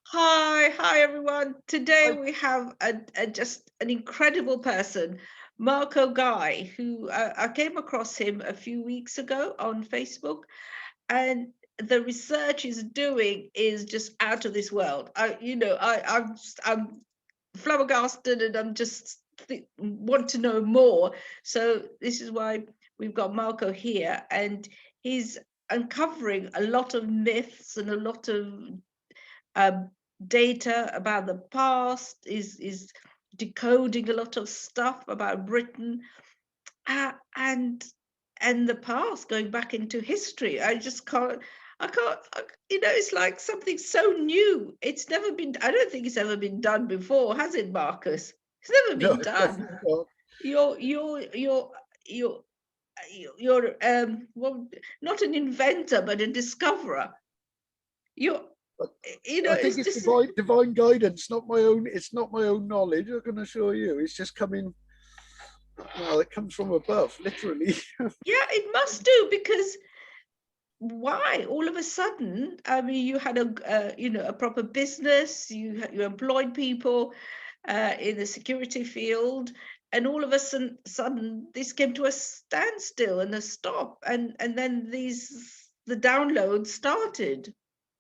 Hi everyone. Today I, we have just an incredible person, Marco Guy, who I came across him a few weeks ago on Facebook, and the research he's doing is just out of this world. I'm flabbergasted, and I'm just want to know more. So this is why we've got Marco here, and he's uncovering a lot of myths and a lot of um, data about the past, is decoding a lot of stuff about Britain, and the past, going back into history. I can't, it's like something so new. It's never been, I don't think it's ever been done before, has it, Marcus? It's never no, been done. definitely not. You're, you're, you're, you're, you're well, not an inventor, but a discoverer. You're, But I think it's it's just, divine guidance, not my own. It's not my own knowledge. I can assure you, it's just coming. Well, it comes from above, literally. yeah, it must do, because why all of a sudden, I mean, you had a proper business, you employed people in the security field, and all of a sudden this came to a standstill and a stop, and then the downloads started.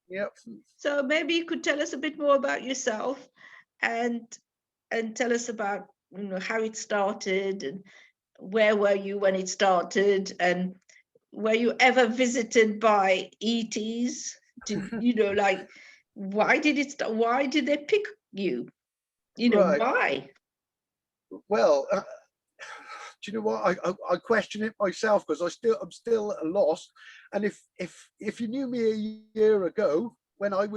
Yep. So maybe you could tell us a bit more about yourself, and tell us about how it started, and where were you when it started, and were you ever visited by ETs? Like, why did it start? Why did they pick you? Right. Why? Well, do you know what? I question it myself because I'm still lost. And if you knew me a year ago, when I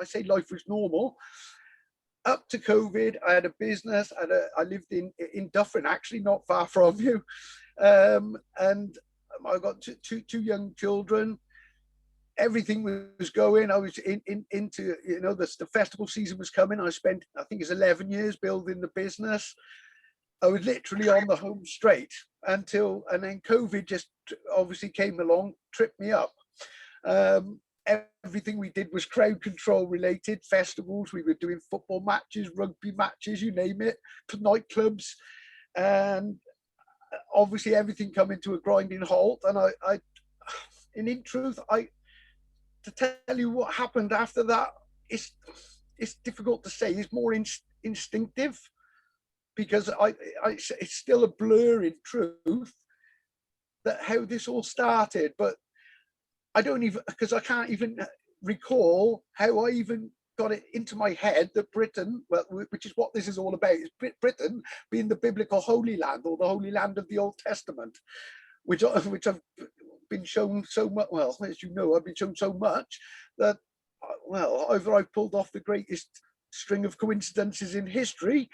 say life was normal, up to COVID, I had a business. I lived in Dufferin, actually not far from you, and I got two young children. Everything was going. I was into the festival season was coming. I spent, I think it's 11 years building the business. I was literally on the home straight and then COVID just obviously came along, tripped me up. Everything we did was crowd control related. Festivals, we were doing football matches, rugby matches, you name it, nightclubs, and obviously everything come into a grinding halt. And in truth, to tell you what happened after that, it's difficult to say. It's more instinctive because it's still a blur in truth that how this all started, but I don't even, because I can't even recall how I even got it into my head that Britain, well, which is what this is all about, is Britain being the biblical Holy Land, or the Holy Land of the Old Testament, which I've been shown so much. Well, as you know, I've been shown so much that, well, either I've pulled off the greatest string of coincidences in history,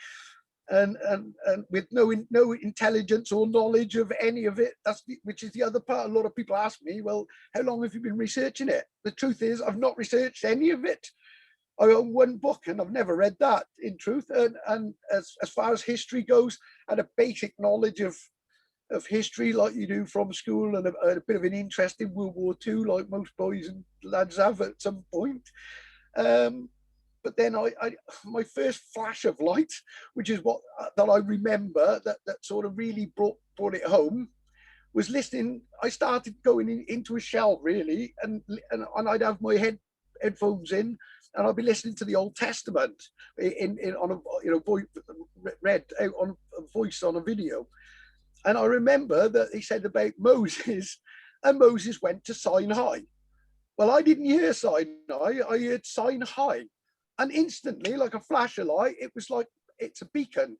and with no intelligence or knowledge of any of it. Which is the other part. A lot of people ask me, well, how long have you been researching it? The truth is, I've not researched any of it. I own one book and I've never read that, in truth. And as far as history goes, I had a basic knowledge of history like you do from school, and a bit of an interest in World War II, like most boys and lads have at some point. Um, but then my first flash of light, which is what that I remember, that sort of really brought it home, was listening. I started going into a shell really, and I'd have my headphones in, and I'd be listening to the Old Testament in on a voice, read out on a voice on a video. And I remember that he said about Moses, and Moses went to Sinai. Well, I didn't hear Sinai, I heard Sinai. And instantly, like a flash of light, it was like, it's a beacon.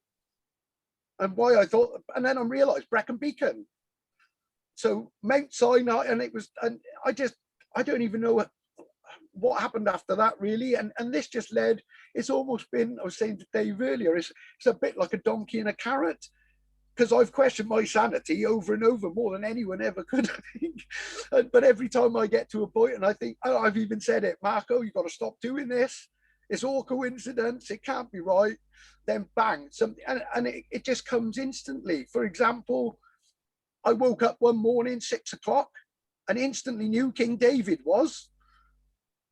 And why I thought, and then I realized Brecon Beacon. So Mount Sinai, and I don't even know what happened after that really. And this just led, it's almost been, I was saying to Dave earlier, it's a bit like a donkey and a carrot, because I've questioned my sanity over and over more than anyone ever could, I think. But every time I get to a point and I think, oh, I've even said it, Marco, you've got to stop doing this. It's all coincidence. It can't be right. Then bang, something, and it just comes instantly. For example, I woke up one morning, 6 o'clock. and instantly knew King David was,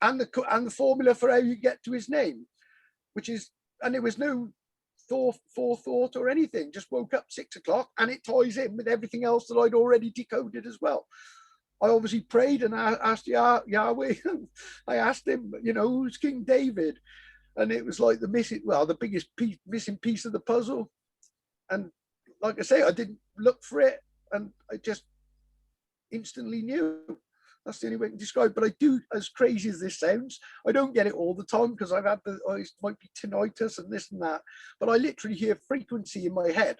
and the formula for how you get to his name, which is, and there was no forethought or anything. Just woke up 6 o'clock, and it ties in with everything else that I'd already decoded as well. I obviously prayed and I asked Yahweh. I asked him, who's King David? And it was like the biggest missing piece of the puzzle. And like I say, I didn't look for it, and I just instantly knew. That's the only way I can describe it. But I do, as crazy as this sounds, I don't get it all the time, because I've had it might be tinnitus and this and that, but I literally hear frequency in my head.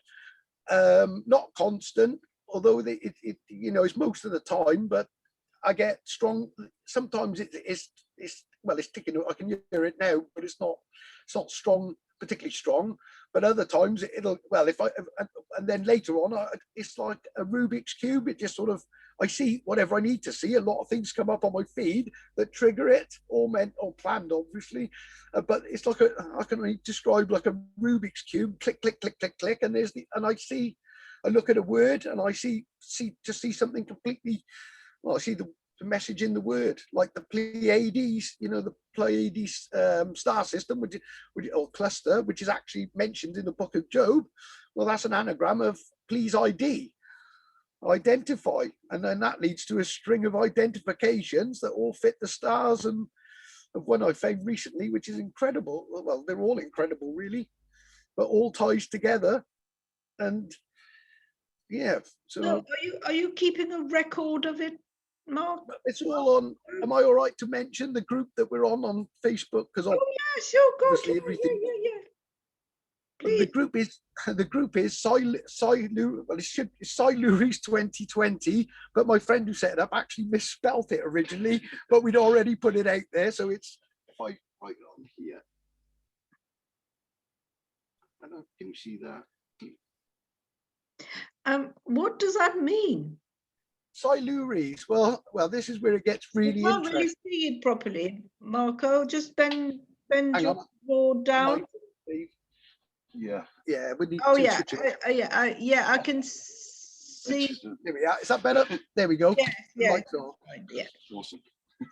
Not constant, although it's most of the time, but I get strong. Sometimes it's ticking. I can hear it now, but it's not strong, particularly strong. But other times and then later on, it's like a Rubik's cube. It just sort of, I see whatever I need to see. A lot of things come up on my feed that trigger it, all meant or planned, obviously. But it's like I can only describe like a Rubik's cube. Click, click, click, click, click, and I look at a word and I see something completely. Well, I see the message in the word, like the Pleiades, the Pleiades star system, or cluster, which is actually mentioned in the book of Job. Well, that's an anagram of please identify, and then that leads to a string of identifications that all fit the stars, and of one I found recently, which is incredible. Well, they're all incredible, really, but all ties together, and yeah. So are you keeping a record of it, Mark? It's all on. Am I all right to mention the group that we're on Facebook? Because yeah, sure, go obviously everything. Yeah. Please. The group is Siluris 2020, but my friend who set it up actually misspelt it originally, but we'd already put it out there, so it's, if I write it on here, can you see that? What does that mean? Siluris. Well, this is where it gets really interesting. I can't really see it properly, Marco. Just bend your board down. Yeah. We need to switch it. I can see. There we are. Is that better? There we go. Yeah. Yeah. Awesome.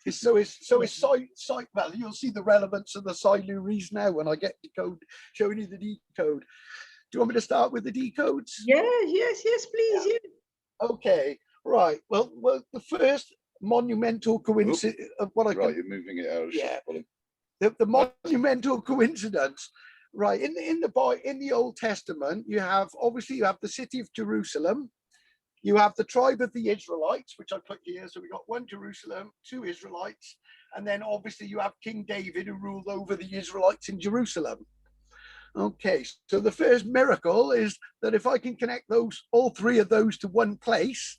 So well, you'll see the relevance of the Siluris now when I get the code, showing you the decode. Do you want me to start with the decodes? Yes, please. Yeah. Okay. Right. Well, the first monumental coincidence of what I you're moving it out. Yeah. The monumental coincidence. Right. In the Old Testament, you have the city of Jerusalem. You have the tribe of the Israelites, which I put here. So we got one Jerusalem, two Israelites, and then obviously you have King David, who ruled over the Israelites in Jerusalem. Okay, so the first miracle is that if I can connect all three of those to one place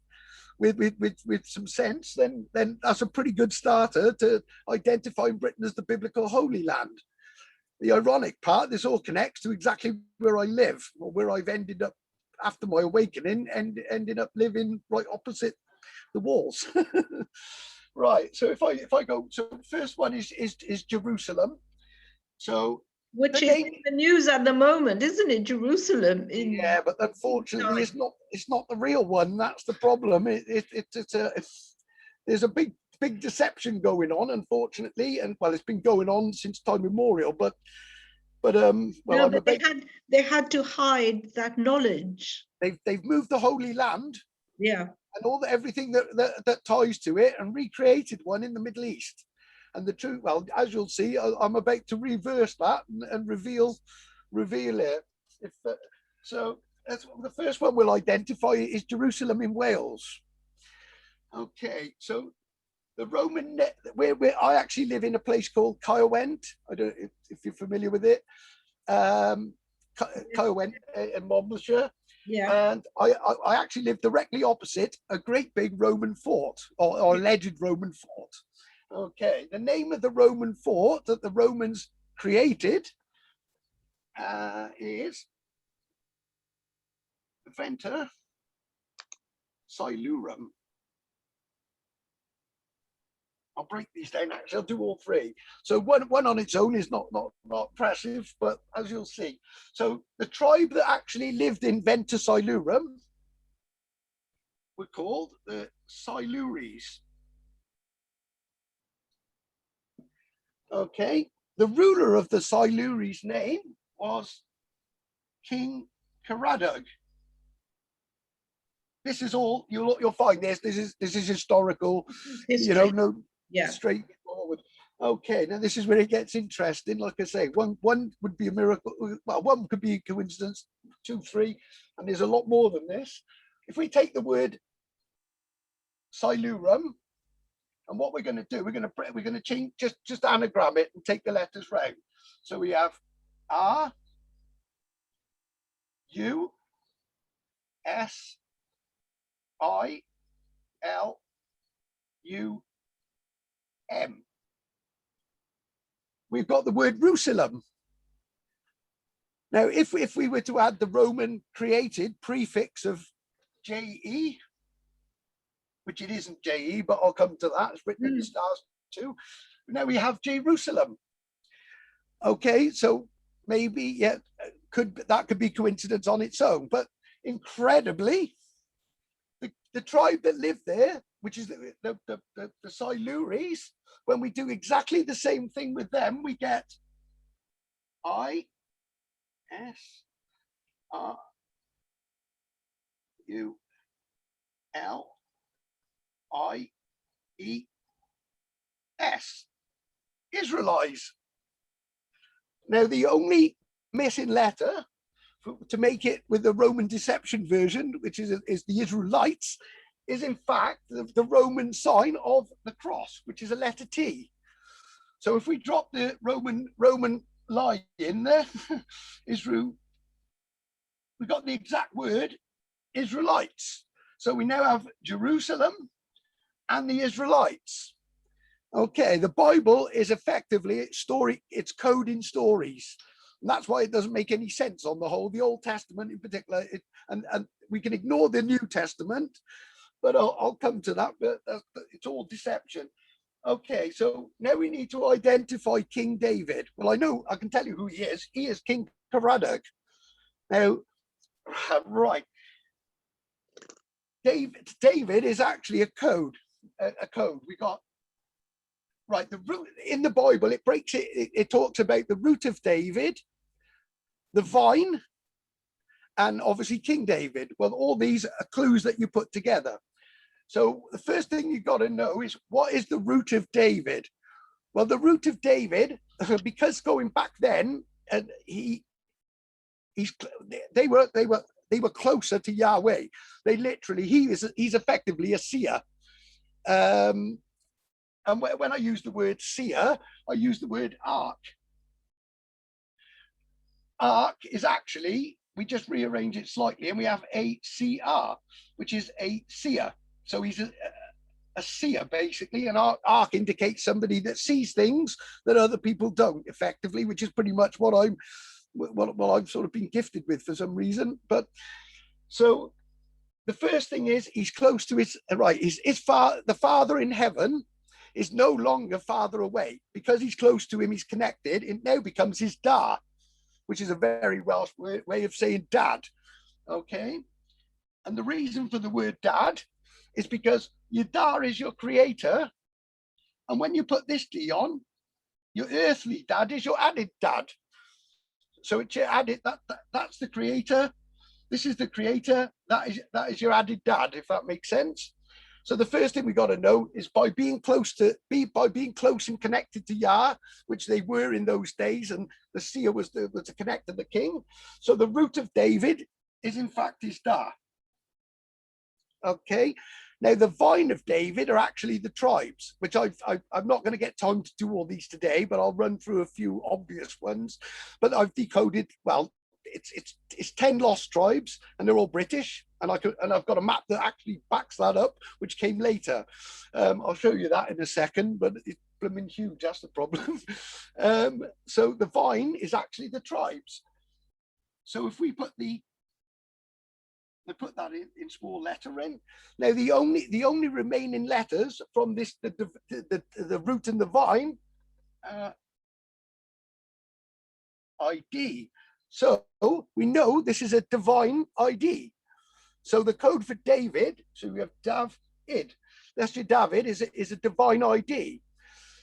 with some sense, then that's a pretty good starter to identifying Britain as the biblical Holy Land. The ironic part, this all connects to exactly where I live, or where I've ended up after my awakening, and ended up living right opposite the walls. Right. So if I go, so the first one is Jerusalem. So which is in the news at the moment, isn't it? Jerusalem. Yeah, but unfortunately, it's not the real one. That's the problem. There's a big deception going on, unfortunately, and it's been going on since time immemorial. But they had to hide that knowledge. They've moved the Holy Land. Yeah. And everything that ties to it, and recreated one in the Middle East. And the truth, as you'll see, I'm about to reverse that and reveal it. So that's the first one we'll identify is Jerusalem in Wales. Okay, so the Roman where I actually live in a place called Caerwent. I don't know if you're familiar with it. Caerwent in Monmouthshire. Yeah. And I actually live directly opposite a great big Roman fort, or alleged Roman fort. Okay, the name of the Roman fort that the Romans created is Venta Silurum. I'll break these down. Actually, I'll do all three. So one on its own is not impressive, but as you'll see. So the tribe that actually lived in Venta Silurum were called the Silures. Okay, the ruler of the Silures' name was King Caradog. This is all you'll find. This is historical. History. No Yeah. straightforward. Okay, now this is where it gets interesting. Like I say, one would be a miracle. Well, one could be a coincidence. 2, 3, and there's a lot more than this. If we take the word Silurum, and what we're going to do, we're going to change just anagram it and take the letters round. So we have R, U, S, I, L, U, M. We've got the word Jerusalem. Now, if we were to add the Roman created prefix of JE, which it isn't JE, but I'll come to that. It's written in the stars too. Now we have Jerusalem. Okay, so maybe that could be coincidence on its own, but incredibly, the tribe that lived there, which is the Silures, when we do exactly the same thing with them, we get I, S, R, U, L, I, E, S. Israelites. Now, the only missing letter to make it with the Roman deception version, which is the Israelites, is in fact the Roman sign of the cross, which is a letter T. So if we drop the Roman line in there, Israel, we got the exact word Israelites. So we now have Jerusalem and the Israelites. Okay, the Bible is effectively it's coding stories. And that's why it doesn't make any sense on the whole. The Old Testament in particular, and we can ignore the New Testament, but I'll come to that, but it's all deception. Okay, so now we need to identify King David. Well, I can tell you who he is. He is King Caradog. Now, right. David is actually a code. A code. We got right. The root in the Bible, it breaks it. It talks about the root of David, the vine, and obviously King David. Well, all these are clues that you put together. So the first thing you've got to know is, what is the root of David? Well, the root of David, because going back then, and they were closer to Yahweh. They literally, he's effectively a seer. And when I use the word seer, I use the word ark. Ark is actually, we just rearrange it slightly, and we have ACR, which is a seer. So he's a seer, basically. And ark indicates somebody that sees things that other people don't, effectively, which is pretty much what I've sort of been gifted with for some reason. But so the first thing is, he's close to the Father in heaven is no longer farther away. Because he's close to him, he's connected. It now becomes his da, which is a very Welsh way of saying dad. Okay. And the reason for the word dad is because your da is your creator. And when you put this D on, your earthly dad is your added dad. So it's your added, that's the creator. This is the creator. That is your added dad, if that makes sense. So the first thing we got to know is by being close and connected to Yah, which they were in those days, and the seer was to connect to the king. So the root of David is in fact his da. Okay. Now the vine of David are actually the tribes, which I'm not going to get time to do all these today, but I'll run through a few obvious ones. But I've decoded, well, it's 10 lost tribes, and they're all British, and I've got a map that actually backs that up, which came later. I'll show you that in a second, but it's blooming huge. That's the problem. So the vine is actually the tribes. So if we put that in small lettering. Now the only remaining letters from this the root and the vine ID. So we know this is a divine ID. So the code for David, so we have David. That's your David is a divine ID.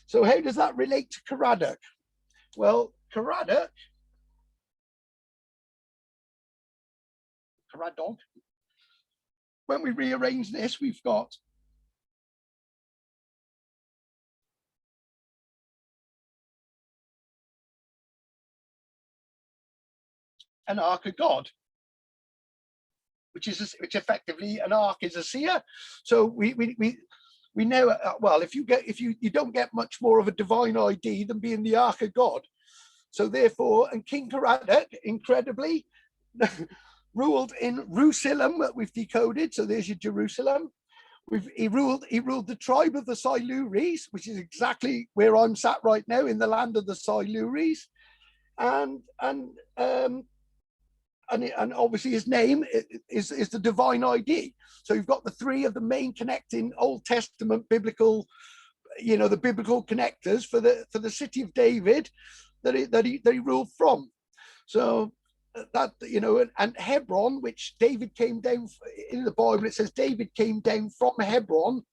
So how does that relate to Caradoc? Well, Caradoc, when we rearrange this, we've got an ark of God, which effectively an ark is a seer. So we know, well, if you don't get much more of a divine ID than being the ark of God. So therefore, and King Caradoc, incredibly, ruled in Jerusalem, that we've decoded. So there's your Jerusalem. He ruled the tribe of the Silures, which is exactly where I'm sat right now, in the land of the Silures. And obviously his name is the divine ID. So you've got the three of the main connecting Old Testament biblical, the biblical connectors for the city of David that he ruled from. So that, and Hebron, which David came down in the Bible, it says David came down from Hebron.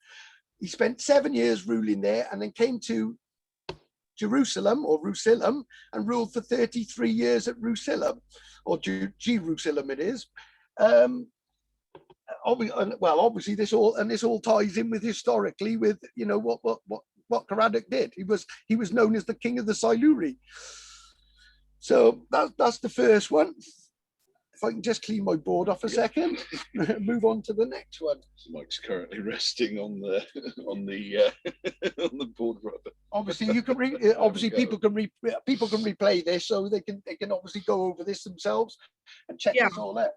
He spent 7 years ruling there, and then came to Jerusalem and ruled for 33 years at Jerusalem, or Jerusalem it is. Obviously this all ties in with historically with what Caradoc did. He was known as the king of the Siluri. So that's the first one. If I can just clean my board off a second, move on to the next one. Mike's currently resting on the on the board rubber. Obviously, you can people can replay this, so they can obviously go over this themselves and check this all out.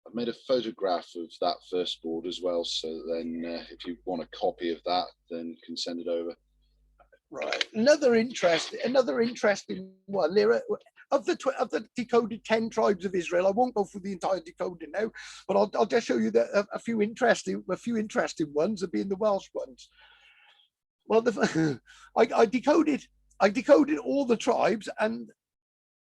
I've made a photograph of that first board as well, so then if you want a copy of that, then you can send it over. Right. Another interesting one. There are, of the decoded 10 tribes of Israel. I won't go through the entire decoding now, but I'll just show you a few interesting ones, being the Welsh ones. Well, I decoded all the tribes, and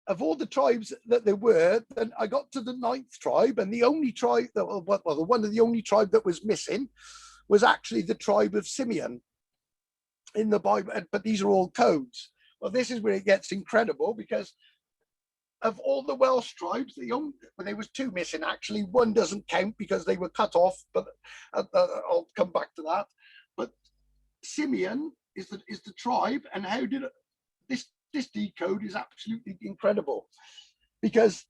of all the tribes that there were, then I got to the 9th tribe, and the only tribe one of the only tribe that was missing was actually the tribe of Simeon in the Bible. But these are all codes. Well, this is where it gets incredible, because of all the Welsh tribes, there was 2 missing actually. One doesn't count because they were cut off, but I'll come back to that. But Simeon is the tribe, and how did this decode is absolutely incredible, because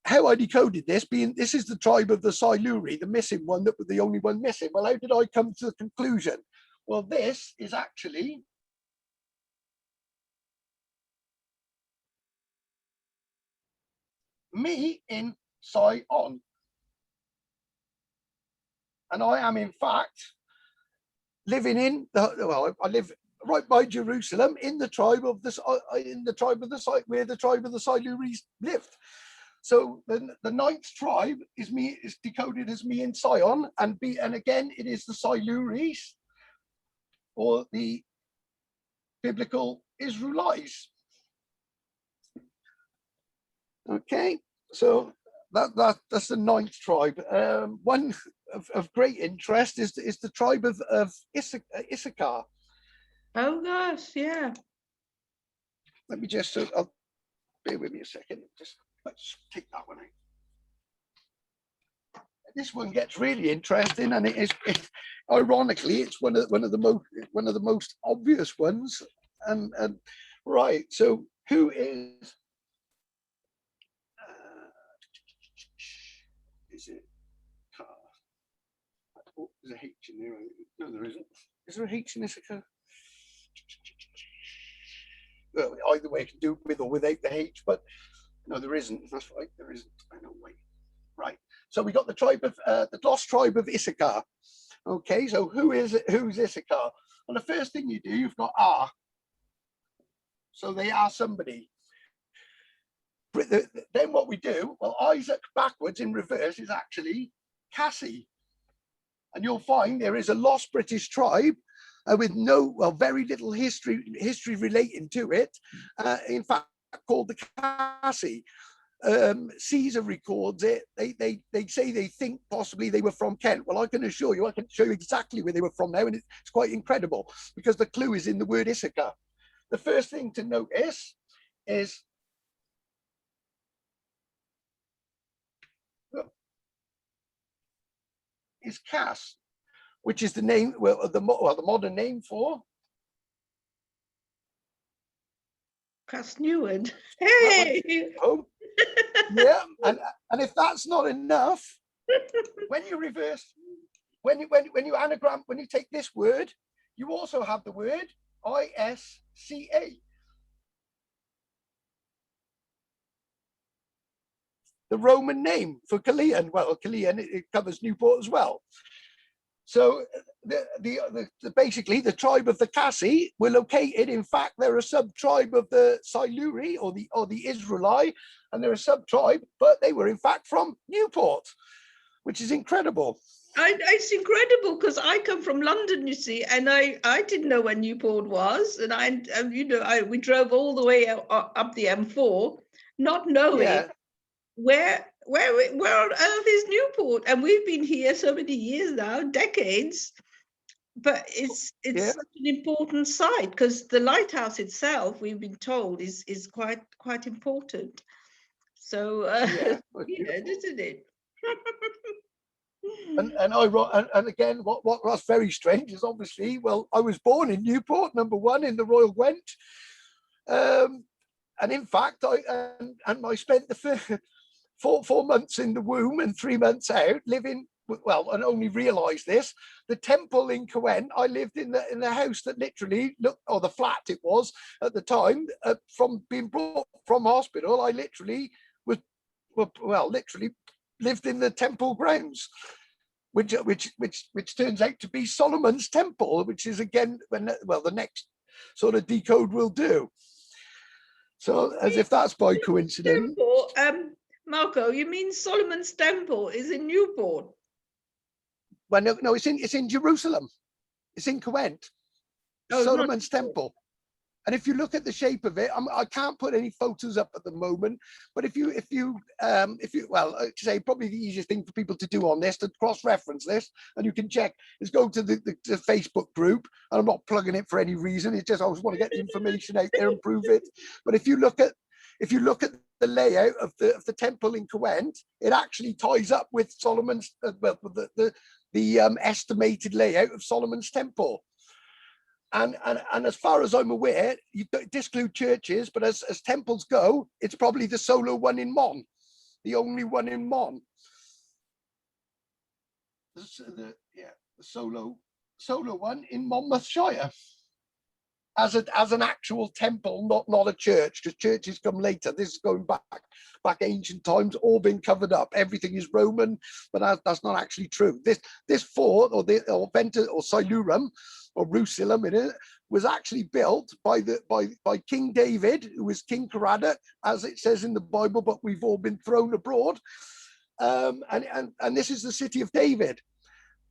how I decoded this, being this is the tribe of the Siluri, the missing one, that was the only one missing. Well, how did I come to the conclusion? Well, this is actually me in Sion. And I am, in fact, living I live right by Jerusalem, in the tribe of the where the tribe of the Siluris lived. So the 9th tribe is decoded as me in Sion, and again it is the Siluris, or the biblical Israelites. Okay, so that's the 9th tribe. One of great interest is the tribe of Issachar. Oh gosh, yeah. Let me just bear with me a second. Let's take that one out. This one gets really interesting, and ironically, it's one of the most obvious ones. And right, so who is it? Oh, there's a H in there. No, there isn't. Is there a H in Issachar? Well, either way, I can do with or without the H, but no, there isn't. That's right, there isn't. I know, wait. Right. So we got the tribe of the lost tribe of Issachar. Okay, so who's Issachar? Well, the first thing you do, you've got R. So they are somebody. Then what we do, well, Isaac backwards in reverse is actually Cassie. And you'll find there is a lost British tribe with very little history relating to it. In fact, called the Cassie. Caesar records it. They say they think possibly they were from Kent. Well, I can assure you, I can show you exactly where they were from now, and it's quite incredible because the clue is in the word Issachar. The first thing to notice is Cass, which is the name, the modern name for Cass Neward. Hey! Oh, yeah, and if that's not enough, when you reverse, when you anagram, when you take this word, you also have the word Isca. The Roman name for Killeen. Well, Killeen, it covers Newport as well. So basically the tribe of the Cassi were located. In fact, they're a sub-tribe of the Siluri or the Israeli, and they're a sub-tribe, but they were in fact from Newport, which is incredible. It's incredible because I come from London, you see, and I didn't know where Newport was, and we drove all the way up the M4, not knowing where on earth is Newport, and we've been here so many years now, decades. But it's such an important site because the lighthouse itself, we've been told, is quite important. So isn't it? And again, what's very strange is obviously, well, I was born in Newport, number one, in the Royal Gwent, and in fact, I spent the 4 months in the womb and 3 months out living. Well, and only realised this, the temple in Caen, I lived in the house that literally looked, or the flat it was at the time, from being brought from hospital, I literally literally lived in the temple grounds, which turns out to be Solomon's temple, which is again, the next sort of decode will do. So as if that's by coincidence. Marco, you mean Solomon's temple is in Newport? Well, no, it's in Jerusalem. It's in Caen. Solomon's temple. And if you look at the shape of it, I can't put any photos up at the moment. But if you say probably the easiest thing for people to do on this, to cross-reference this, and you can check, is go to the Facebook group. And I'm not plugging it for any reason. It's just I just want to get the information out there and prove it. But if you look at the layout of the temple in Caen, it actually ties up with Solomon's the estimated layout of Solomon's temple. And as far as I'm aware, you disclude churches, but as temples go, it's probably the solo one in Mon, the only one in Mon. The solo one in Monmouthshire. As an actual temple, not a church, because churches come later. This is going back ancient times, all been covered up. Everything is Roman, but that's not actually true. This fort or Silurum or Rusilum was actually built by King David, who was King Caradoc, as it says in the Bible, but we've all been thrown abroad. And this is the city of David.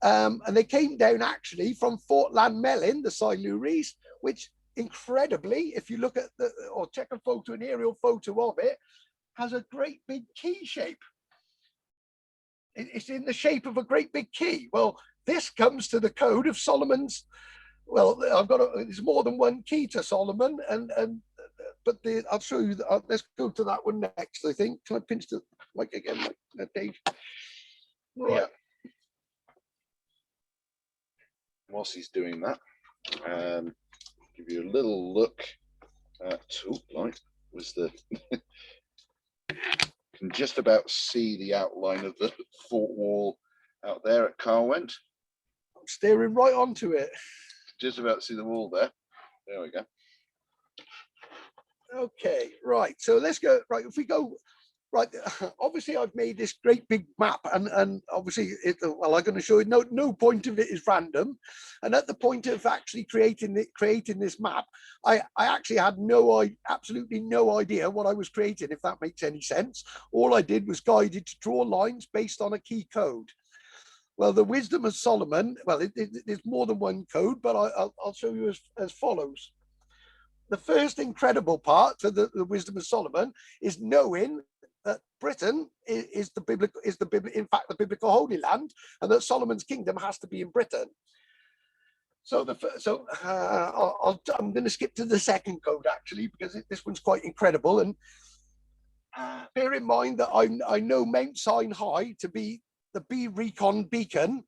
And they came down actually from Fort Llanmelin, the Siluris, which incredibly, if you look at or check a photo, an aerial photo of it, has a great big key shape. It's in the shape of a great big key. Well, this comes to the code of Solomon's. Well, there's more than one key to Solomon, but I'll show you. Let's go to that one next. I think. Can I pinch the mic again, Dave? Right. Yeah. Whilst he's doing that, give you a little look at. Can just about see the outline of the fort wall out there at Carwent. I'm staring right onto it. Just about to see the wall there. There we go. Okay, right. So let's go. Right, if we go. Right, obviously I've made this great big map, and obviously, I'm going to show you no point of it is random. And at the point of actually creating this map, I actually had absolutely no idea what I was creating, if that makes any sense. All I did was guided to draw lines based on a key code. Well, the wisdom of Solomon, there's more than one code, but I'll show you as follows. The first incredible part of the wisdom of Solomon is knowing that Britain is the biblical, in fact, the biblical Holy Land, and that Solomon's kingdom has to be in Britain. So I'm going to skip to the second code actually, because this one's quite incredible. And bear in mind that I know Mount Sinai to be the B Recon beacon,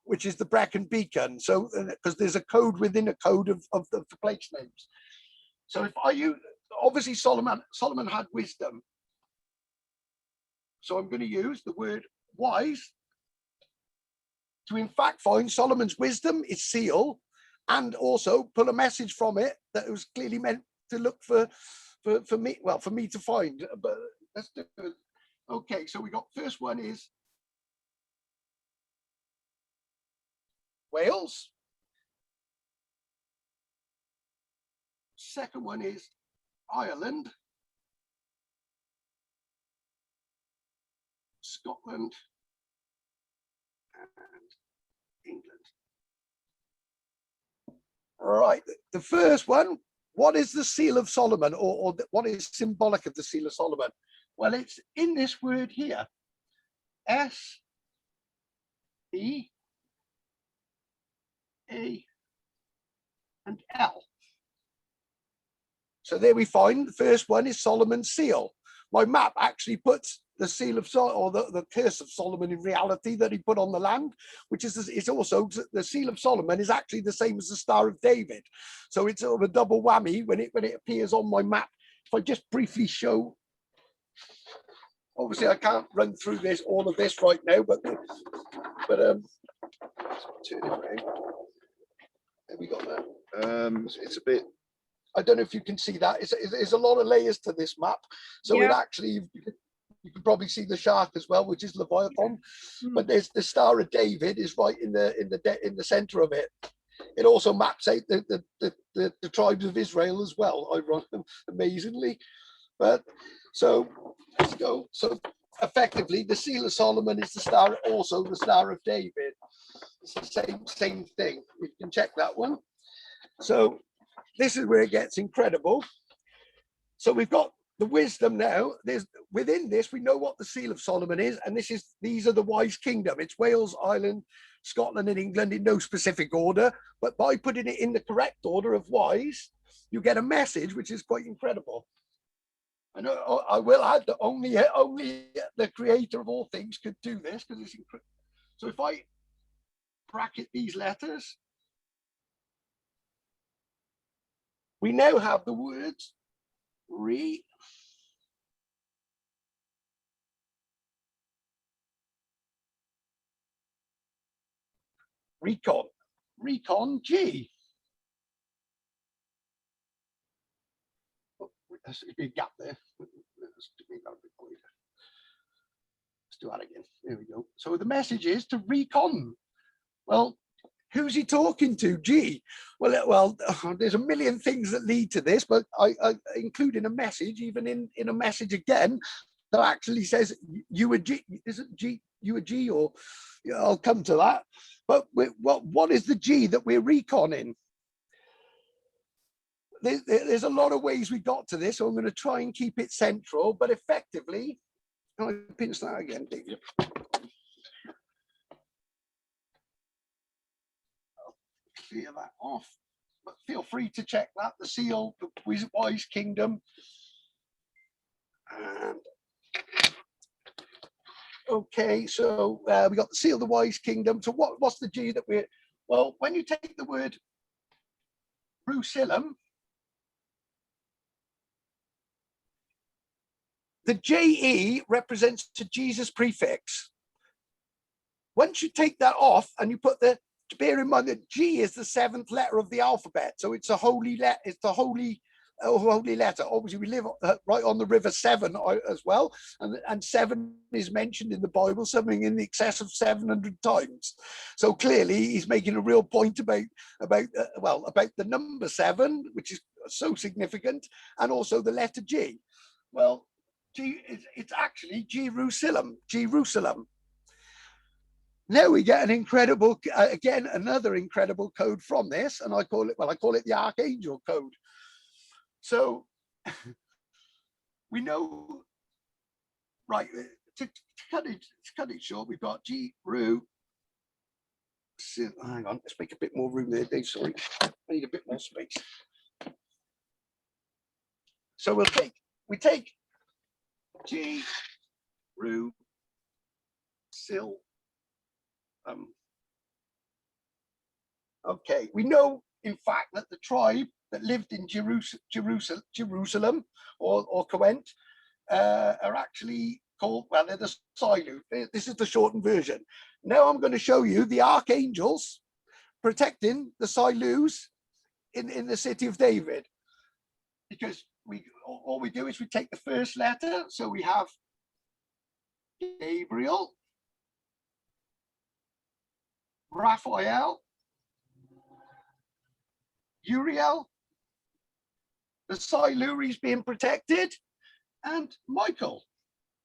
which is the Brecon beacon. So because there's a code within a code of the place names. So if I use, obviously Solomon had wisdom. So I'm going to use the word wise to in fact find Solomon's wisdom is seal, and also pull a message from it that it was clearly meant to look for me, well, for me to find. But let's do it. Okay, so we got first one is Wales. Second one is Ireland, Scotland, and England. Right, the first one, what is the seal of Solomon, or what is symbolic of the seal of Solomon? Well, it's in this word here, S, E, A, and L. So there we find the first one is Solomon's seal. My map actually puts the seal of Solomon, or the curse of Solomon in reality that he put on the land, which is it's also the seal of Solomon is actually the same as the Star of David. So it's sort of a double whammy when it appears on my map. If I just briefly show, obviously I can't run through all of this right now, but turn it around. There we got that. It's a bit. I don't know if you can see that. It's a lot of layers to this map. So Yeah. it actually, you can probably see the shark as well, which is Leviathan. But there's the Star of David is right in the center of it. It also maps out the tribes of Israel as well, amazingly. But so let's go. So effectively, the seal of Solomon is the star, also the Star of David. It's the same thing. We can check that one. So this is where it gets incredible. So we've got the wisdom now. There's within this, we know what the seal of Solomon is, and these are the wise kingdom. It's Wales, Ireland, Scotland, and England in no specific order. But by putting it in the correct order of wise, you get a message which is quite incredible. And I will add that only the creator of all things could do this, because it's incredible. So if I bracket these letters, we now have the words recon G. Oh, there's a big gap there. Let's do that again. There we go. So the message is to recon. Well, who's he talking to? G. Well, there's a million things that lead to this, but I include in a message, even in a message again, that actually says you a G. Is it G? You a G? Or I'll come to that. But what is the G that we're reconning? There's a lot of ways we got to this, so I'm going to try and keep it central, but effectively, I pinch that again, David. Clear that off, but feel free to check that. The seal, the wise kingdom. And okay, so we got the seal, the wise kingdom. So what's the G that we're, well, when you take the word Jerusalem, the JE represents the Jesus prefix. Once you take that off and you put bear in mind that G is the 7th letter of the alphabet, so it's a holy letter. It's the holy letter. Obviously, we live right on the River Severn as well, and 7 is mentioned in the Bible, something in the excess of 700 times. So clearly, he's making a real point about the number 7, which is so significant, and also the letter G. Well, it's actually Jerusalem. Now we get an incredible, again, another incredible code from this, and I call it the Archangel code. So we know right, to cut it short, we've got G, Ru. Hang on, let's make a bit more room there, Dave. Sorry, I need a bit more space. So we take G, Ru, Sil. Okay, we know in fact that the tribe that lived in Jerusalem or Coent are actually called, well, they're the Silu. This is the shortened version. Now I'm going to show you the archangels protecting the Silus in the city of David, because all we do is we take the first letter. So we have Gabriel, Raphael, Uriel, the Siluri's being protected, and Michael.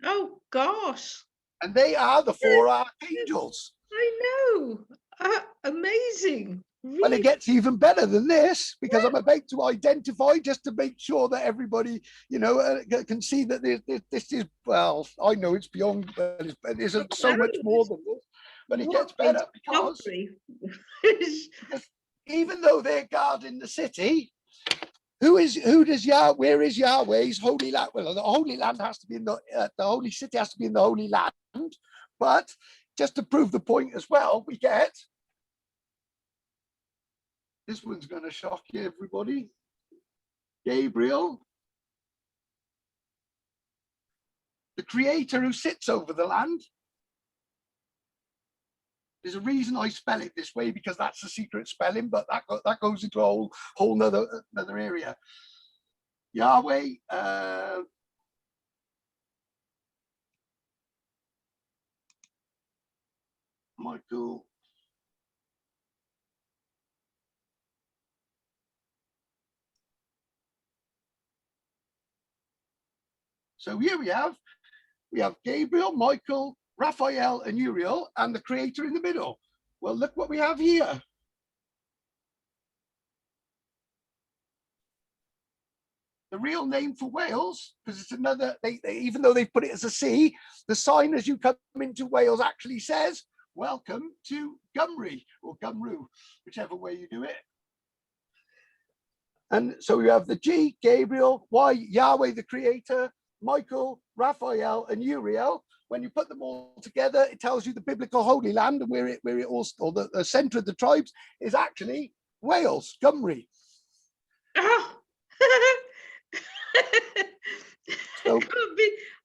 Oh gosh. And they are the 4 archangels. I know. Amazing. Really? Well, it gets even better than this, because I'm about to identify, just to make sure that everybody, can see that this is, well, I know it's beyond, but there's so much more than this. But it gets better because even though they're guarding the city, where is Yahweh's holy land? Well, the holy land has to be in the holy city has to be in the holy land. But just to prove the point as well, we get, this one's going to shock you, everybody. Gabriel, the creator who sits over the land. There's a reason I spell it this way, because that's the secret spelling, but that goes into a whole nother area. Yahweh, Michael. So here we have Gabriel, Michael, Raphael, and Uriel, and the creator in the middle. Well, look what we have here. The real name for Wales, because it's another, even though they put it as a C, the sign as you come into Wales actually says, welcome to Gymru, or Gymru, whichever way you do it. And so we have the G, Gabriel, Y, Yahweh, the creator, Michael, Raphael, and Uriel. When you put them all together, it tells you the biblical Holy Land, and where it all, or the center of the tribes is actually Wales, Gymru. Oh. So,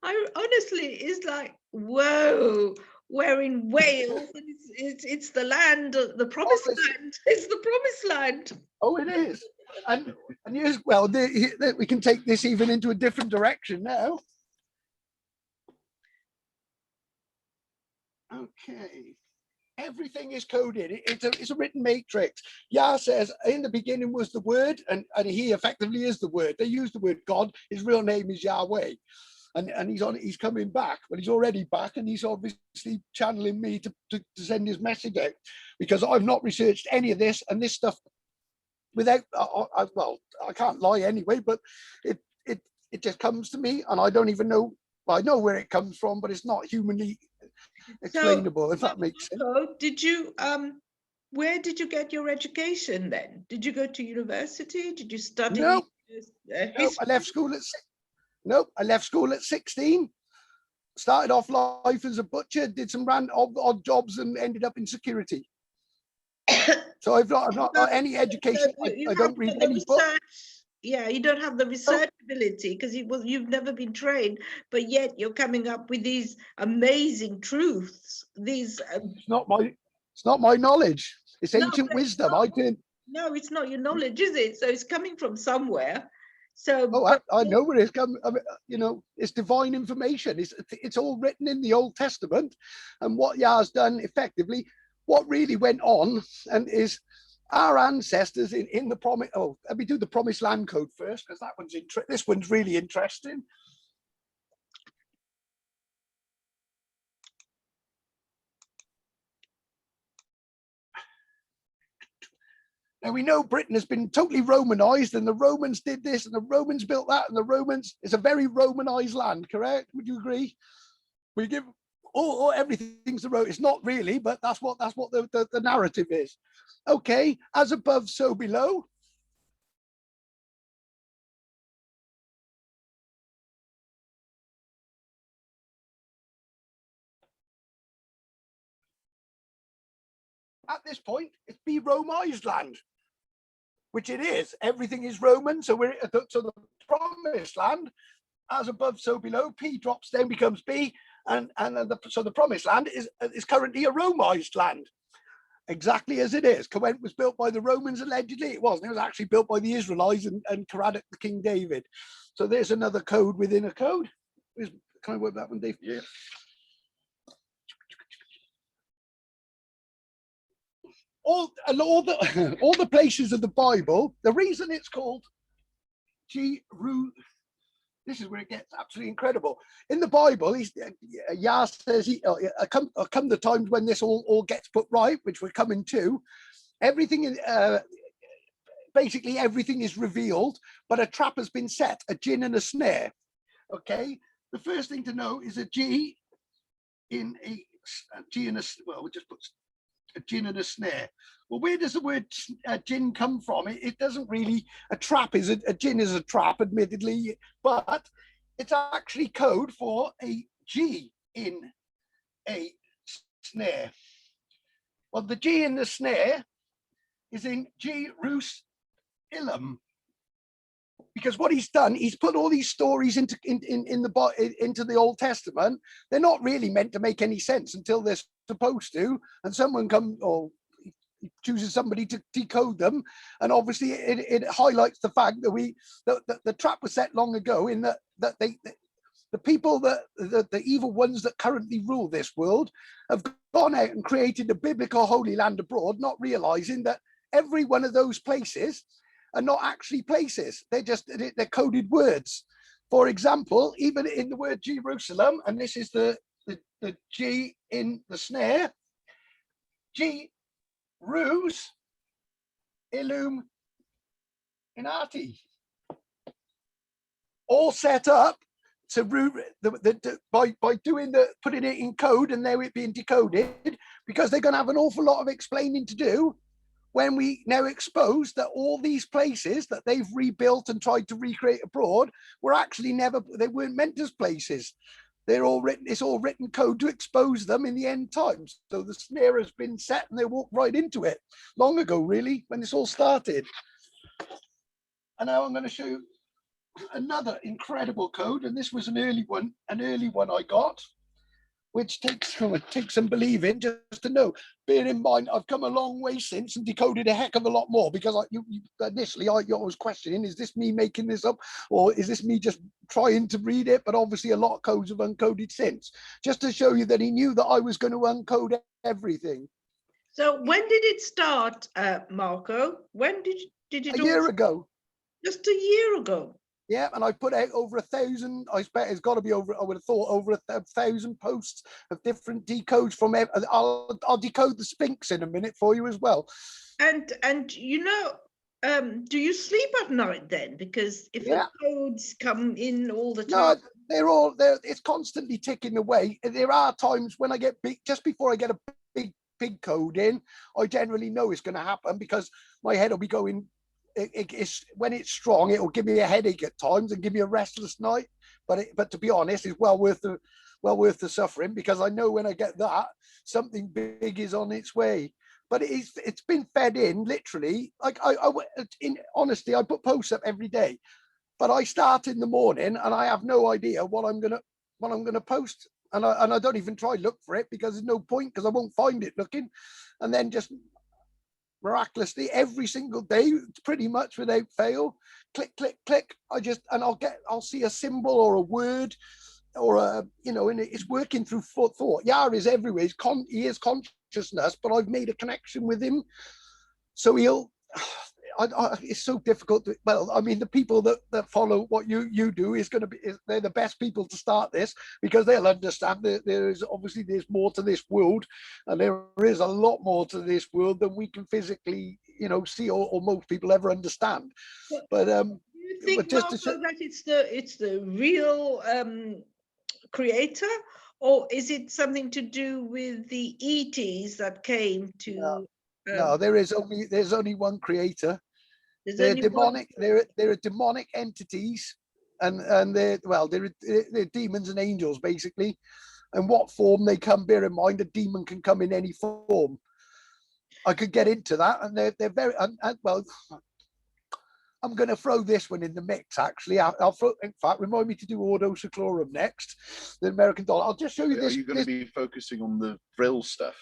I honestly, it's like, whoa, we're in Wales, and it's the land, the promised land. It's the promised land. Oh, it is. And yes, well, we can take this even into a different direction now. Okay, everything is coded. It's a written matrix. Yah says, in the beginning was the word, and he effectively is the word. They use the word God. His real name is Yahweh, and he's coming back. Well, he's already back, and he's obviously channeling me to send his message out, because I've not researched any of this, and this stuff without, well, I can't lie anyway, but it just comes to me, and I don't even know. Well, I know where it comes from, but it's not humanly explainable, if that makes sense. Did you where did you get your education then? Did you go to university? Did you study? Nope. Nope. I left school at 16. Started off life as a butcher, did some odd jobs, and ended up in security. So I've not got any education. I don't read any books. Yeah, you don't have the research ability, because you've never been trained, but yet you're coming up with these amazing truths. These it's not my knowledge. It's ancient wisdom. No, it's not your knowledge, is it? So it's coming from somewhere. So I know where it's come. It's divine information. It's all written in the Old Testament, and what Yah's done effectively. What really went on, and is our ancestors in the promise. Oh, let me do the promised land code first, because this one's really interesting. Now we know Britain has been totally Romanized, and the Romans did this, and the Romans built that, and it's a very Romanized land, correct? Would you agree? We give everything's the road. It's not really, but that's what the narrative is. Okay, as above, so below. At this point, it's be Romaized land, which it is. Everything is Roman, so we're so the promised land, as above, so below. P drops down, becomes B, so the promised land is currently a Romaized land, exactly as it is. Covent was built by the Romans, allegedly. It wasn't. It was actually built by the Israelites and Caradoc, the King David. So there's another code within a code. Can I work that one, Dave? Yeah. All the places of the Bible, the reason it's called this is where it gets absolutely incredible. In the Bible, Yah says, come the times when this all gets put right, which we're coming to. Everything, basically everything is revealed, but a trap has been set, a gin and a snare. Okay, the first thing to know is a G in a G and a, well, we just put a gin and a snare. Well, where does the word gin come from? It doesn't really. A trap is a gin is a trap, admittedly, but it's actually code for a G in a snare. Well, the G in the snare is in Jerusalem, because what he's done, he's put all these stories into the Old Testament. They're not really meant to make any sense until they're supposed to, and someone comes or chooses somebody to decode them, and obviously it highlights the fact that the trap was set long ago, in that the people the evil ones that currently rule this world have gone out and created a biblical holy land abroad, not realizing that every one of those places are not actually places. They're coded words. For example, even in the word Jerusalem, and this is the G in the snare, G Ruse Illum Inati, all set up to by putting it in code and now it being decoded, because they're going to have an awful lot of explaining to do when we now expose that all these places that they've rebuilt and tried to recreate abroad were actually they weren't meant as places. They're all written, it's all written code to expose them in the end times. So the snare has been set and they walk right into it long ago, really, when this all started. And now I'm going to show you another incredible code. And this was an early one I got, which takes some believing just to know. Bear in mind, I've come a long way since and decoded a heck of a lot more, because initially I was questioning, is this me making this up, or is this me just trying to read it? But obviously a lot of codes have uncoded since, just to show you that he knew that I was going to uncode everything. So when did it start, Marco? When did it? A year ago. Just a year ago. Yeah, and I put out over 1,000. I expect it's got to be over. I would have thought over 1,000 posts of different decodes from. I'll decode the Sphinx in a minute for you as well. And you know, do you sleep at night then? Because if the codes come in all the time. No, they're all there. It's constantly ticking away. There are times when I get big, just before I get a big code in, I generally know it's going to happen, because my head will be going. It's when it's strong, it'll give me a headache at times and give me a restless night. But to be honest, it's well worth the suffering, because I know when I get that, something big is on its way. But it's been fed in literally. Like in honesty, I put posts up every day, but I start in the morning and I have no idea what I'm gonna post, and I don't even try to look for it, because there's no point, because I won't find it looking, and then just miraculously every single day, pretty much without fail, click click click, I'll see a symbol or a word or and it's working through thought. Yah is everywhere. He is consciousness, but I've made a connection with him, so it's so difficult to, well, I mean, the people that follow what you do they're the best people to start this, because they'll understand that there's more to this world, and there is a lot more to this world than we can physically see or most people ever understand. But do you think, Marco, that it's the real creator, Or is it something to do with the ETs that came to? No, there's only one creator. There's They're only one. demonic. They're demonic entities, and they're demons and angels basically. And what form they come, bear in mind, a demon can come in any form. I could get into that, and they're very well. I'm going to throw this one in the mix. Actually, I'll throw. In fact, remind me to do Ordo Seclorum next, the American dollar. I'll just show you this. Are you going to be focusing on the Brill stuff?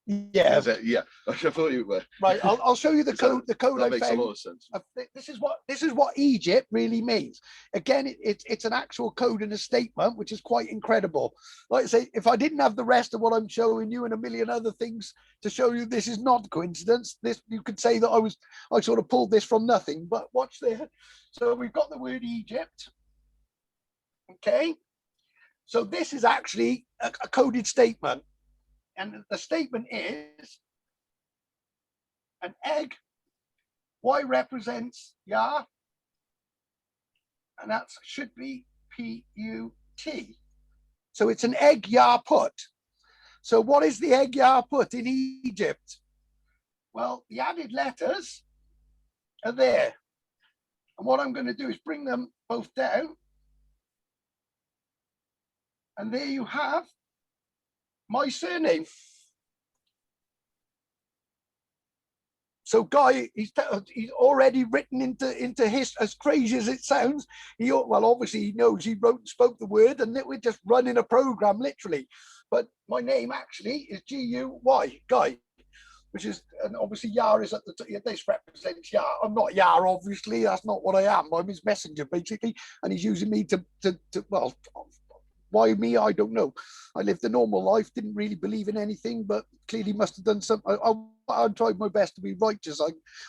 Yeah, yeah. I thought you were. Right, I'll show you the code. The code that I makes found. a lot of sense. This is what Egypt really means. Again, it's an actual code and a statement, which is quite incredible. Like I say, if I didn't have the rest of what I'm showing you and a million other things to show you, this is not coincidence. This, you could say that I sort of pulled this from nothing. But watch there. So we've got the word Egypt. Okay. So this is actually a coded statement, and the statement is an egg. Y represents Yah, and that should be P-U-T. So it's an egg Yah put. So what is the egg Yah put in Egypt? Well, the added letters are there. And what I'm going to do is bring them both down. And there you have my surname. So Guy, he's already written into his, as crazy as it sounds. Obviously he knows he wrote and spoke the word, and we're just running a program literally. But my name actually is G-U-Y, Guy, which is, and obviously Yah is at the top. This represents Yah. I'm not Yah, obviously. That's not what I am. I'm his messenger, basically, and he's using me to well, why me? I don't know. I lived a normal life, didn't really believe in anything, but clearly must have done something. I tried my best to be righteous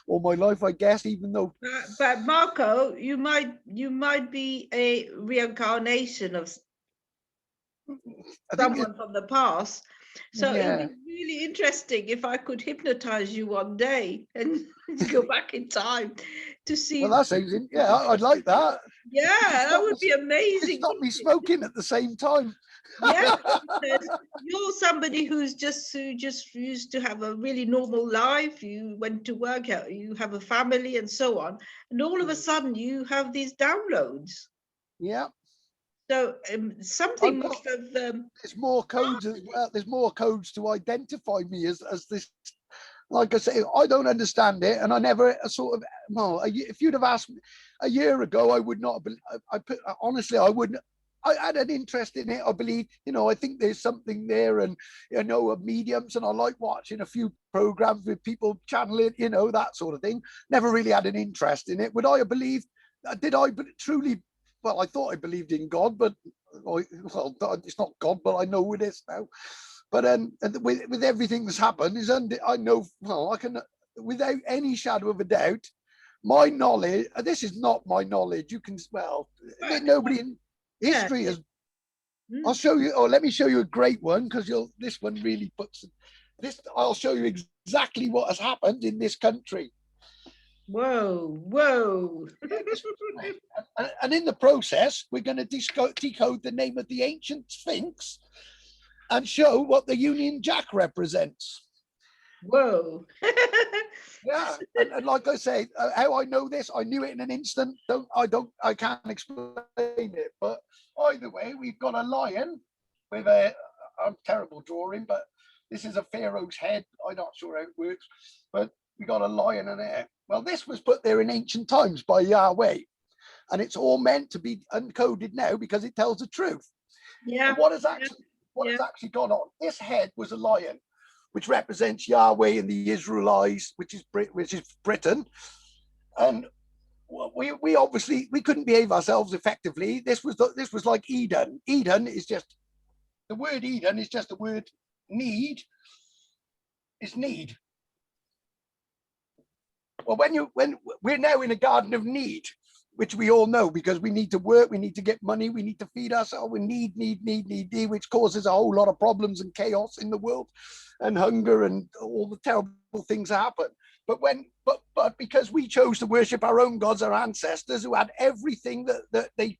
all my life, I guess, even though. But Marco, you might be a reincarnation of someone from the past. So it would be really interesting if I could hypnotize you one day and go back in time to see. Well, that sounds, yeah, I'd like that. Yeah, that would be amazing. Stop me smoking at the same time. Yeah, because you're somebody who just used to have a really normal life. You went to work, you have a family, and so on, and all of a sudden you have these downloads. Yeah. So something must have. There's more codes as well. There's more codes to identify me as this. Like I say, I don't understand it, and I never sort of. Well, if you'd have asked me a year ago, I would not. Honestly, I wouldn't. I had an interest in it. I believe, I think there's something there, and I know of mediums, and I like watching a few programs with people channeling, that sort of thing. Never really had an interest in it. Would I have believed? Did I truly? Well, I thought I believed in God, but it's not God, but I know it is now. But with everything that's happened, I know. Well, I can, without any shadow of a doubt, my knowledge. This is not my knowledge. You can nobody in history has. I'll show you. Oh, let me show you a great one, because this one really puts this. I'll show you exactly what has happened in this country. Whoa. And in the process, we're going to decode the name of the ancient Sphinx and show what the Union Jack represents. Whoa. Yeah, and like I say, how I know this, I knew it in an instant. I can't explain it. But either way, we've got a lion with a terrible drawing, but this is a pharaoh's head. I'm not sure how it works, but we got a lion and a. Well, this was put there in ancient times by Yahweh, and it's all meant to be uncoded now because it tells the truth. Yeah. And what has actually gone on? This head was a lion, which represents Yahweh and the Israelites, which is Britain. And we obviously couldn't behave ourselves effectively. This was like Eden. Eden is just the word Eden is just the word need. Is need. Well, when we're now in a garden of need, which we all know, because we need to work, we need to get money, we need to feed ourselves, we need, which causes a whole lot of problems and chaos in the world, and hunger and all the terrible things happen. But because we chose to worship our own gods, our ancestors who had everything that they,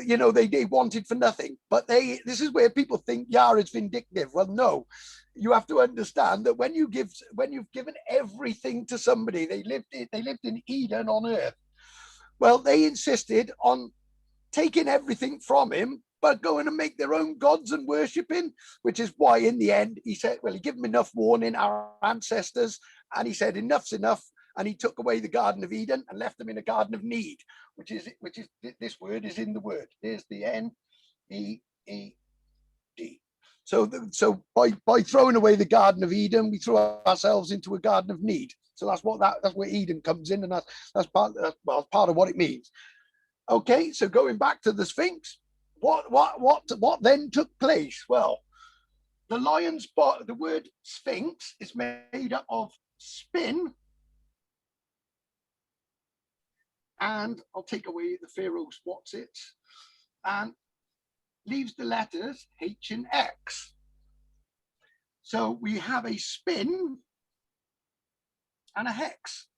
you know, they wanted for nothing. But this is where people think Yah is vindictive. Well, no, you have to understand that when you've given everything to somebody, they lived in Eden on earth. Well, they insisted on taking everything from him, but going to make their own gods and worshiping, which is why in the end he said, well, he gave them enough warning, our ancestors, and he said enough's enough, and he took away the Garden of Eden and left them in a Garden of Need, which is this word is in the word. There's the N-E-E-D. So by throwing away the Garden of Eden, we throw ourselves into a Garden of Need. So that's where Eden comes in, and that's part of what it means. Okay, so going back to the Sphinx, what then took place? Well, the lion's body, the word Sphinx is made up of spin, and I'll take away the Pharaoh's what's it, and leaves the letters H and X. So we have a spin and a hex.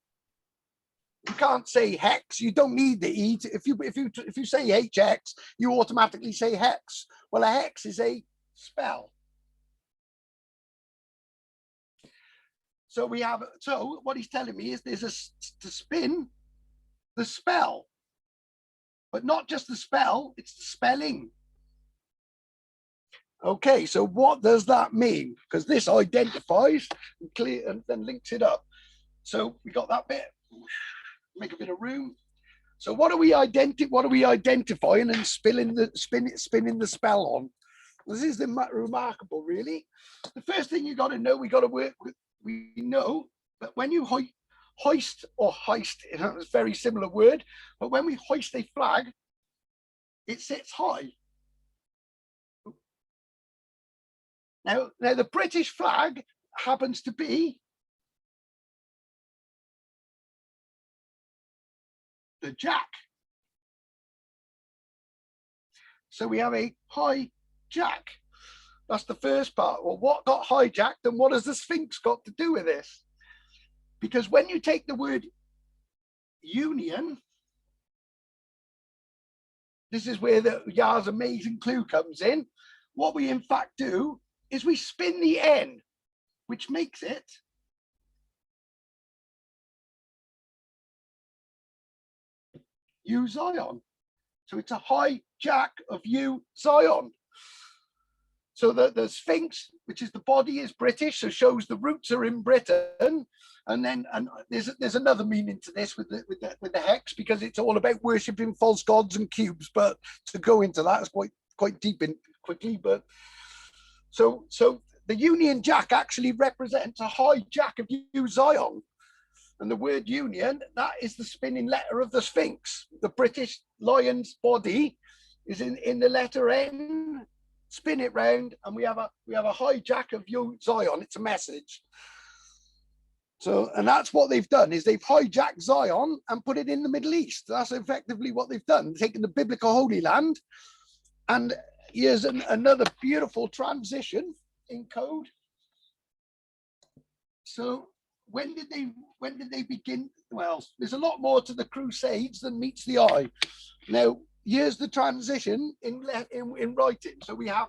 You can't say hex. You don't need the E. If you say HX, you automatically say hex. Well, a hex is a spell. So what he's telling me is there's to spin the spell, but not just the spell, it's the spelling. Okay, so what does that mean? Because this identifies and then links it up. So we got that bit. Make a bit of room. So what are we identifying and spinning the spell on? This is remarkable, really. The first thing you got to know, we know that when you hoist, it's a very similar word, but when we hoist a flag, it sits high. Now the British flag happens to be the jack. So we have a high jack. That's the first part. Well, what got hijacked and what has the Sphinx got to do with this? Because when you take the word union, this is where the Yah's amazing clue comes in. What we in fact do is we spin the N, which makes it U Zion. So it's a high jack of U Zion. So the Sphinx, which is the body, is British, so shows the roots are in Britain. And there's another meaning to this with the hex, because it's all about worshipping false gods and cubes. But to go into that is quite deep in quickly. But so the Union Jack actually represents a high jack of U Zion. And the word union, that is the spinning letter of the Sphinx. The British lion's body is in the letter N. Spin it round, and we have a high jack of U Zion. It's a message. So, and that's what they've done, is they've hijacked Zion and put it in the Middle East. That's effectively what they've done, taken the biblical Holy Land. And here's another beautiful transition in code. So when did they begin? Well, there's a lot more to the Crusades than meets the eye. Now, here's the transition in writing. So we have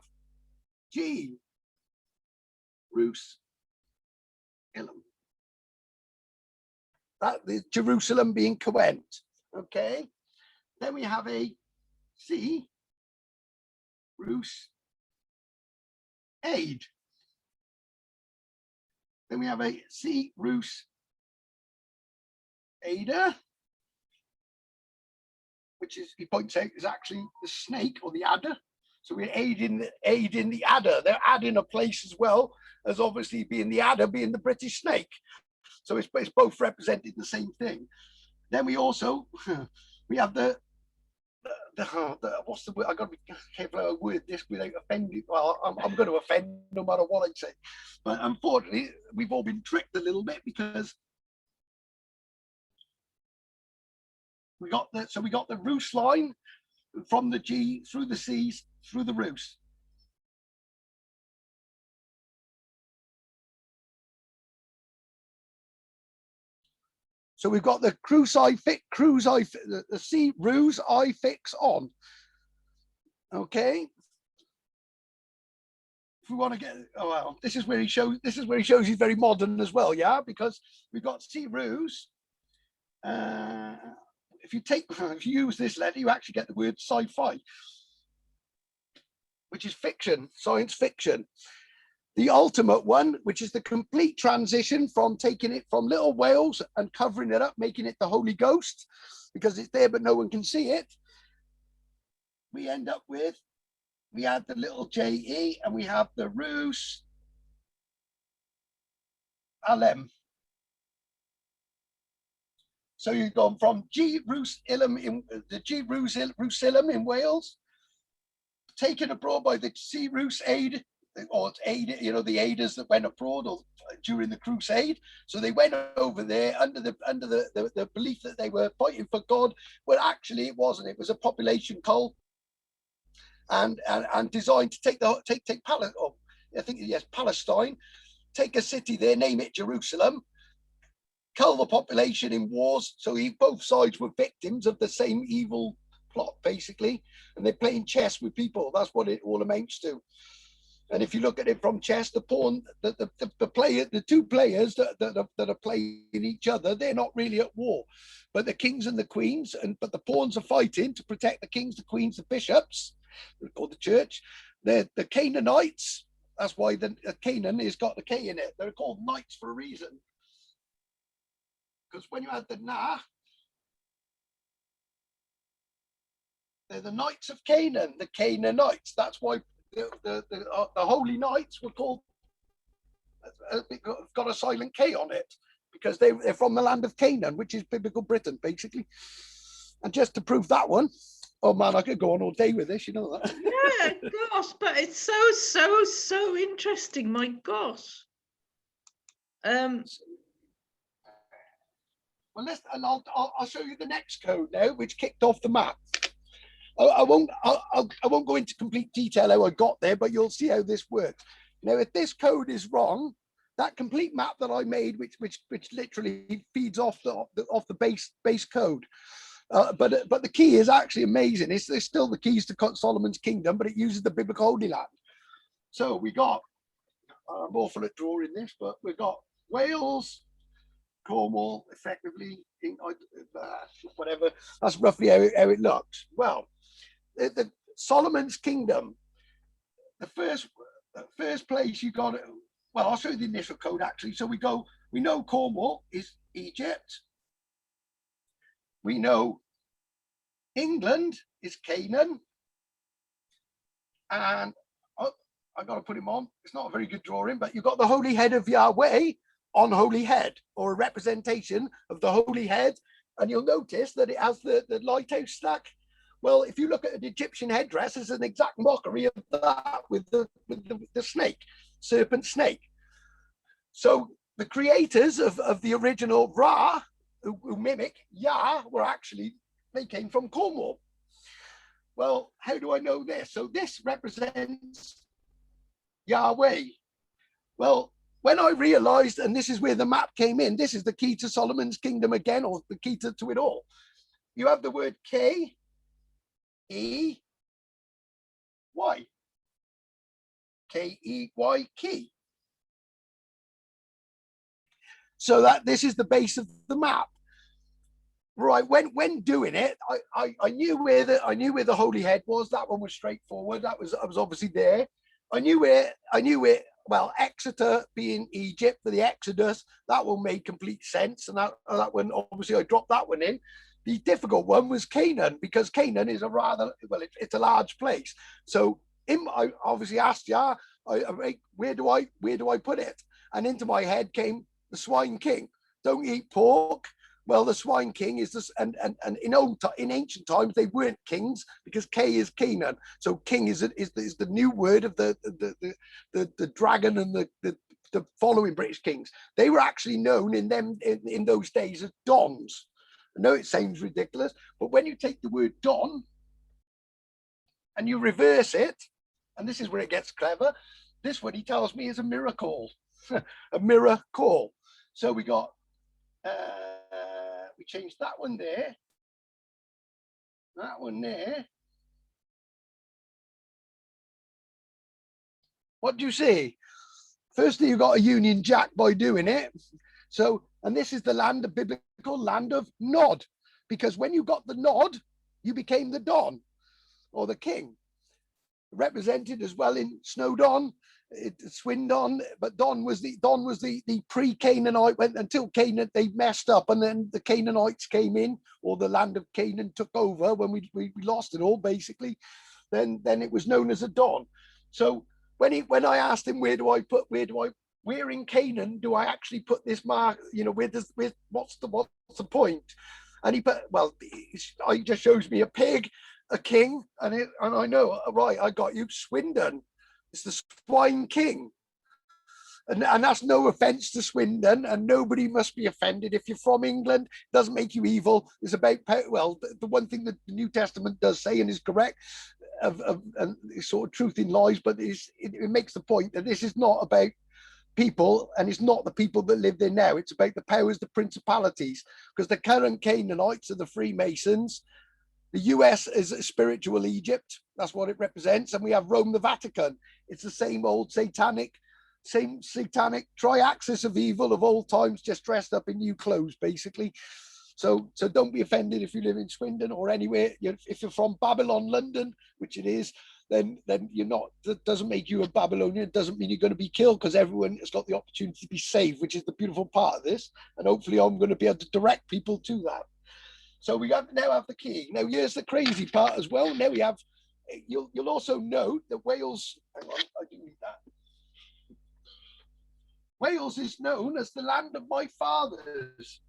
G, Rus, Ilum. That is Jerusalem being Coent. Okay. Then we have a C, Rus, Aid. Then we have a C, Rus, Ada, which is, he points out, is actually the snake or the adder. So we're aiding the adder. They're adding a place as well as obviously being the adder, being the British snake. So it's both representing the same thing. Then we also, we have the what's the word? I got to be careful how I word this without offending. Well, I'm going to offend no matter what I say. But unfortunately, we've all been tricked a little bit, because We got the Rus line from the G through the C's through the Rus. So we've got the the C Rus I fix on. Okay. If we want to get, oh well, this is where he shows he's very modern as well, yeah, because we've got C Rus. If you use this letter, you actually get the word sci-fi, which is fiction, science fiction. The ultimate one, which is the complete transition from taking it from little whales and covering it up, making it the Holy Ghost, because it's there but no one can see it. We end up with, we add the little JE and we have the Rus Alem. So you've gone from G Rus Ilum in the G Rus Ilum in Wales, taken abroad by the C Rus Aid, or aid, you know, the aiders that went abroad or during the crusade. So they went over there under the belief that they were fighting for God. Well, actually it wasn't. It was a population cult, and designed to take Palestine. Oh, I think yes, Palestine. Take a city there, name it Jerusalem. Kill the population in wars. So both sides were victims of the same evil plot, basically. And they're playing chess with people. That's what it all amounts to. And if you look at it from chess, the pawn, the two players that are playing each other, they're not really at war. But the kings and the queens, but the pawns are fighting to protect the kings, the queens, the bishops, or the church. They're the Canaanites. That's why the Canaan has got the K in it. They're called knights for a reason. Because when you add the Na, they're the knights of Canaan, the Canaanites. That's why the holy knights were called, got a silent K on it, because they're from the land of Canaan, which is biblical Britain, basically. And just to prove that one, oh man, I could go on all day with this, you know that. Yeah, gosh, but it's so interesting, my gosh. Well, I'll show you the next code now, which kicked off the map. I won't go into complete detail how I got there, but you'll see how this works. Now, if this code is wrong, that complete map that I made, which literally feeds off the base code, but the key is actually amazing. It's still the keys to Solomon's kingdom, but it uses the biblical Holy Land. So we got, I'm awful at drawing this, but we got Wales, Cornwall, effectively, whatever. That's roughly how it looks. Well, the Solomon's kingdom, the first place you got it. Well, I'll show you the initial code actually. So we know Cornwall is Egypt. We know England is Canaan. And I got to put him on. It's not a very good drawing, but you've got the holy head of Yahweh on holy head, or a representation of the holy head. And you'll notice that it has the lighthouse stack. Well, if you look at an Egyptian headdress, it's an exact mockery of that with the snake, serpent snake. So the creators of the original Ra, who mimic Yah, they came from Cornwall. Well, how do I know this? So this represents Yahweh. Well, when I realized, and this is where the map came in, this is the key to Solomon's kingdom again, or the key to it all. You have the word K, E, Y. K-E-Y, key. So that this is the base of the map. Right, when doing it, I knew where the holy head was. That one was straightforward. I was obviously there. I knew where. Well, Exeter being Egypt for the Exodus, that one made complete sense, and that one obviously I dropped that one in. The difficult one was Canaan, because Canaan is it's a large place. So I obviously asked where do I put it? And into my head came the swine king. Don't eat pork. Well, the swine king is this, and in ancient times they weren't kings, because K is Canaan. So king is the new word of the dragon and the following British kings. They were actually known in those days as dons. I know it sounds ridiculous, but when you take the word Don and you reverse it, and this is where it gets clever, this one he tells me is a miracle, a miracle. So we got, we changed that one there, that one there. What do you see? Firstly, you got a Union Jack by doing it. So, and this is the land, the biblical land of nod, because when you got the nod, you became the Don or the king. Represented as well in Snowdon, Swindon, but Don was the pre-Canaanite, went until Canaan, they messed up, and then the Canaanites came in, or the land of Canaan took over when we lost it all basically. Then it was known as a Don. So when I asked him where in Canaan do I actually put this mark, you know, what's the point? And he put, well, he just shows me a pig, a king, and I know, right, I got you, Swindon. It's the swine king. And that's no offense to Swindon, and nobody must be offended. If you're from England, it doesn't make you evil. It's about, well, the one thing that the New Testament does say, and is correct, and sort of truth in lies, but it makes the point that this is not about people, and it's not the people that live there now. It's about the powers, the principalities, because the current Canaanites are the Freemasons. The US is a spiritual Egypt. That's what it represents. And we have Rome, the Vatican. It's the same old satanic tri-axis of evil of old times, just dressed up in new clothes, basically. So don't be offended if you live in Swindon or anywhere. If you're from Babylon, London, which it is, then you're not. That doesn't make you a Babylonian. It doesn't mean you're going to be killed, because everyone has got the opportunity to be saved, which is the beautiful part of this. And hopefully I'm going to be able to direct people to that. So we now have the key. Now here's the crazy part as well. Now we have, you'll also note that Wales, hang on, I do need that. Wales is known as the land of my fathers.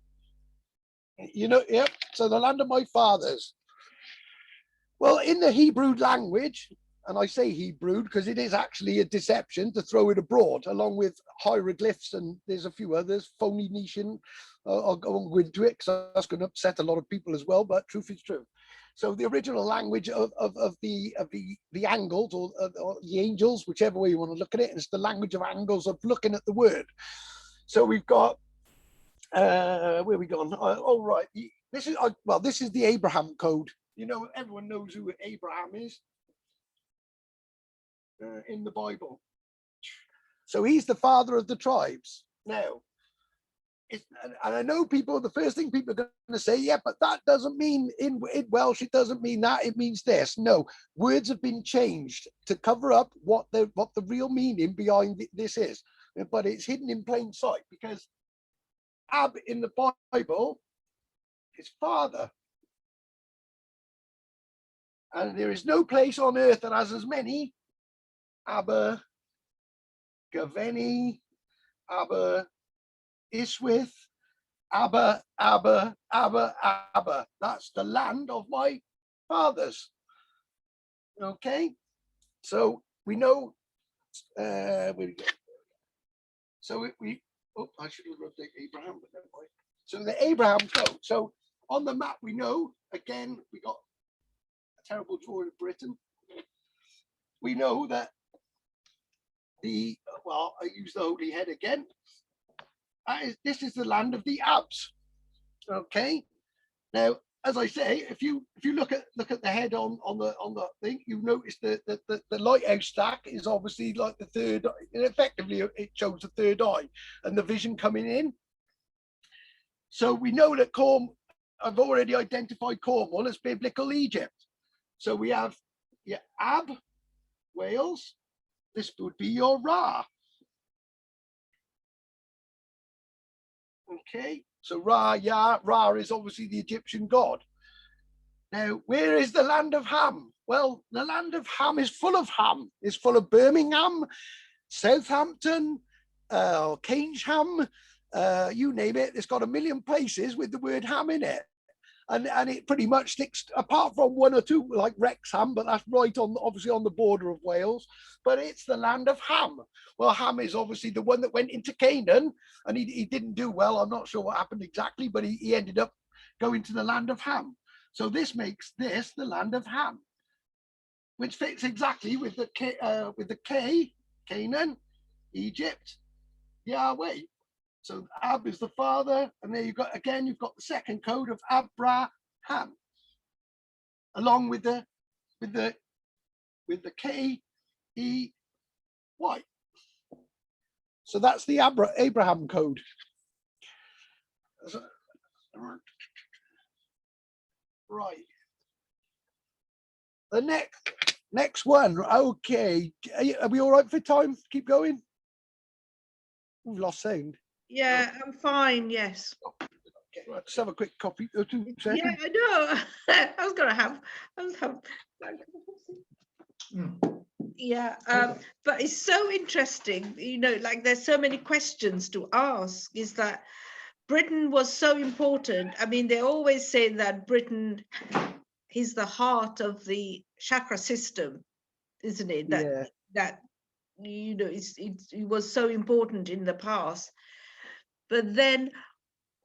You know, yep, so the land of my fathers. Well, in the Hebrew language, and I say Hebrew because it is actually a deception to throw it abroad, along with hieroglyphs, and there's a few others, Phoenician. I'll go into it because that's going to upset a lot of people as well, but truth is true. So the original language of the angles, or the angels, whichever way you want to look at it, is the language of angles of looking at the word. So we've got, where are we gone? Oh, right. This is the Abraham code. You know, everyone knows who Abraham is in the Bible. So he's the father of the tribes. Now, and I know people, the first thing people are going to say, yeah, but that doesn't mean in Welsh, it doesn't mean that, it means this. No, words have been changed to cover up what the real meaning behind this is. But it's hidden in plain sight, because Ab in the Bible is father. And there is no place on earth that has as many Abba, Gaveni, Abba, Iswith, Abba, Abba, Abba, Abba. That's the land of my fathers. Okay, so we know. Where we go? So we. Oh, I should have wrote Abraham, but never mind. So the Abraham code. So on the map, we know again we got a terrible drawing of Britain. We know that I use the holy head again. This is the land of the Abs. Okay. Now, as I say, if you look at the head on the thing, you notice that the lighthouse stack is obviously like the third. Effectively, it shows the third eye and the vision coming in. So we know that I've already identified Cornwall as biblical Egypt. So we have Ab, Wales. This would be your Ra. Okay, so Ra is obviously the Egyptian god. Now, where is the land of Ham? Well, the land of Ham is full of Ham. It's full of Birmingham, Southampton, Keynesham, you name it. It's got a million places with the word Ham in it. And it pretty much sticks, apart from one or two, like Wrexham, but that's right on, obviously on the border of Wales. But it's the land of Ham. Well, Ham is obviously the one that went into Canaan, and he didn't do well. I'm not sure what happened exactly, but he ended up going to the land of Ham. So this makes this the land of Ham, which fits exactly with the K, Canaan, Egypt, Yahweh. So Ab is the father, and there you've got you've got the second code of Abraham, along with the K E Y. So that's the Abraham code. Right. The next one. Okay. Are we all right for time? Keep going. We've lost sound. Yeah, I'm fine. Yes. Okay, let's have a quick copy. 2 seconds. Yeah, I know. I was gonna have. Yeah, but it's so interesting. You know, like there's so many questions to ask. Is that Britain was so important? I mean, they always say that Britain is the heart of the chakra system, isn't it? That you know, it was so important in the past. But then,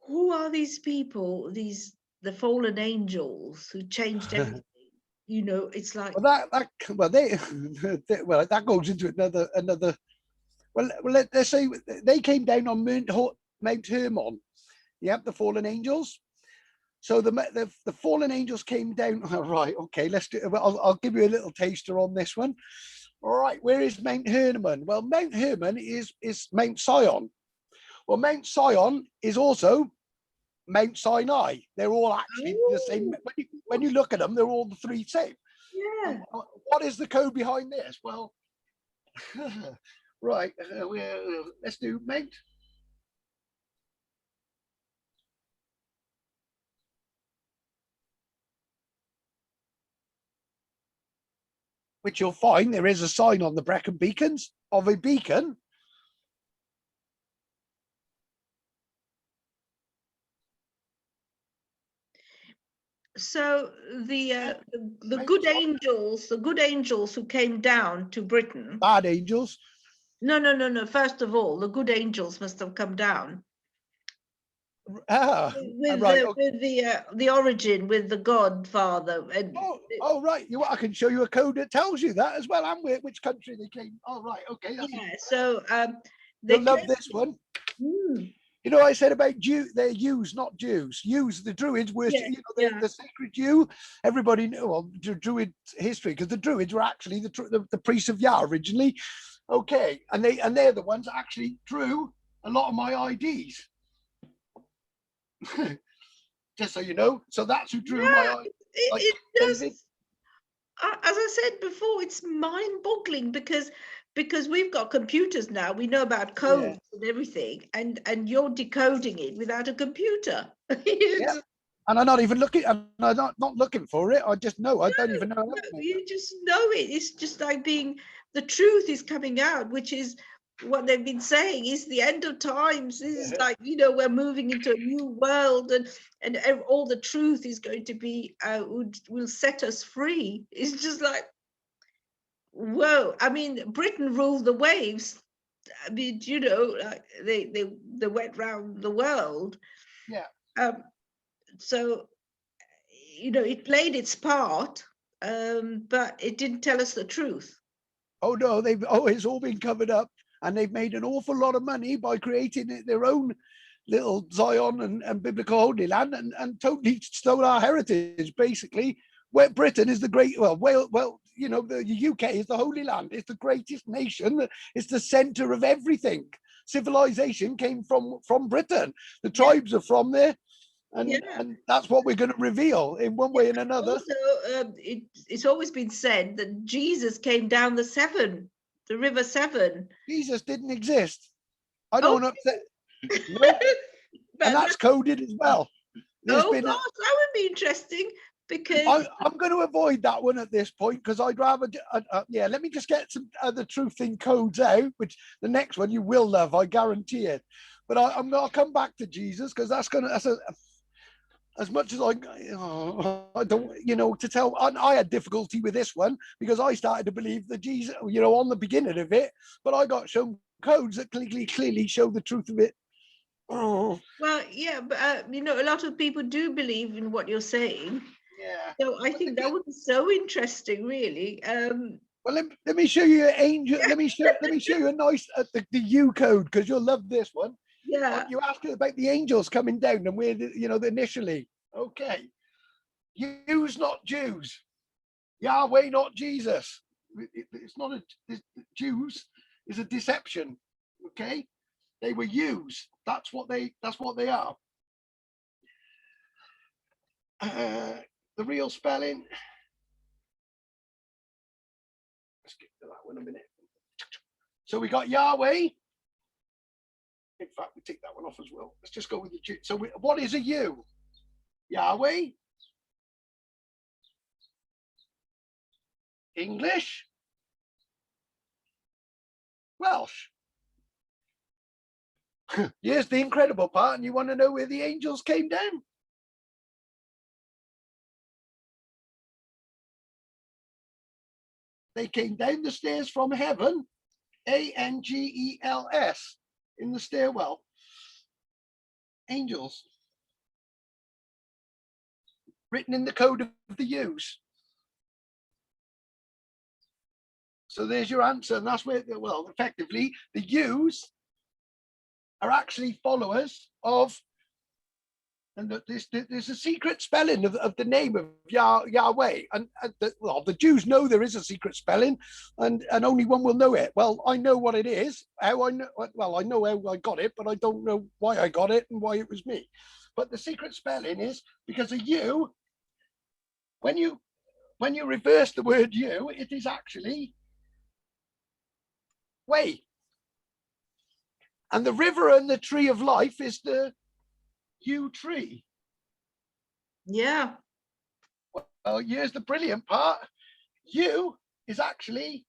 who are these people? The fallen angels who changed everything. You know, it's like that goes into another. Well, let's say they came down on Mount Hermon. You have the fallen angels. So the fallen angels came down. All right, okay, let's do. I'll give you a little taster on this one. All right, where is Mount Hermon? Well, Mount Hermon is Mount Sion. Well, Mount Sion is also Mount Sinai. They're all actually the same. When you look at them, they're all the three same. Yeah. What is the code behind this? Well, right. Let's do Mount. Which you'll find there is a sign on the Brecon beacons of a beacon. So the good angels who came down to Britain. Bad angels. No. First of all, the good angels must have come down. With the origin, with the Godfather. And right. I can show you a code that tells you that as well, and which country they came. Oh, right. Okay. So they love this one. You know, I said about they're Jews, not Jews. Jews, the Druids were, the sacred Jew. Everybody knew, well, Druid history, because the Druids were actually the priests of Yah originally. Okay, and they're the ones that actually drew a lot of my IDs. Just so you know, so that's who drew my IDs. It does. As I said before, it's mind-boggling because we've got computers now. We know about codes and everything, and you're decoding it without a computer. And I'm not even looking. I'm not looking for it. I just know. I don't even know. You just know it. It's just like the truth is coming out, which is what they've been saying is the end of times. This is like, we're moving into a new world, and all the truth is going to be will set us free. It's just like, whoa. I mean, Britain ruled the waves. I mean, like they went round the world. So it played its part, but it didn't tell us the truth. Oh no, it's all been covered up, and they've made an awful lot of money by creating their own little Zion and biblical Holy Land, and totally stole our heritage. Basically, where Britain is the great, the UK is the Holy Land. It's the greatest nation. It's the center of everything. Civilization came from Britain. The tribes are from there. And that's what we're going to reveal in one way and another. Also, it's always been said that Jesus came down the River Severn. Jesus didn't exist. I don't upset. No. And that's coded as well. Gosh, that would be interesting, because I'm going to avoid that one at this point, because I'd rather. Let me just get some other truth in codes out, which the next one you will love, I guarantee it. But I'll come back to Jesus, because that's as much as I don't, to tell. I had difficulty with this one because I started to believe that Jesus, on the beginning of it, but I got shown codes that clearly show the truth of it Oh, Well, yeah, but a lot of people do believe in what you're saying. yeah. So I But think that would be so interesting, really. well, let me show you an angel. Let me show you a nice the U code, because you'll love this one. Yeah. You asked about the angels coming down and where initially. Okay, Jews not Jews, Yahweh not Jesus. It's not Jews is a deception. Okay, they were used. That's what they are. The real spelling. Let's get to that one a minute. So we got Yahweh. In fact, we take that one off as well. Let's just go with the Jew. So what is a U? Yahweh. English. Welsh. Here's the incredible part, and you want to know where the angels came down? They came down the stairs from heaven, angels, in the stairwell. Angels. Written in the code of the U's. So there's your answer, and that's where, well, effectively, the U's are actually followers of, and there's a secret spelling of the name of Yahweh, and the Jews know there is a secret spelling, and only one will know it. Well, I know what it is. How I know? Well, I know how I got it, but I don't know why I got it and why it was me. But the secret spelling is because a U, when you reverse the word U, it is actually way. And the river and the tree of life is the yew tree. Yeah. Well, here's the brilliant part. Yew is actually,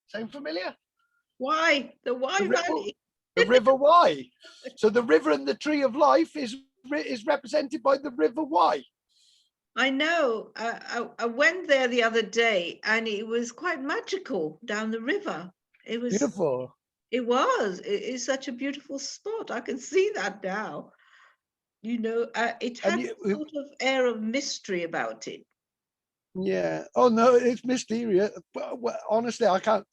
sound familiar? Why? The Wye Valley. The river Wye. So the river and the tree of life is represented by the river Wye. I know. I went there the other day, and it was quite magical down the river. It was Beautiful. It was. It is such a beautiful spot. I can see that now. It had a sort of air of mystery about it. Yeah. Oh no, it's mysterious. But well, honestly, I can't.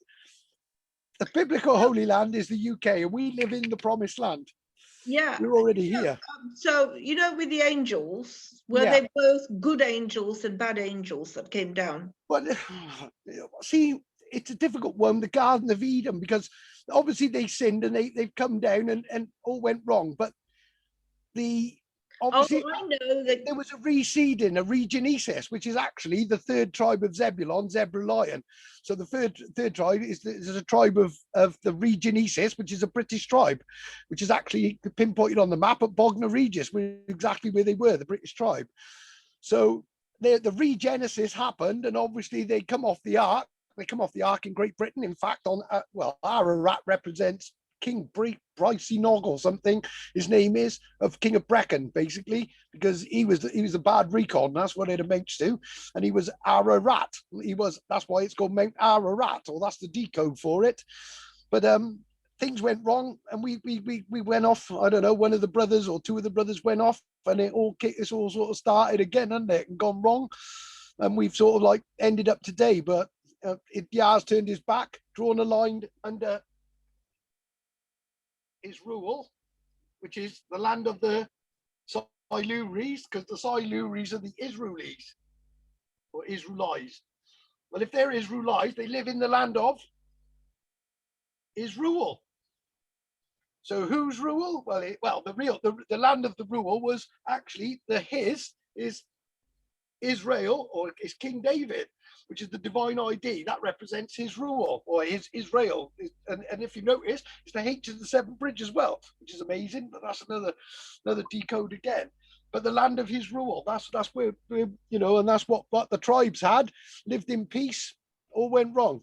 The biblical Holy Land is the UK, and we live in the Promised Land. Yeah. We're already here. So, with the angels, were they both good angels and bad angels that came down? But see, it's a difficult one, the Garden of Eden, because obviously they sinned and they've come down and all went wrong. But obviously I know that there was a reseeding, a regenesis, which is actually the third tribe of Zebulon, Zebulon. So the third tribe is a tribe of the regenesis, which is a British tribe, which is actually pinpointed on the map at Bognor Regis, exactly where they were, the British tribe. So the regenesis happened, and obviously they come off the ark. They come off the ark in Great Britain. In fact, Ararat represents King Brycenog or something. His name is of King of Brecon, basically, because he was a bad recon. That's what it amounts to, and he was Ararat. That's why it's called Mount Ararat, or that's the decode for it. But things went wrong, and we went off. I don't know, one of the brothers or two of the brothers went off, and it's all sort of started again, hasn't it, and gone wrong, and we've sort of like ended up today. But Yah's turned his back, drawn a line under his rule, which is the land of the Siluris, because the Siluris are the Israelis or Israelites. Well, if they're Israelites, they live in the land of Israel. So whose rule? Well, the land of the rule was actually his is Israel, or is King David, which is the divine ID that represents his rule, or his Israel. And if you notice, it's the H of the seventh bridge as well, which is amazing. But that's another decode again. But the land of his rule, that's where and that's what the tribes had, lived in peace. All went wrong.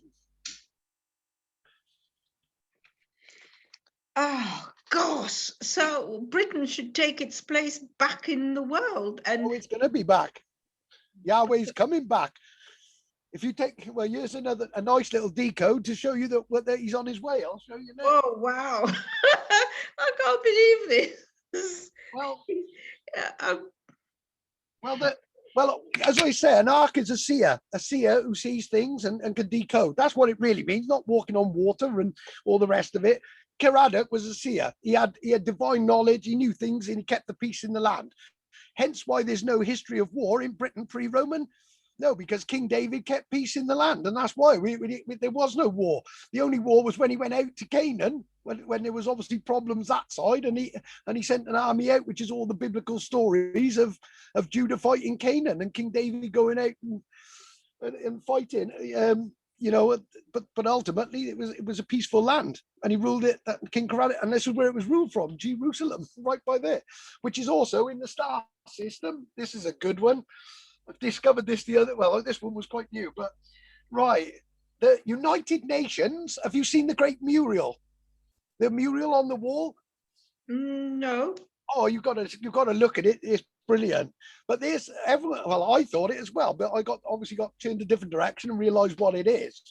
Oh gosh! So Britain should take its place back in the world, and it's going to be back. Yahweh's coming back. If you take, well, here's a nice little decode to show you that he's on his way. I'll show you now. Oh, wow. I can't believe this. Well, Yeah, well, as I say, an ark is a seer who sees things and can decode. That's what it really means, not walking on water and all the rest of it. Caradoc was a seer. He had divine knowledge, he knew things, and he kept the peace in the land. Hence why there's no history of war in Britain pre-Roman. No, because King David kept peace in the land, and that's why there was no war. The only war was when he went out to Canaan, when there was obviously problems that side, and he sent an army out, which is all the biblical stories of Judah fighting Canaan and King David going out and fighting. But ultimately it was a peaceful land, and he ruled it, King Caradoc, and this is where it was ruled from, Jerusalem, right by there, which is also in the star system. This is a good one. I've discovered this this one was quite new, but right. The United Nations, have you seen the great mural? The mural on the wall? no. Oh, you've got to look at it. It's brilliant. But I thought it as well, but I obviously got turned a different direction and realized what it is.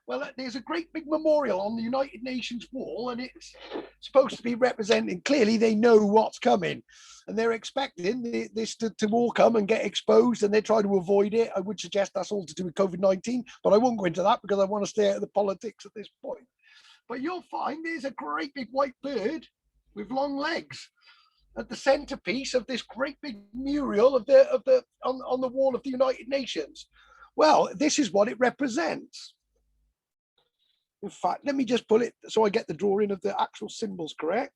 Well, there's a great big memorial on the United Nations wall, and it's supposed to be representing, clearly they know what's coming, and they're expecting this to all come and get exposed, and they try to avoid it. I would suggest that's all to do with COVID-19, but I won't go into that because I want to stay out of the politics at this point. But you'll find there's a great big white bird with long legs at the centerpiece of this great big mural on the wall of the United Nations. Well, this is what it represents. In fact, let me just pull it so I get the drawing of the actual symbols correct.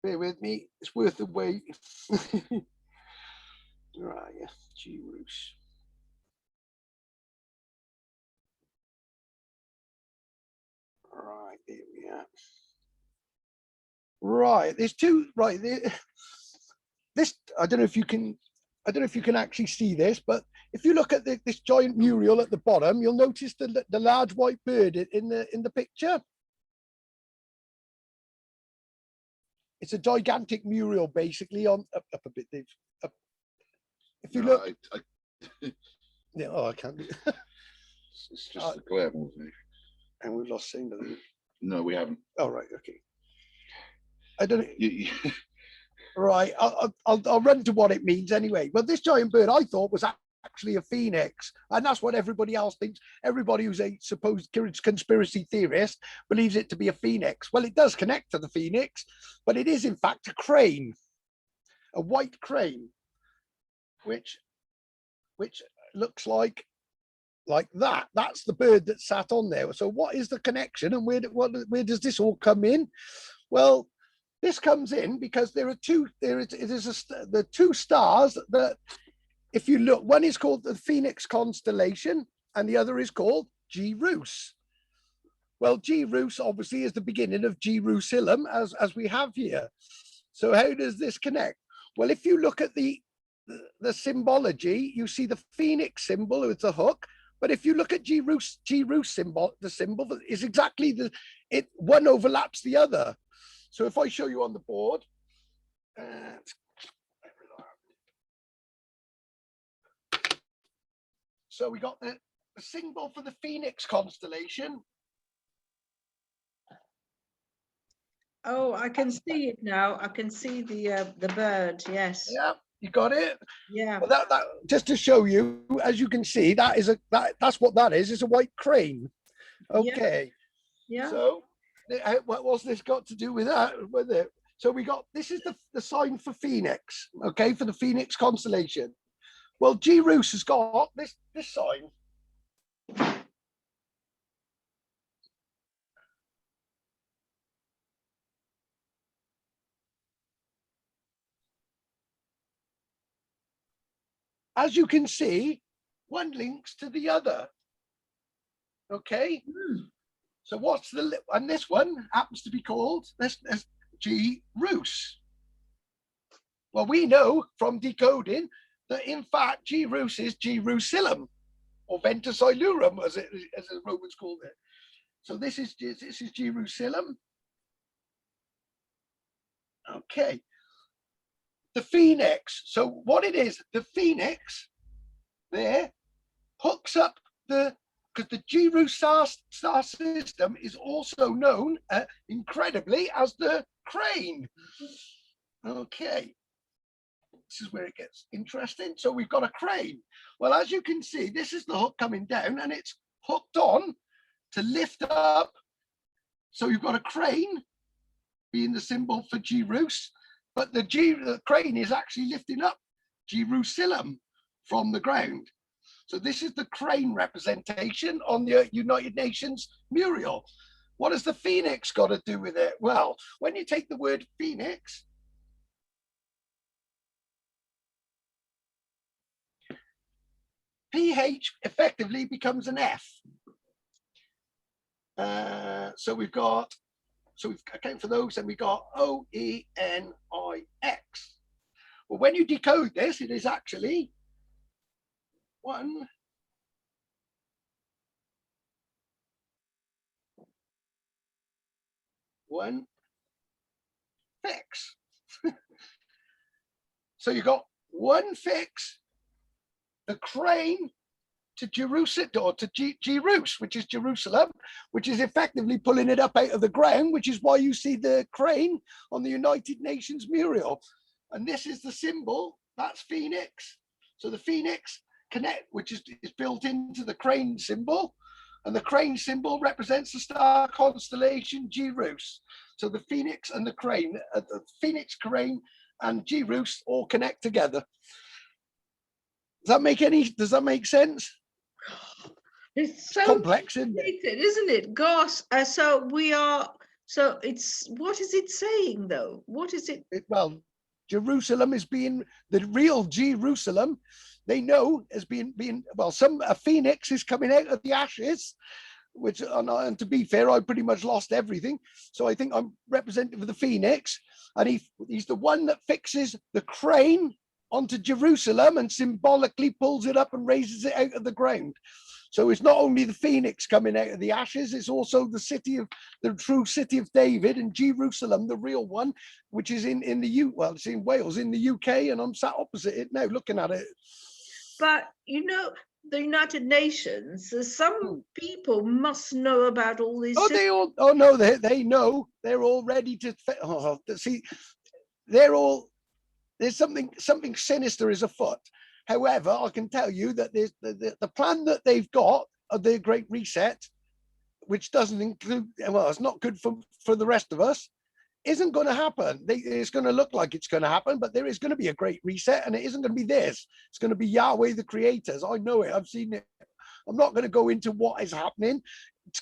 Bear with me, it's worth the wait. Right, yeah, G-Roos. Right, there we are. Right, there's two. Right, this I don't know if you can actually see this, but if you look at this giant mural at the bottom, you'll notice the large white bird in the picture. It's a gigantic mural, basically up a bit, Dave. If you look, yeah, I can't. It's just the glare, wasn't it? And we've lost sight of it. No, we haven't. Oh, right, okay. I don't know. Right, I'll run to what it means anyway. But this giant bird, I thought, was actually a phoenix, and that's what everybody else thinks. Everybody who's a supposed conspiracy theorist believes it to be a phoenix. Well, it does connect to the phoenix, but it is in fact a crane, a white crane, which looks like that. That's the bird that sat on there. So what is the connection, and where does this all come in? Well, this comes in because there are the two stars that, if you look, one is called the Phoenix constellation and the other is called G-Rus. Well, G-Rus obviously is the beginning of Jerusalem, as we have here. So how does this connect? Well, if you look at the symbology, you see the Phoenix symbol with the hook. But if you look at G-Rus symbol, the symbol is exactly one overlaps the other. So if I show you on the board, so we got the symbol for the Phoenix constellation. Oh, I can see it now. I can see the bird. Yes. Yeah, you got it. Yeah. Well, that just to show you, as you can see, that's what that is. It's a white crane. Okay. Yeah. So what's this got to do with that? With it? So we got, this is the sign for Phoenix. Okay, for the Phoenix constellation. Well, G-Rus has got this sign. As you can see, one links to the other. Okay. So what's and this one happens to be called this G-Rus. Well, we know from decoding that in fact G-Rus is Jerusalem. or Ventus Ilurum, as the Romans called it. So this is Jerusalem. Okay. The phoenix. So what it is, the phoenix there hooks up because the Jerusalem star system is also known incredibly as the crane. Okay. This is where it gets interesting. So we've got a crane. Well, as you can see, this is the hook coming down and it's hooked on to lift up. So you've got a crane being the symbol for Jerus, but the crane is actually lifting up Jerusalem from the ground. So this is the crane representation on the United Nations mural. What has the phoenix got to do with it? Well, when you take the word phoenix, PH effectively becomes an F. So we've accounted for those, and we got OENIX. Well, when you decode this, it is actually one fix. So you got one fix, the crane to Jerusalem, or to Jerus, which is Jerusalem, which is effectively pulling it up out of the ground, which is why you see the crane on the United Nations mural. And this is the symbol, that's Phoenix. So the Phoenix connect, which is built into the crane symbol, and the crane symbol represents the star constellation Jerus. So the Phoenix and the crane, the Phoenix, crane, and Jerus all connect together. Does that make sense? It's so complex, isn't it? Gosh, so it's, what is it saying though? What is it? Well, Jerusalem is being, the real Jerusalem, they know as being well, a phoenix is coming out of the ashes, which, and to be fair, I pretty much lost everything. So I think I'm representative of the phoenix, and he's the one that fixes the crane onto Jerusalem and symbolically pulls it up and raises it out of the ground. So it's not only the phoenix coming out of the ashes, it's also the true city of David, and Jerusalem, the real one, which is it's in Wales, in the UK, and I'm sat opposite it now looking at it. But the United Nations, some people must know about all this. They know. They're all ready to see. There's something sinister is afoot. However, I can tell you that there's the plan that they've got of their Great Reset, which doesn't include, well, it's not good for the rest of us, isn't going to happen. It's going to look like it's going to happen, but there is going to be a Great Reset, and it isn't going to be this. It's going to be Yahweh the Creators. I know it. I've seen it. I'm not going to go into what is happening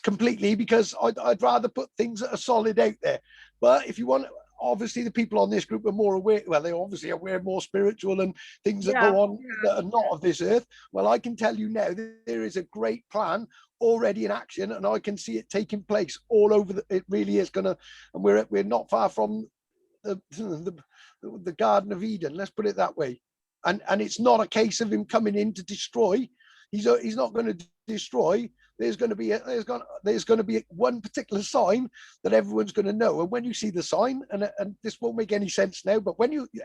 completely, because I'd rather put things that are solid out there. But if you want, obviously the people on this group are more aware. Well, they obviously are aware, more spiritual, and things that go on that are not of this earth. Well, I can tell you now that there is a great plan already in action, and I can see it taking place all over. It really is gonna, and we're not far from the Garden of Eden. Let's put it that way. And it's not a case of him coming in to destroy. He's not going to destroy. There's going to be one particular sign that everyone's going to know, and when you see the sign, and this won't make any sense now, but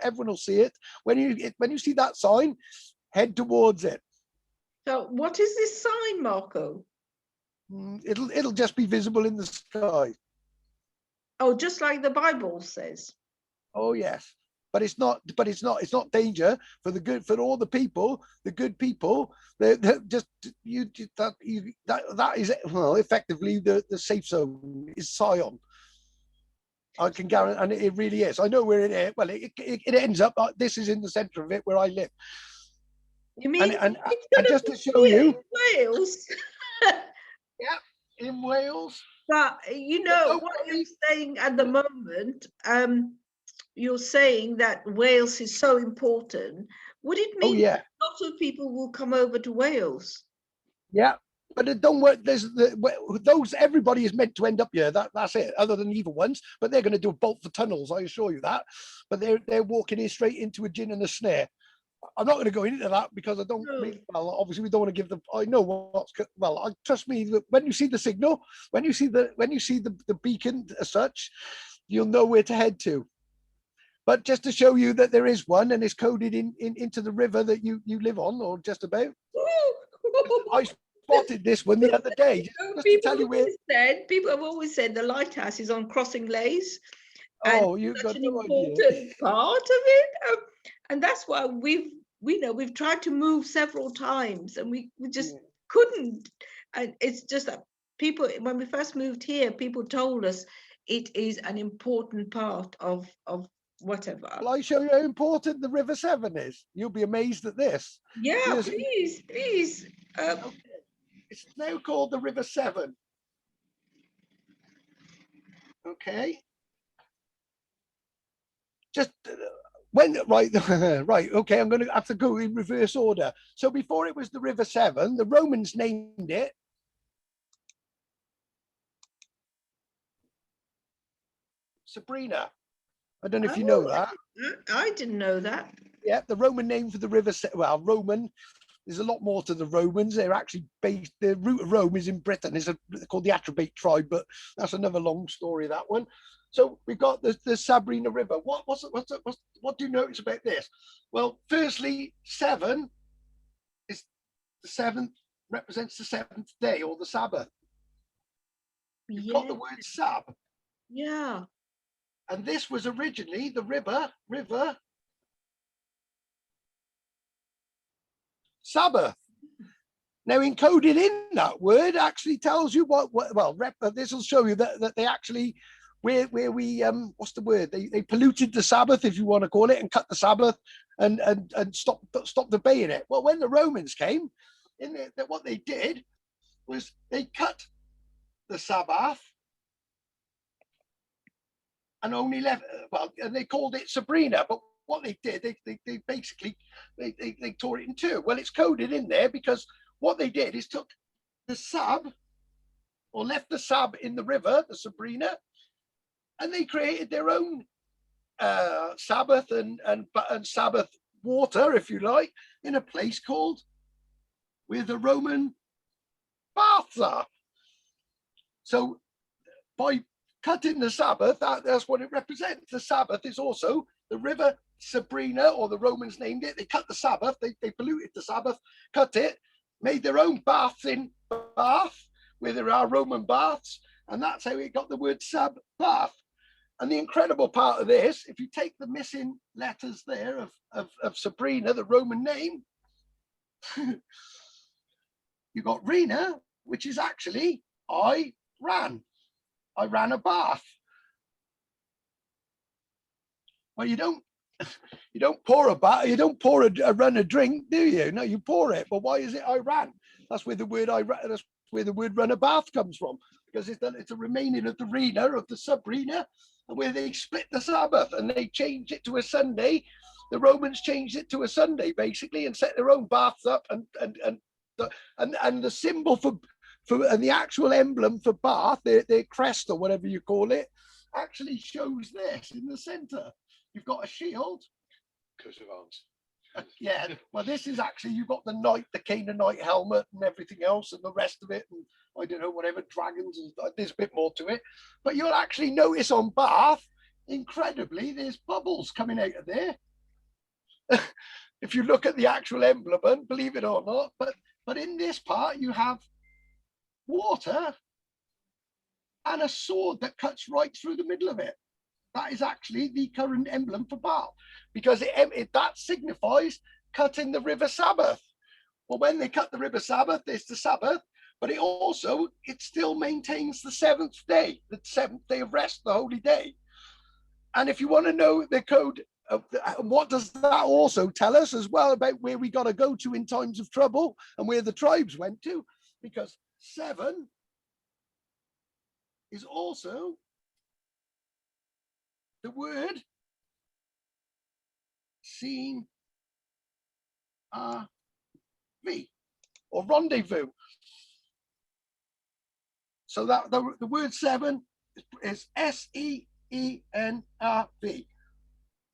everyone will see it. When you see that sign, head towards it. So, what is this sign, Marco? It'll just be visible in the sky. Oh, just like the Bible says. Oh yes. But it's not danger for the good, for all the people, the good people. That is, well, effectively the safe zone is Sion. I can guarantee, and it really is. I know where it is. Well, it ends up. This is in the centre of it where I live. You mean? And just to show you, Wales. Yeah, in Wales. But what you're saying at the moment. You're saying that Wales is so important. Would it mean that lots of people will come over to Wales? Yeah, but it don't work. Those, everybody is meant to end up here. That's it. Other than evil ones, but they're going to do a bolt for tunnels. I assure you that. But they're walking in straight into a gin and a snare. I'm not going to go into that because I don't. No. Well, obviously we don't want to give the. I know what's. Well, trust me. When you see the signal, when you see the beacon as such, you'll know where to head to. But just to show you that there is one, and it's coded into the river that you live on, or just about. I spotted this one the other day. Just to tell you where. People have always said the lighthouse is on Crossing Lays. Oh, you've got an no important idea. part of it, and that's why we've tried to move several times, and we just couldn't. And it's just that people, when we first moved here, people told us it is an important part of whatever. Well, I show you how important the River Severn is. You'll be amazed at this. Yeah, please. Okay. It's now called the River Severn. Okay. Just right. Okay, I'm going to have to go in reverse order. So before it was the River Severn, the Romans named it Sabrina. I don't know if you know that. I didn't know that. Yeah, the Roman name for the River. Well, Roman. There's a lot more to the Romans. They're actually based. The root of Rome is in Britain. It's called the Atrebate tribe, but that's another long story. That one. So we've got the Sabrina River. What do you notice about this? Well, firstly, 7 is the 7th, represents the 7th day or the Sabbath. You've got the word Sab. Yeah. And this was originally the river Sabbath. Now, encoded in that word actually tells you this will show you that they actually, where we, what's the word? They polluted the Sabbath, if you want to call it, and cut the Sabbath and stopped obeying it. Well, when the Romans came, what they did was they cut the Sabbath and only left, and they called it Sabrina, but what they did, they basically tore it in two. Well, it's coded in there because what they did is took the Sab, or left the Sab in the river, the Sabrina, and they created their own Sabbath and Sabbath water, if you like, in a place called where the Roman baths are. So by cutting the Sabbath, that's what it represents. The Sabbath is also the river Sabrina, or the Romans named it. They cut the Sabbath, they polluted the Sabbath, cut it, made their own baths in Bath, where there are Roman baths, and that's how it got the word Sabbath. And the incredible part of this, if you take the missing letters there of Sabrina, the Roman name, you got Rena, which is actually I ran a bath. Well, you don't pour a bath, you don't pour a run a drink, do you? No, you pour it. But why is it I ran? That's where the word that's where the word run a bath comes from, because it's a remaining of the Rena, of the Sabrina, and where they split the Sabbath and they changed it to a Sunday. The Romans changed it to a Sunday basically and set their own baths up, and the symbol for and the actual emblem for Bath, their crest or whatever you call it, actually shows this in the center. You've got a shield. Coat of arms. Yeah, well, this is actually, you've got the Canaanite helmet and everything else and the rest of it, and I don't know, whatever, dragons, and there's a bit more to it. But you'll actually notice on Bath, incredibly, there's bubbles coming out of there. If you look at the actual emblem, and believe it or not, but in this part you have water and a sword that cuts right through the middle of it. That is actually the current emblem for Baal, because that signifies cutting the river Sabbath. Well, when they cut the river Sabbath, there's the Sabbath, but it still maintains the 7th day, the 7th day of rest, the holy day. And if you want to know the code of what does that also tell us as well about where we got to go to in times of trouble and where the tribes went to, because 7 is also the word seen V, or rendezvous. So that the word 7 is SEENRV.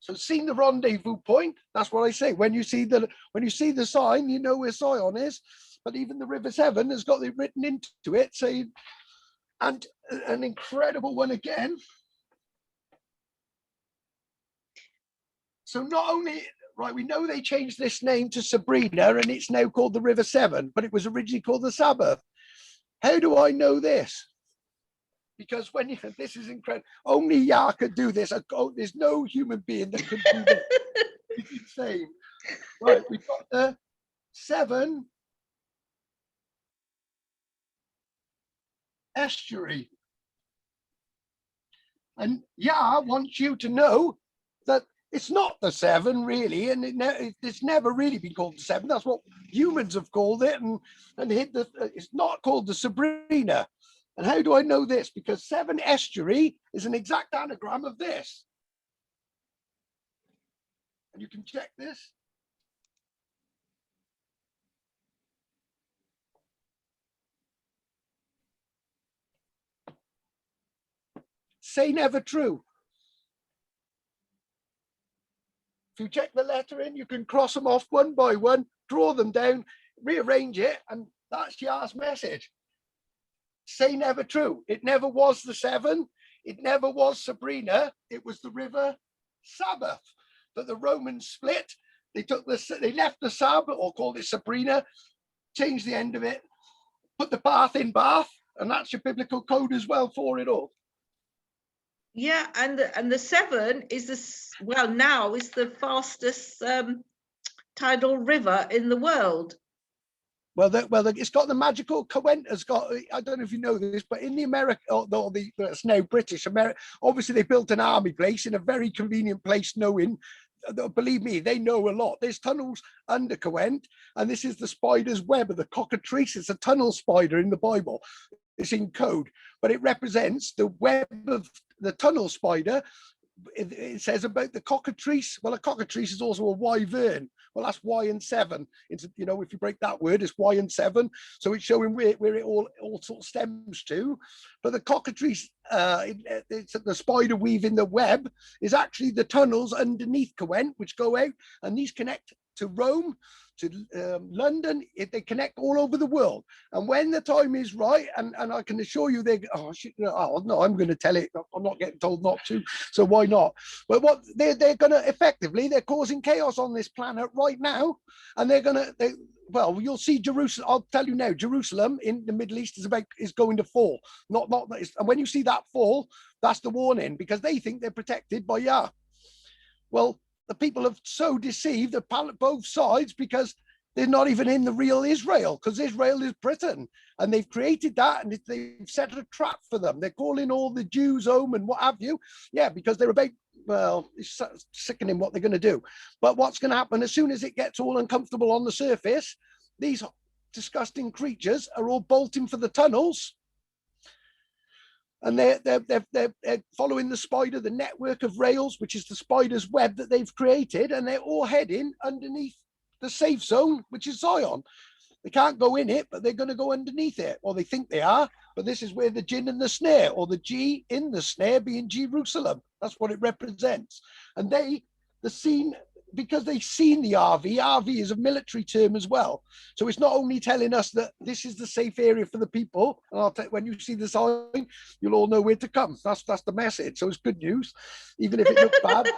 So seen the rendezvous point. That's what I say. When you see the sign, you know where Sion is. But even the River Severn has got it written into it, saying, and an incredible one again. So not only, right, we know they changed this name to Sabrina and it's now called the River Severn, but it was originally called the Sabbath. How do I know this? Because this is incredible. Only Yah could do this. There's no human being that could do this. It's insane. Right, we've got the Severn estuary. And Yah wants you to know that it's not the Severn really, and it's never really been called the Severn. That's what humans have called it, and it's not called the Sabrina. And how do I know this? Because Severn estuary is an exact anagram of this. And you can check this. Say never true. If you check the letter in, you can cross them off one by one, draw them down, rearrange it, and that's Yah's message. Say never true. It never was the Severn. It never was Sabrina. It was the River Sabbath that the Romans split. They left the Sab, or called it Sabrina, changed the end of it, put the Bath in Bath, and that's your biblical code as well for it all. Yeah, and the Severn is now is the fastest tidal river in the world. Well, it's got the magical Coent has got. I don't know if you know this, but in the America, it's now British America. Obviously, they built an army place in a very convenient place, knowing. Believe me, they know a lot. There's tunnels under Coent, and this is the spider's web of the cockatrice. It's a tunnel spider in the Bible. It's in code, but it represents the web of the tunnel spider. It says about the cockatrice. Well, a cockatrice is also a wyvern. Well, that's Y and 7. It's, if you break that word, it's Y and 7. So it's showing where it all sort of stems to. But the cockatrice, it's the spider weaving the web, is actually the tunnels underneath Coent, which go out, and these connect to Rome, to London. They connect all over the world. And when the time is right, and I can assure you, no, I'm going to tell it. I'm not getting told not to, so why not? But what they're going to effectively, they're causing chaos on this planet right now, and well, you'll see Jerusalem. I'll tell you now, Jerusalem in the Middle East is going to fall. And when you see that fall, that's the warning, because they think they're protected by Yah. Well, the people have so deceived both sides, because they're not even in the real Israel, because Israel is Britain, and they've created that, and they've set a trap for them. They're calling all the Jews home and what have you. Yeah, because they're about, well, it's sickening what they're going to do. But what's going to happen as soon as it gets all uncomfortable on the surface, these disgusting creatures are all bolting for the tunnels. And they're following the spider, the network of rails, which is the spider's web that they've created, and they're all heading underneath the safe zone, which is Zion. They can't go in it, but they're going to go underneath it, or they think they are. But this is where the gin and the snare, or the G in the snare being Jerusalem. That's what it represents. And because they've seen the RV is a military term as well. So it's not only telling us that this is the safe area for the people, and when you see the sign, you'll all know where to come. That's the message. So it's good news, even if it looks bad.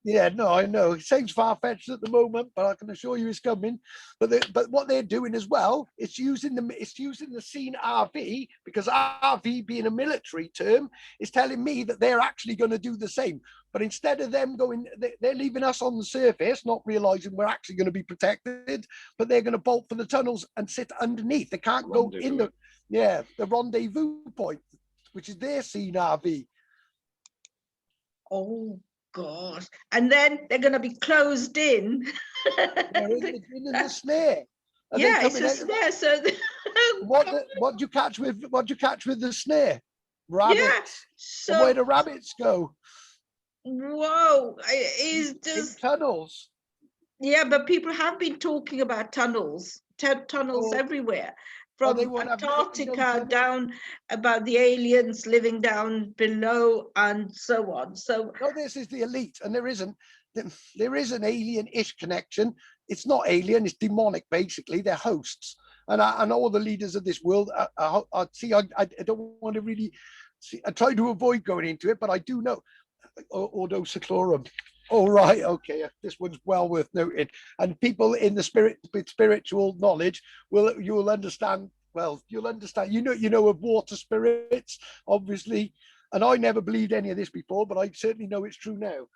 Yeah, no, I know. It seems far-fetched at the moment, but I can assure you it's coming. But what they're doing as well, it's using the scene RV, because RV being a military term is telling me that they're actually going to do the same. But instead of them going, they're leaving us on the surface, not realizing we're actually going to be protected, but they're going to bolt for the tunnels and sit underneath. They can't go in the rendezvous point, which is their scene RV. Oh gosh. And then they're going to be closed in. They're in the snare. Yeah, it's a snare. So what do you catch with the snare? Rabbits. Yeah, so and where do rabbits go? Whoa, it is just in tunnels. Yeah, but people have been talking about tunnels everywhere. from they won't have no Antarctica tunnels. down about the aliens living down below and so on. So No, this is the elite, and there isn't. There is an alien-ish connection. It's not alien; it's demonic. Basically, they're hosts, and all the leaders of this world. I don't want to really. See, I try to avoid going into it, but I do know. Ordo Seclorum. Oh, right, okay. This one's well worth noting. And people in the spiritual knowledge you'll understand. Well, you'll understand. You know of water spirits, obviously. And I never believed any of this before, but I certainly know it's true now.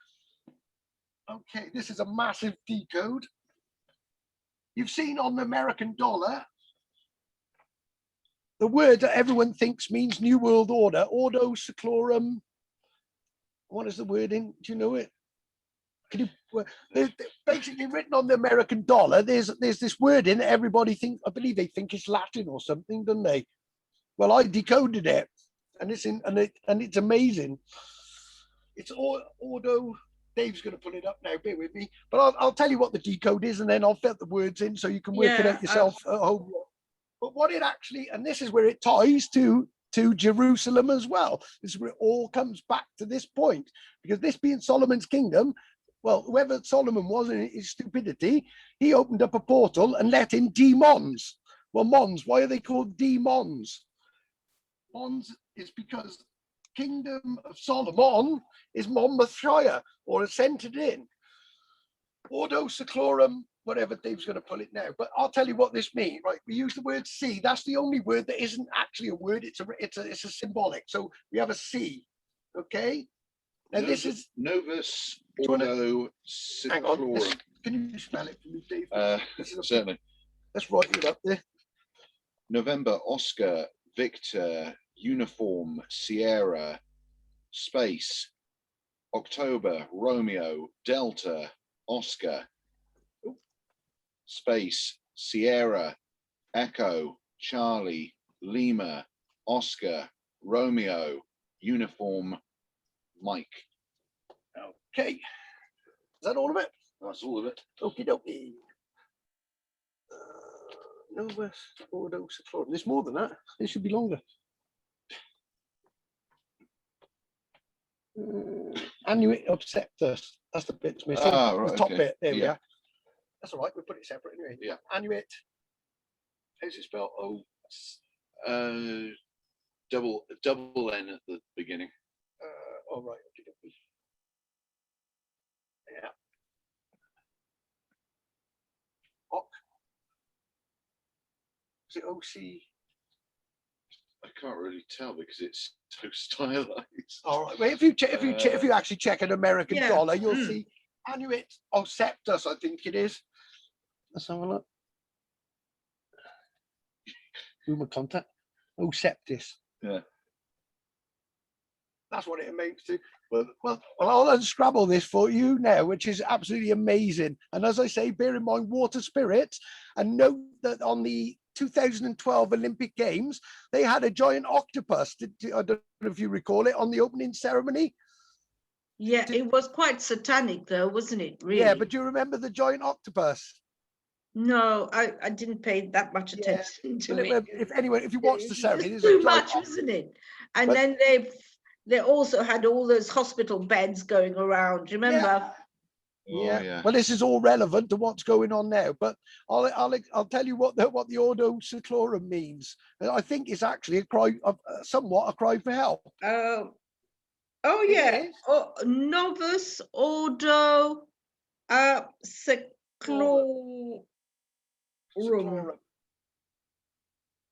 Okay, this is a massive decode. You've seen on the American dollar the word that everyone thinks means New World Order, Ordo Seclorum. What is the wording? Do you know it? Can you, basically written on the American dollar, there's this word in it. Everybody I believe they think it's Latin or something, don't they? Well, I decoded it, and it's amazing. It's Ordo. Dave's going to put it up now. Bear with me, but I'll tell you what the decode is, and then I'll fit the words in so you can work it out yourself at home. But what it actually, and this is where it ties to Jerusalem as well. This is where it all comes back to this point, because this being Solomon's kingdom, well, whoever Solomon was in his stupidity, he opened up a portal and let in demons. Well, mons, why are they called demons? Mons is because kingdom of Solomon is Monmouthshire, or centered in Ordo Seclorum, whatever Dave's going to pull it now. But I'll tell you what this means, right? We use the word C. That's the only word that isn't actually a word. It's a symbolic. So we have a C, okay? Now this is Novus Ordo Seclorum. Can you spell it for me, Dave? Certainly. Let's write it up there. November Oscar Victor Uniform Sierra Space October Romeo Delta Oscar Space Sierra Echo Charlie Lima Oscar Romeo Uniform Mike. Okay. Is that all of it? That's all of it. Okie dokie. Novus Ordo Seclorum. There's more than that. It should be longer. Annuit Obsectus. That's the bit that's missing. Right, the top okay. bit. There we are. That's all right. We'll put it separate anyway. Yeah. Annuit. How's it spelled? Double N at the beginning. All right. Okay. Yeah. Oc. Is it OC? I can't really tell because it's so stylized. All right. Well, if you actually check an American dollar, you'll see Annuit Obsectus, I think it is. Let's have a look. Human contact. Obsectus. Yeah. That's what it amounts to. Well, I'll unscrabble this for you now, which is absolutely amazing. And as I say, bear in mind water spirits, and note that on the 2012 Olympic Games, they had a giant octopus. I don't know if you recall it on the opening ceremony. Yeah, it was quite satanic though, wasn't it? Really? Yeah, but do you remember the giant octopus? No, I didn't pay that much attention to it. If you watch the ceremony, it's too much, wasn't it? And then they also had all those hospital beds going around. Remember? Yeah. Well, this is all relevant to what's going on now. But I'll tell you what the Ordo Seclorum means. I think it's actually a cry of somewhat a cry for help. Oh yeah. Oh, Novus Ordo Seclorum.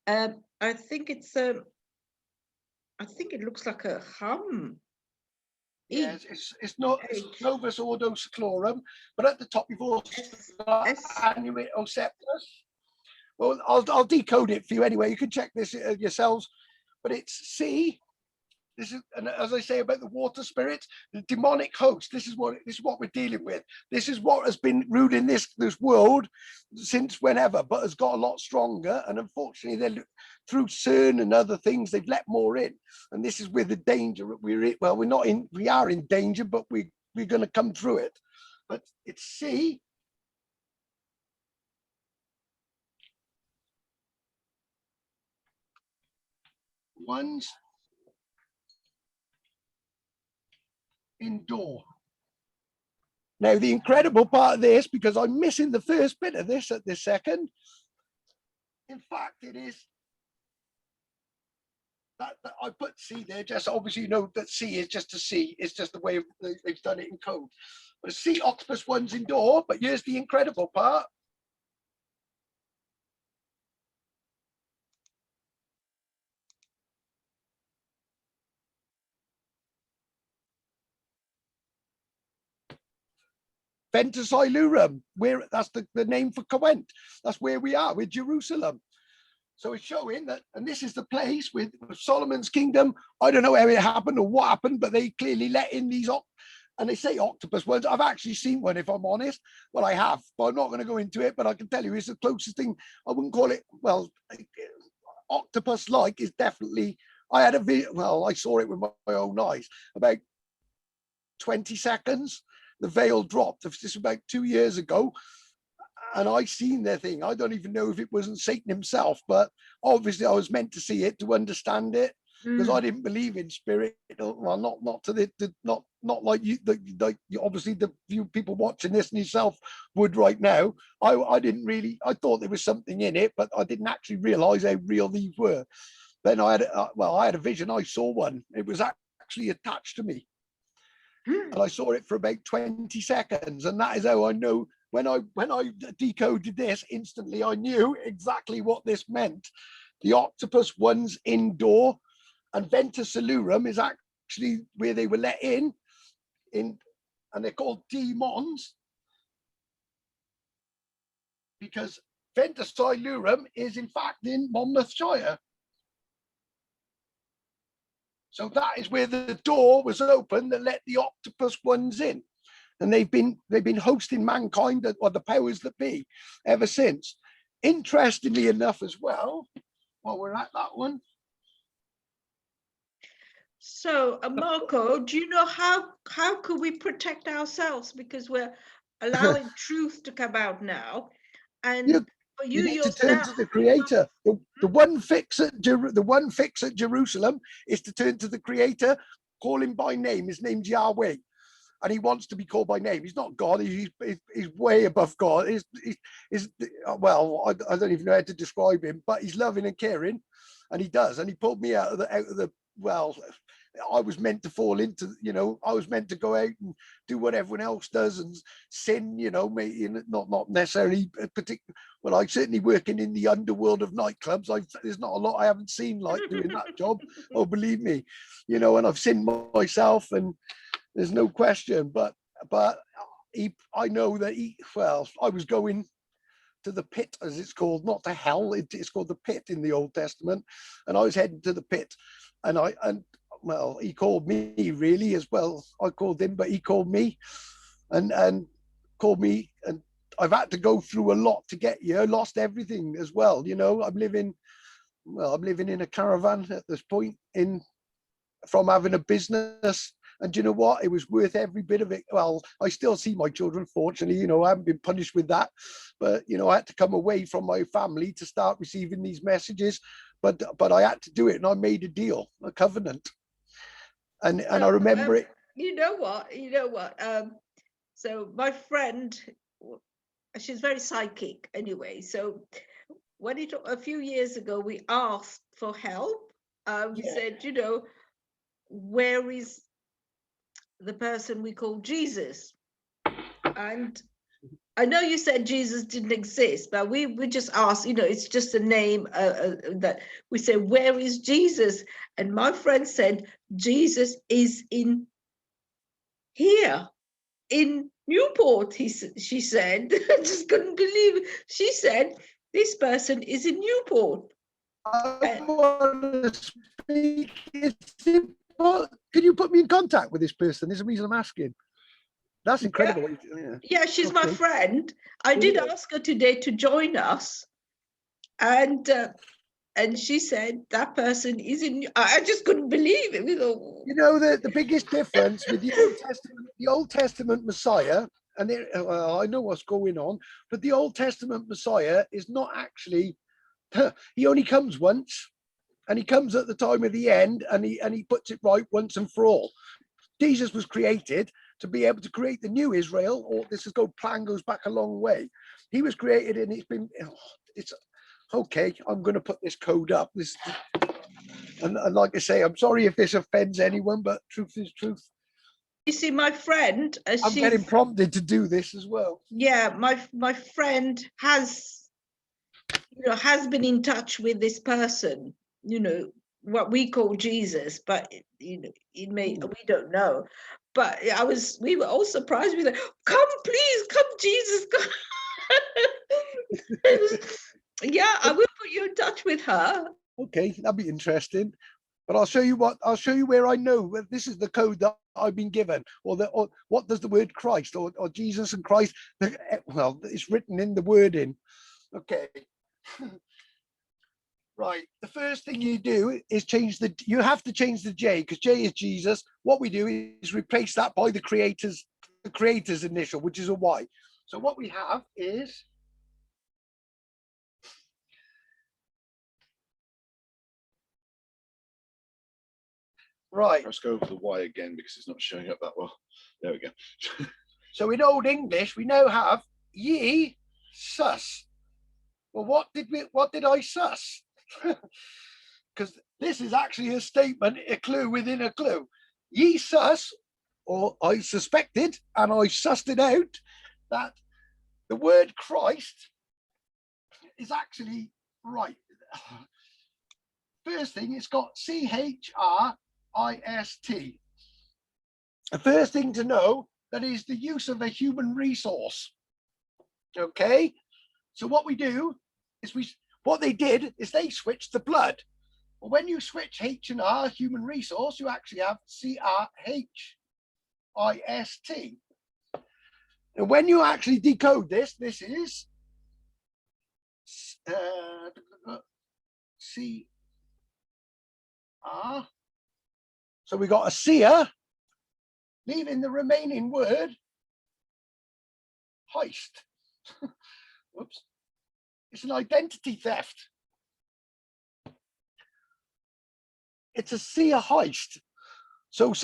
I think it's I think it looks like a hum. Yes, it's not Novus Ordo Seclorum, but at the top you've also got Annuit Obsectus. Well, I'll decode it for you anyway. You can check this yourselves, but it's C. This is, and as I say about the water spirits, the demonic host. This is what we're dealing with. This is what has been ruling this world since whenever, but has got a lot stronger. And unfortunately, they through CERN and other things, they've let more in. And this is where the danger we're in. Well, we are in danger, but we're going to come through it. But it's C. ones indoor. Now, the incredible part of this, because I'm missing the first bit of this at this second, in fact, it is that I put C there, just obviously you know that C is just a C, it's just the way they've done it in code. But C octopus one's indoor, but here's the incredible part. Ventus Ilurum, where that's the name for Coent. That's where we are with Jerusalem. So it's showing that, and this is the place with Solomon's kingdom. I don't know how it happened or what happened, but they clearly let in these, and they say octopus ones. I've actually seen one, if I'm honest. Well, I have, but I'm not going to go into it. But I can tell you, it's the closest thing. I wouldn't call it, well, octopus-like is definitely. I had I saw it with my own eyes. About 20 seconds, the veil dropped. This was about 2 years ago. And I seen their thing. I don't even know if it wasn't Satan himself, but obviously I was meant to see it to understand it, because I didn't believe in spirit. Well, not to the not like you, like obviously the few people watching this and yourself would right now. I didn't really. I thought there was something in it, but I didn't actually realize how real these were. Then I had I had a vision. I saw one. It was actually attached to me, and I saw it for about 20 seconds, and that is how I know. When I decoded this, instantly I knew exactly what this meant. The octopus one's indoor, and Ventus Ilurum is actually where they were let in, and they're called demons because Ventus Ilurum is in fact in Monmouthshire. So that is where the door was open that let the octopus ones in. And they've been hosting mankind, or the powers that be, ever since. Interestingly enough, as well, while we're at that one. So, Marco, do you know how could we protect ourselves, because we're allowing truth to come out now, and for you need yourself, to turn to the Creator. The one fix at Jerusalem is to turn to the Creator, call him by name. His name's Yahweh. And he wants to be called by name. He's not God. He's way above God. Well, I don't even know how to describe him, but he's loving and caring, and he does. And he pulled me out of the. Well, I was meant to fall into. I was meant to go out and do what everyone else does and sin. Not necessarily particular. Well, I certainly working in the underworld of nightclubs. There's not a lot I haven't seen like doing that job. Oh, believe me, and I've sinned myself and. There's no question, but I know that I was going to the pit, as it's called, not to hell. It's called the pit in the Old Testament, and I was heading to the pit, and he called me really as well. I called him, but he called me, and called me, and I've had to go through a lot to get here. Lost everything as well. I'm living in a caravan at this point from having a business. And you know what? It was worth every bit of it. Well, I still see my children, fortunately, I haven't been punished with that. But, I had to come away from my family to start receiving these messages. But I had to do it, and I made a deal, a covenant. And I remember it. You know what? So my friend, she's very psychic anyway. So when a few years ago, we asked for help. We said, where is the person we call Jesus? And I know you said Jesus didn't exist, but we just asked, it's just a name that we say, where is Jesus? And my friend said, Jesus is in here, in Newport, she said. I just couldn't believe it. She said, this person is in Newport. I want to speak. Can you put me in contact with this person? There's a reason I'm asking. That's incredible. Yeah, she's my friend. I did ask her today to join us, and she said that person is in. I just couldn't believe it. The biggest difference with the Old Testament Messiah, and I know what's going on, but the Old Testament Messiah is not actually. He only comes once. and he comes at the time of the end, and he puts it right once and for all. Jesus was created to be able to create the new Israel, or plan goes back a long way. He was created, and it's okay. I'm going to put this code up. And like I say, I'm sorry if this offends anyone, but truth is truth. You see, my friend, I'm getting prompted to do this as well. Yeah, my friend has been in touch with this person, what we call Jesus, but it may, we don't know. But we were all surprised. We were like, come, please, come, Jesus, come. Yeah, I will put you in touch with her. Okay, that'd be interesting. But I'll show you where I know this is the code that I've been given, or what does the word Christ or Jesus and Christ, well, it's written in the wording. Okay. Right. The first thing you do is you have to change the J, because J is Jesus. What we do is replace that by the creator's initial, which is a Y. So what we have is, right. Let's go over the Y again because it's not showing up that well. There we go. So in Old English, we now have ye sus. Well, what did I sus? Because this is actually a statement, a clue within a clue. Ye sus, or I suspected, and I sussed it out, that the word Christ is actually right. First thing, it's got Christ. The first thing to know, that is the use of a human resource. Okay, so what we do is what they did is they switched the blood. Well, when you switch H and R, human resource, you actually have Christ. And when you actually decode this is CR. So we got a seer, leaving the remaining word heist. Whoops. It's an identity theft. It's a seer heist. So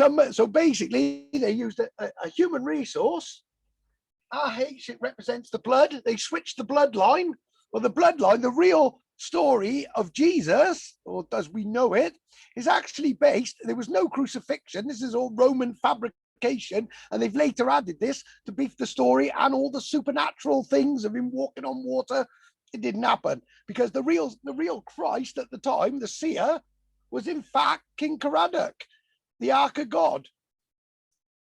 basically they used a human resource. RH, it represents the blood. They switched the bloodline. Well, the bloodline, the real story of Jesus, or as we know it, is actually based, there was no crucifixion. This is all Roman fabrication. And they've later added this to beef the story, and all the supernatural things of him walking on water. It didn't happen, because the real Christ at the time, the seer, was in fact King Caradoc, the Ark of God.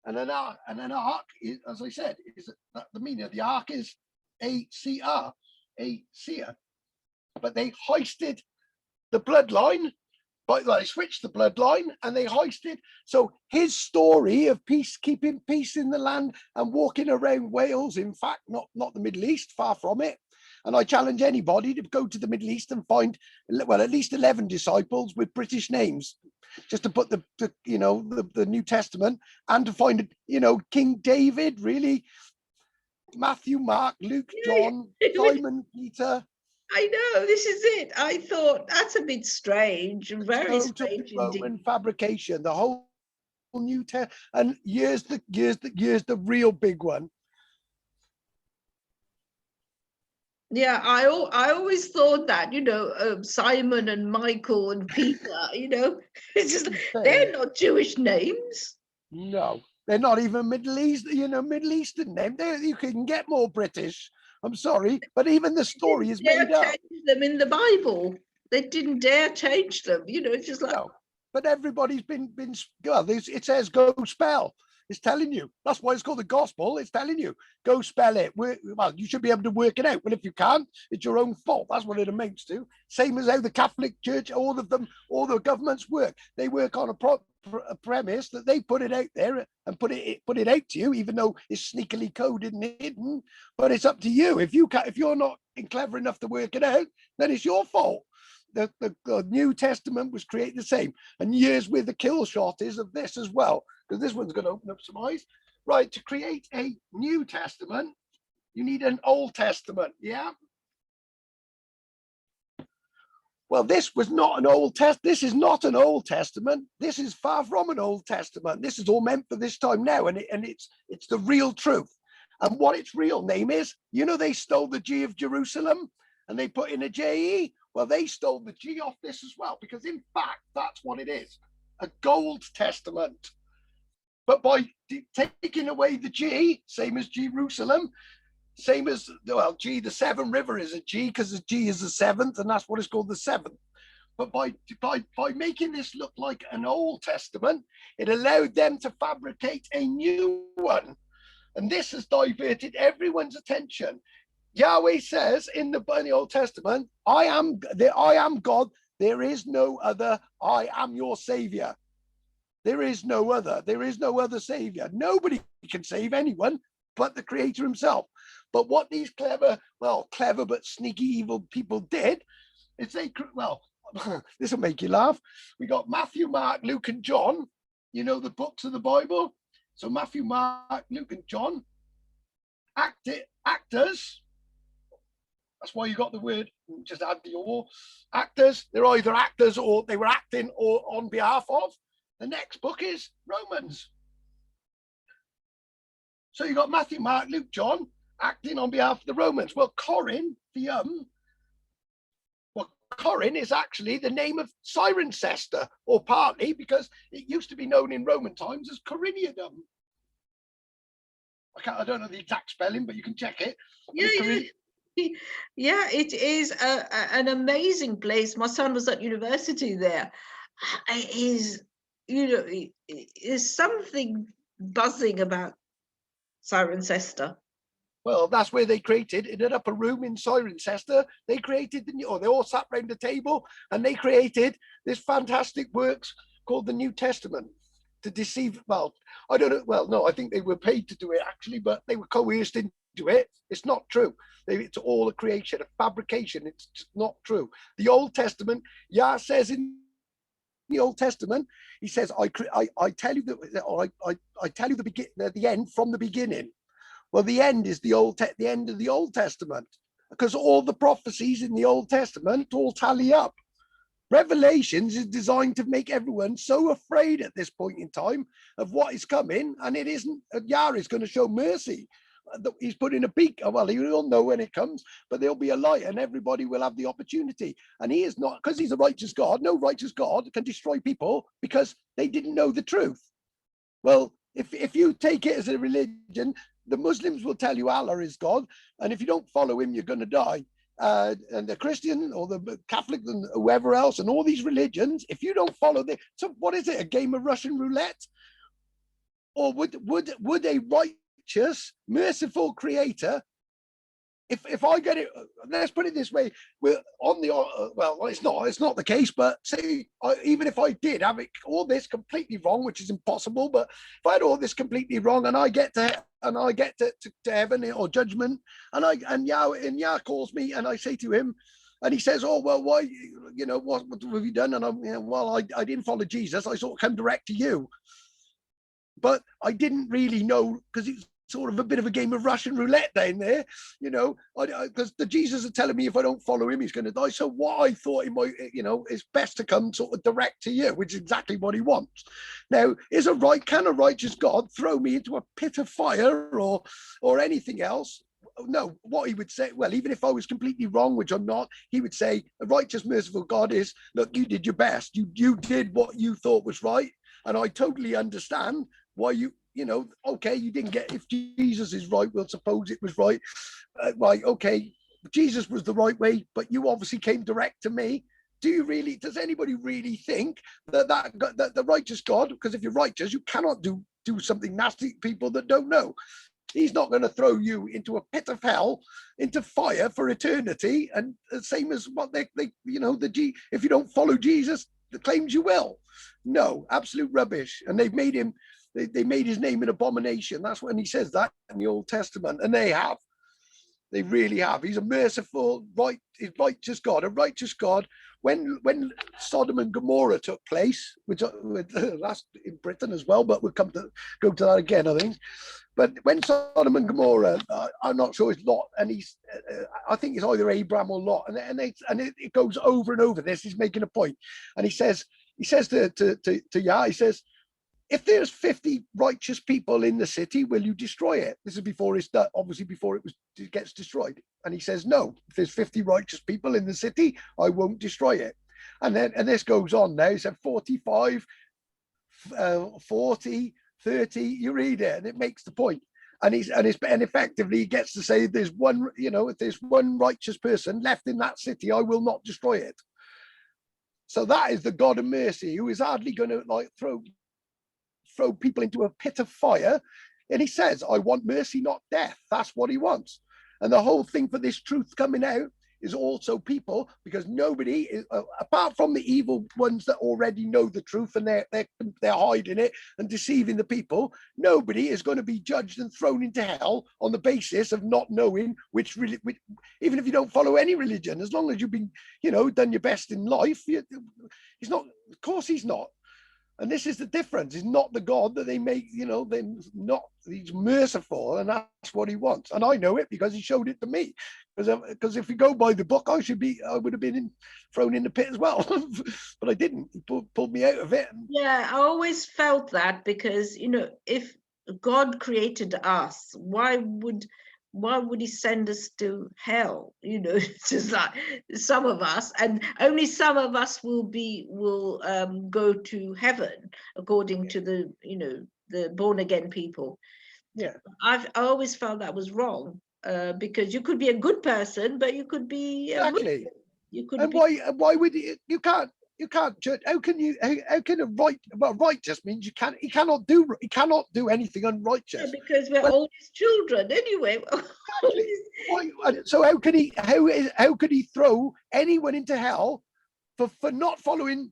And an ark, is, as I said, is the meaning of the ark is ACR, a seer. But they hoisted the bloodline, but they switched the bloodline and they hoisted. So his story of peace, keeping peace in the land and walking around Wales, in fact, not the Middle East, far from it. And I challenge anybody to go to the Middle East and find, well, at least 11 disciples with British names, just to put the New Testament, and to find, King David, really, Matthew, Mark, Luke, John, Simon, Peter. I know, this is it. I thought that's a bit strange, very strange Roman indeed. fabrication, the whole New Testament, and here's the real big one. Yeah, I always thought that, Simon and Michael and Peter, it's just, they're not Jewish names. No, they're not even Middle Eastern name. You can get more British. I'm sorry, but even the story is made up. Change them in the Bible. They didn't dare change them. It's just like. No, but everybody's been. Well, it says go spell. It's telling you. That's why it's called the gospel. It's telling you, go spell it. Well, you should be able to work it out. Well, if you can't, it's your own fault. That's what it amounts to. Same as how the Catholic Church, all of them, all the governments work. They work on a premise that they put it out there and put it out to you, even though it's sneakily coded and hidden. But it's up to you. If you're not clever enough to work it out, then it's your fault. The New Testament was created the same, and here's where the kill shot is of this as well, because this one's going to open up some eyes. Right, to create a New Testament, you need an Old Testament, yeah? Well, this was not an Old Testament. This is not an Old Testament. This is far from an Old Testament. This is all meant for this time now, and it's the real truth. And what its real name is, you know, they stole the G of Jerusalem and they put in a JE. Well, they stole the G off this as well, because in fact, that's what it is, a Gold Testament. But by taking away the G, same as Jerusalem, same as, well, G, the Severn River is a G because the G is the seventh, and that's what it's called, the seventh. But by making this look like an Old Testament, it allowed them to fabricate a new one. And this has diverted everyone's attention. Yahweh says in the Old Testament, I am God, there is no other, I am your savior. There is no other savior. Nobody can save anyone but the Creator himself. But what these clever but sneaky evil people did is this will make you laugh. We got Matthew, Mark, Luke, and John. You know, the books of the Bible. So Matthew, Mark, Luke, and John. Actors. That's why you got the word, just add the or. Actors. They're either actors or they were acting or on behalf of. The next book is Romans. So you got Matthew, Mark, Luke, John acting on behalf of the Romans. Well, Corin, Corin is actually the name of Cirencester, or partly because it used to be known in Roman times as Coriniadum. I don't know the exact spelling, but you can check it. Yeah, it is an amazing place. My son was at university there. It is, is something buzzing about Cirencester. Well, that's where they created, in an upper room in Cirencester, they created they all sat around the table and they created this fantastic works called the New Testament to deceive, I don't know, no, I think they were paid to do it actually, but they were coerced into it. It's not true. It's all a creation, a fabrication. It's just not true. The Old Testament, Yah says in the Old Testament, he says, I tell you the end from the beginning. Well, the end is the end of the Old Testament, because all the prophecies in the Old Testament all tally up. Revelations is designed to make everyone so afraid at this point in time of what is coming, and it isn't. Yah is going to show mercy. He's putting a beak. Well, you don't know when it comes, but there'll be a light, and everybody will have the opportunity. And he is not, because he's a righteous God. No righteous God can destroy people because they didn't know the truth. Well, if you take it as a religion, the Muslims will tell you Allah is God, and if you don't follow him, you're going to die. And the Christian or the Catholic and whoever else, and all these religions, if you don't follow so what is it? A game of Russian roulette? Or would a righteous, merciful Creator? If I get it, let's put it this way: we're on the it's not the case. But say even if I did have all this completely wrong, which is impossible, but if I had all this completely wrong, and I get to heaven or judgment, and Yah calls me, and I say to him, and he says, "Oh well, why? What have you done?" And I didn't follow Jesus. I sort of come direct to you, but I didn't really know, because it's sort of a bit of a game of Russian roulette down there, because the Jesus are telling me if I don't follow him, he's going to die. So what I thought he might, it's best to come sort of direct to you, which is exactly what he wants. Now, can a righteous God throw me into a pit of fire or anything else? No, what he would say, well, even if I was completely wrong, which I'm not, he would say, a righteous, merciful God is, look, you did your best. You did what you thought was right. And I totally understand why you didn't get, if Jesus is right, we'll suppose it was right. Right, okay, Jesus was the right way, but you obviously came direct to me. Does anybody really think that the righteous God, because if you're righteous, you cannot do something nasty to people that don't know. He's not going to throw you into a pit of hell, into fire for eternity. And the same as what if you don't follow Jesus, the claims you will. No, absolute rubbish. And they've made him, they made his name an abomination. That's when he says that in the Old Testament. And they have. They really have. He's a merciful, righteous God, a righteous God. When Sodom and Gomorrah took place, which that's in Britain as well, but we'll go to that again, I think. But when Sodom and Gomorrah, I'm not sure it's Lot, and I think it's either Abraham or Lot, and it goes over and over. This he's making a point, and he says to Yah, he says, if there's 50 righteous people in the city, will you destroy it? This is before it's done, obviously before it gets destroyed. And he says, no, if there's 50 righteous people in the city, I won't destroy it. And this goes on now. He said 45, 40, 30, you read it, and it makes the point. And effectively he gets to say, there's one, if there's one righteous person left in that city, I will not destroy it. So that is the God of mercy, who is hardly going to like throw people into a pit of fire. And he says, I want mercy, not death. That's what he wants. And the whole thing for this truth coming out is also people, because nobody is, apart from the evil ones that already know the truth and they're hiding it and deceiving the people, nobody is going to be judged and thrown into hell on the basis of not knowing which even if you don't follow any religion, as long as you've been, done your best in life. He's not, of course he's not. And this is the difference. He's not the God that they make, he's merciful, and that's what he wants. And I know it because he showed it to me. Because if we go by the book, I would have been thrown in the pit as well. But I didn't. He pulled me out of it. Yeah, I always felt that, because, if God created us, why would he send us to hell? It's just like some of us, and only some of us will go to heaven according to the born again people. Yeah, I always felt that was wrong, because you could be a good person, but you could be exactly. You could. And why would you can't judge? How can righteous means he cannot do anything unrighteous. Yeah, because we're all his children anyway. So how could he throw anyone into hell for not following?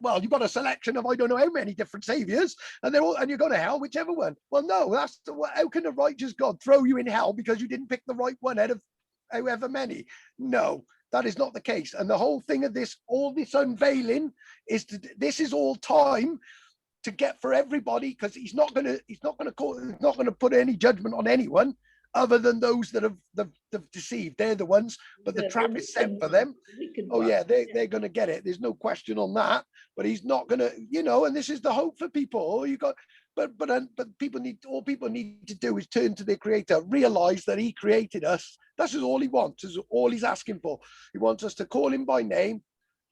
Well, you've got a selection of I don't know how many different saviors, and you're going to hell, whichever one. Well, no, how can a righteous God throw you in hell because you didn't pick the right one out of however many? No, that is not the case. And the whole thing of all this unveiling this is all time to get for everybody, because he's not going to put any judgment on anyone other than those that have deceived. They're the ones, but the trap is set for them. Oh yeah, they're going to get it. There's no question on that. But he's not going to, and this is the hope for people. But people need to do is turn to their Creator, realize that He created us. That's all He wants. Is all He's asking for. He wants us to call Him by name.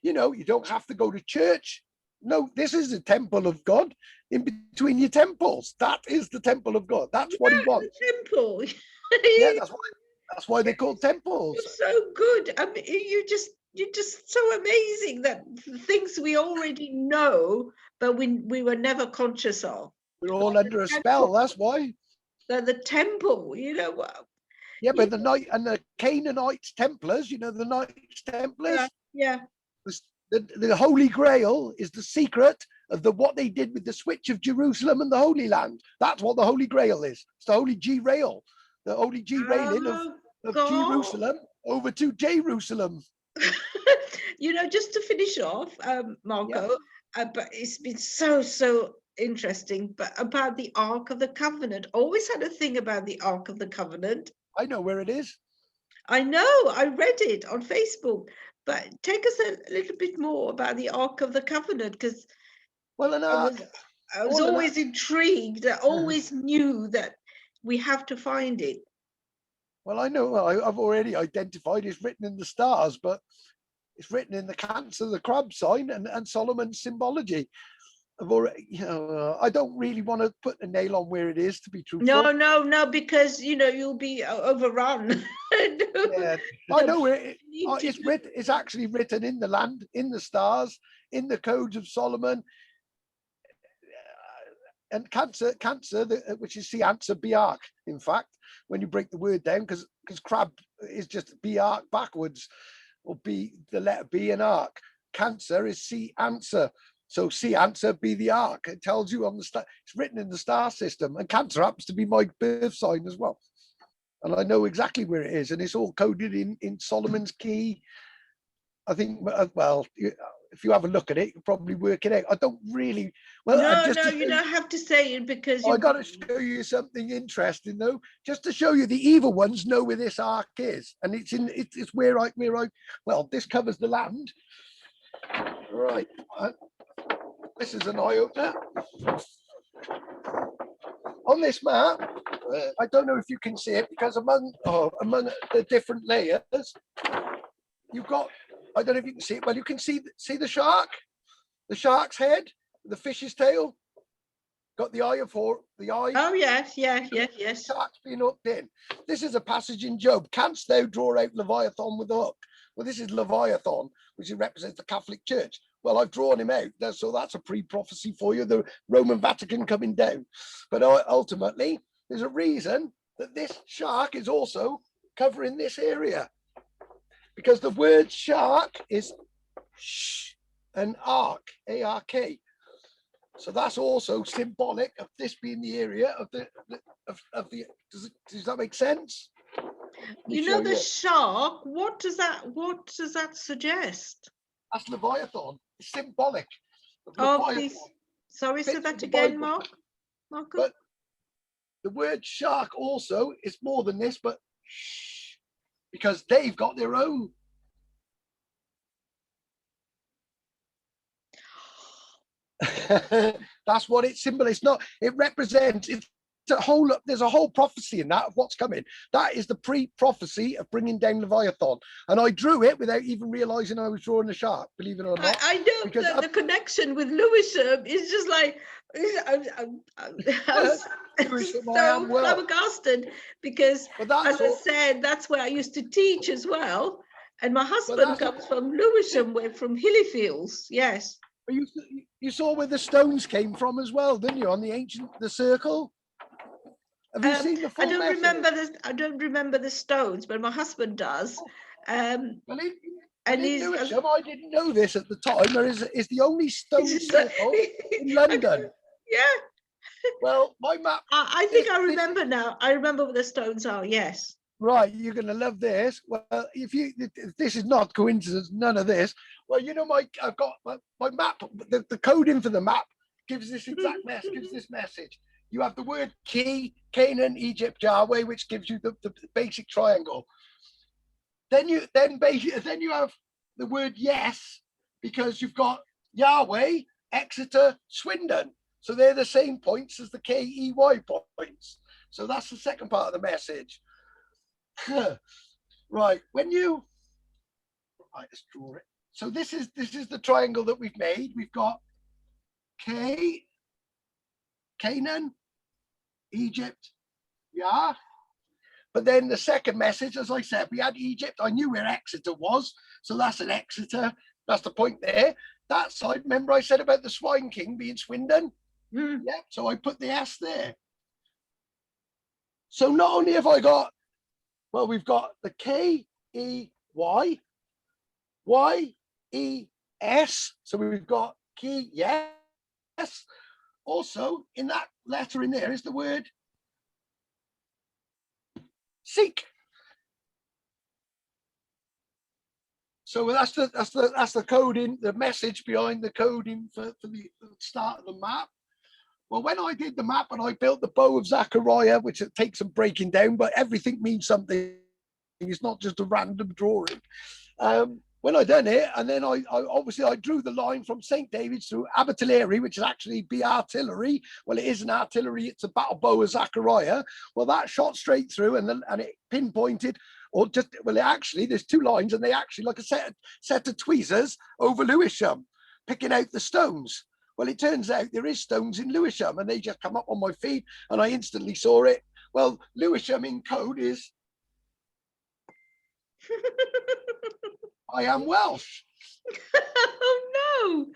You don't have to go to church. No, this is the temple of God. In between your temples, that is the temple of God. That's what He wants. Temple. Yeah, that's why they're called temples. You're so good. I mean, you're just so amazing, that things we already know, but we were never conscious of. We're all under a spell. That's why. The temple, Yeah, but the Canaanites Templars, the Knights Templars. Yeah. The Holy Grail is the secret of what they did with the switch of Jerusalem and the Holy Land. That's what the Holy Grail is. It's the Holy G-rail, the Holy G-railing of Jerusalem over to Jerusalem. Just to finish off, Marco, but it's been so interesting, but about the Ark of the Covenant. Always had a thing about the Ark of the Covenant. I know where it is. I know, I read it on Facebook. But take us a little bit more about the Ark of the Covenant, because I was always intrigued. I always knew that we have to find it. Well, I know. I've already identified. It's written in the stars, but it's written in the Cancer, the crab sign, and Solomon's symbology. I've already, I don't really want to put a nail on where it is, to be truthful. No, because you'll be overrun. Yeah, I know where it's written. It's actually written in the land, in the stars, in the codes of Solomon. And Cancer, which is answer Biark. In fact, when you break the word down, because crab is just Biark backwards, or B, the letter B and ark. Cancer is answer. So answer be the ark. It tells you on the star. It's written in the star system, and Cancer happens to be my birth sign as well. And I know exactly where it is, and it's all coded in Solomon's key. I think, well, if you have a look at it, you'll probably work it out. I don't really, well, No, you don't have to say it because I got to show you something interesting though, just to show you the evil ones know where this ark is, and it's where I well, this covers the land, right? This is an eye opener. On this map, I don't know if you can see it because among the different layers, you've got, I don't know if you can see it. Well, you can see the shark, the shark's head, the fish's tail, got the eye the eye. Oh yes. Shark's being hooked in. This is a passage in Job. Canst thou draw out Leviathan with a hook? Well, this is Leviathan, which represents the Catholic Church. Well, I've drawn him out, so that's a pre-prophecy for you, the Roman Vatican coming down. But ultimately, there's a reason that this shark is also covering this area, because the word shark is sh and ark, A-R-K. So that's also symbolic of this being the area of the does that make sense? You know the shark, what does that suggest? That's Leviathan. It's symbolic. Oh, please. Sorry, say that again, Mark. But the word shark also is more than this, but shh, because they've got their own. That's what it symbolizes. It represents. There's a whole prophecy in that of what's coming. That is the pre-prophecy of bringing down Leviathan, and I drew it without even realizing I was drawing a shark, believe it or not. I know that the connection with Lewisham is just like I was so flabbergasted, because as I said, that's where I used to teach as well, and my husband comes from Lewisham, we're from Hillyfields. Yes. You saw where the stones came from as well, didn't you, on the circle? Have you seen the full message? I don't remember the stones, but my husband does. Well, I didn't know this at the time. There is the only stone circle in London. Yeah. Well, my map. I think I remember now. I remember where the stones are. Yes. Right, you're going to love this. Well, if this is not coincidence, none of this. Well, you know, I've got my map. The coding for the map gives this exact message. Gives this message. You have the word key, Canaan, Egypt, Yahweh, which gives you the basic triangle. Then you have the word yes, because you've got Yahweh, Exeter, Swindon. So they're the same points as the KEY points. So that's the second part of the message. Right, let's draw it. So this is the triangle that we've made. We've got Canaan, Egypt, yeah. But then the second message, as I said, we had Egypt. I knew where Exeter was, so that's an Exeter. That's the point there. That side, remember I said about the Swine King being Swindon? Yeah, so I put the S there. So not only have I got, well, we've got the KEY, YES. So we've got key, yes. Also, in that letter in there is the word seek. So that's the coding, the message behind the coding for the start of the map. Well, when I did the map and I built the bow of Zechariah, which it takes some breaking down, but everything means something. It's not just a random drawing. When I done it, and then I obviously drew the line from St. David's through Abertillery, which is actually be artillery. Well, it isn't artillery; it's a battle bow of Zechariah. Well, that shot straight through, and it pinpointed, or just actually, there's two lines, and they actually like a set of tweezers over Lewisham, picking out the stones. Well, it turns out there is stones in Lewisham, and they just come up on my feed, and I instantly saw it. Well, Lewisham in code is I am Welsh. Oh no!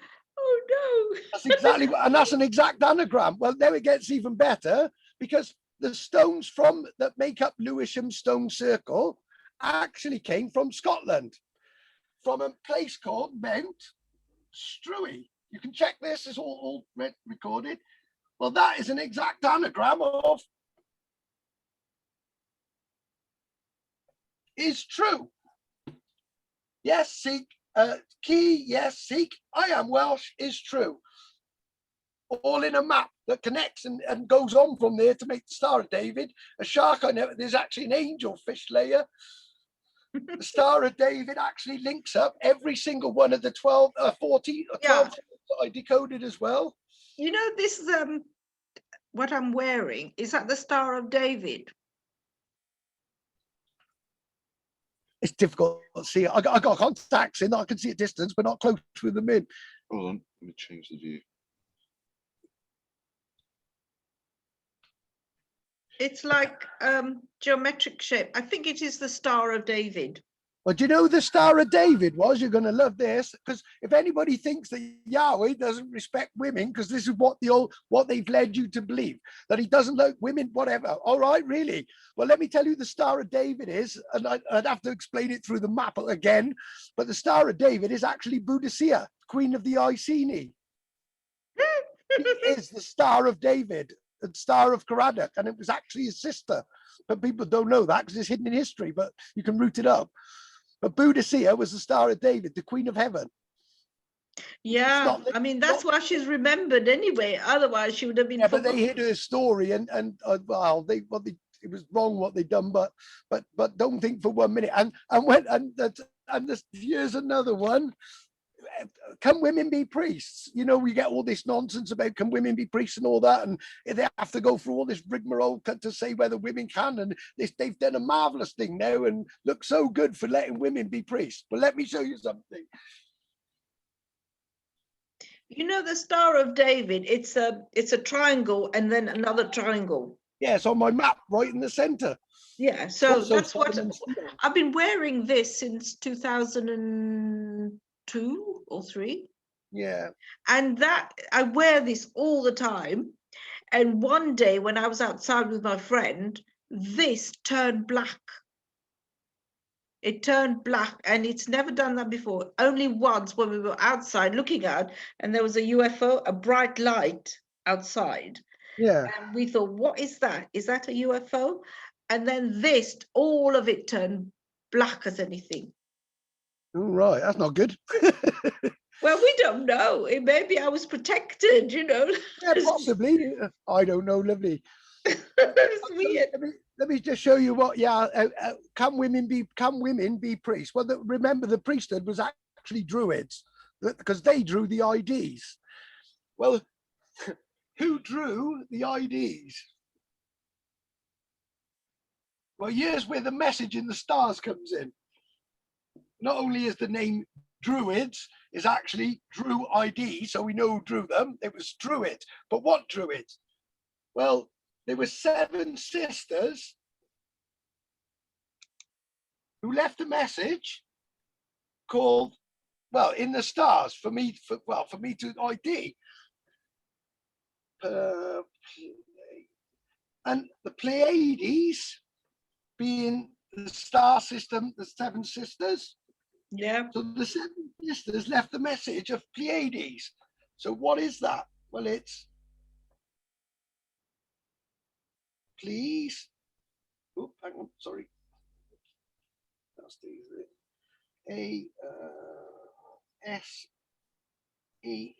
That's exactly, and that's an exact anagram. Well, there it gets even better, because the stones that make up Lewisham Stone Circle actually came from Scotland, from a place called Mount Struy. You can check this; it's all recorded. Well, that is an exact anagram of is true. Yes, seek Key, yes, seek, I am Welsh is true. All in a map that connects and goes on from there to make the Star of David. A shark, I know, there's actually an angel fish layer. The Star of David actually links up every single one of the 12, 14, 12 that I decoded as well. You know, this what I'm wearing, is that the Star of David? It's difficult to see. I got contacts in that I can see at distance, but not close with them in. Hold on, let me change the view. It's like geometric shape. I think it is the Star of David. Well, do you know who the Star of David was? You're going to love this, because if anybody thinks that Yahweh doesn't respect women, because this is what they've led you to believe, that he doesn't like women, whatever. All right, really? Well, let me tell you the Star of David is, and I'd have to explain it through the map again, but the Star of David is actually Boudicca, Queen of the Iceni. She is the Star of David, the Star of Caradoc, and it was actually his sister. But people don't know that because it's hidden in history, but you can root it up. But Boudicca was the Star of David, the Queen of Heaven. Yeah, I mean, that's why she's remembered anyway. Otherwise, she would have been. Yeah, but they hid her story, and well, it was wrong what they done, but don't think for 1 minute. Here's another one. Can women be priests? You know, we get all this nonsense about can women be priests and all that, and they have to go through all this rigmarole to say whether women can, and they've done a marvelous thing now and look so good for letting women be priests. But let me show you something. You know, the Star of David, it's a triangle and then another triangle. Yeah, it's on my map right in the center. Yeah, so Also that's what I've been wearing this since 2002 or 3. Yeah. And that I wear this all the time. And one day when I was outside with my friend, this turned black. It turned black, and it's never done that before. Only once when we were outside looking out, and there was a UFO, a bright light outside. Yeah. And we thought, what is that? Is that a UFO? And then this, all of it turned black as anything. All right, that's not good. Well, we don't know. Maybe I was protected, you know. Yeah, possibly. I don't know, lovely. It's weird. Let me just show you what. Yeah, can women be priests? Well, remember the priesthood was actually druids, because they drew the IDs. Well, who drew the IDs? Well, here's where the message in the stars comes in. Not only is the name Druids is actually Drew ID, so we know who drew them. It was Druid. But what Druids? Well, there were 7 sisters who left a message called, well, in the stars for me to ID. And the Pleiades being the star system, the 7 sisters. Yeah. So the 7 sisters left the message of Pleiades. So what is that? Well, it's please. Oh, hang on, sorry. That's the ASEID.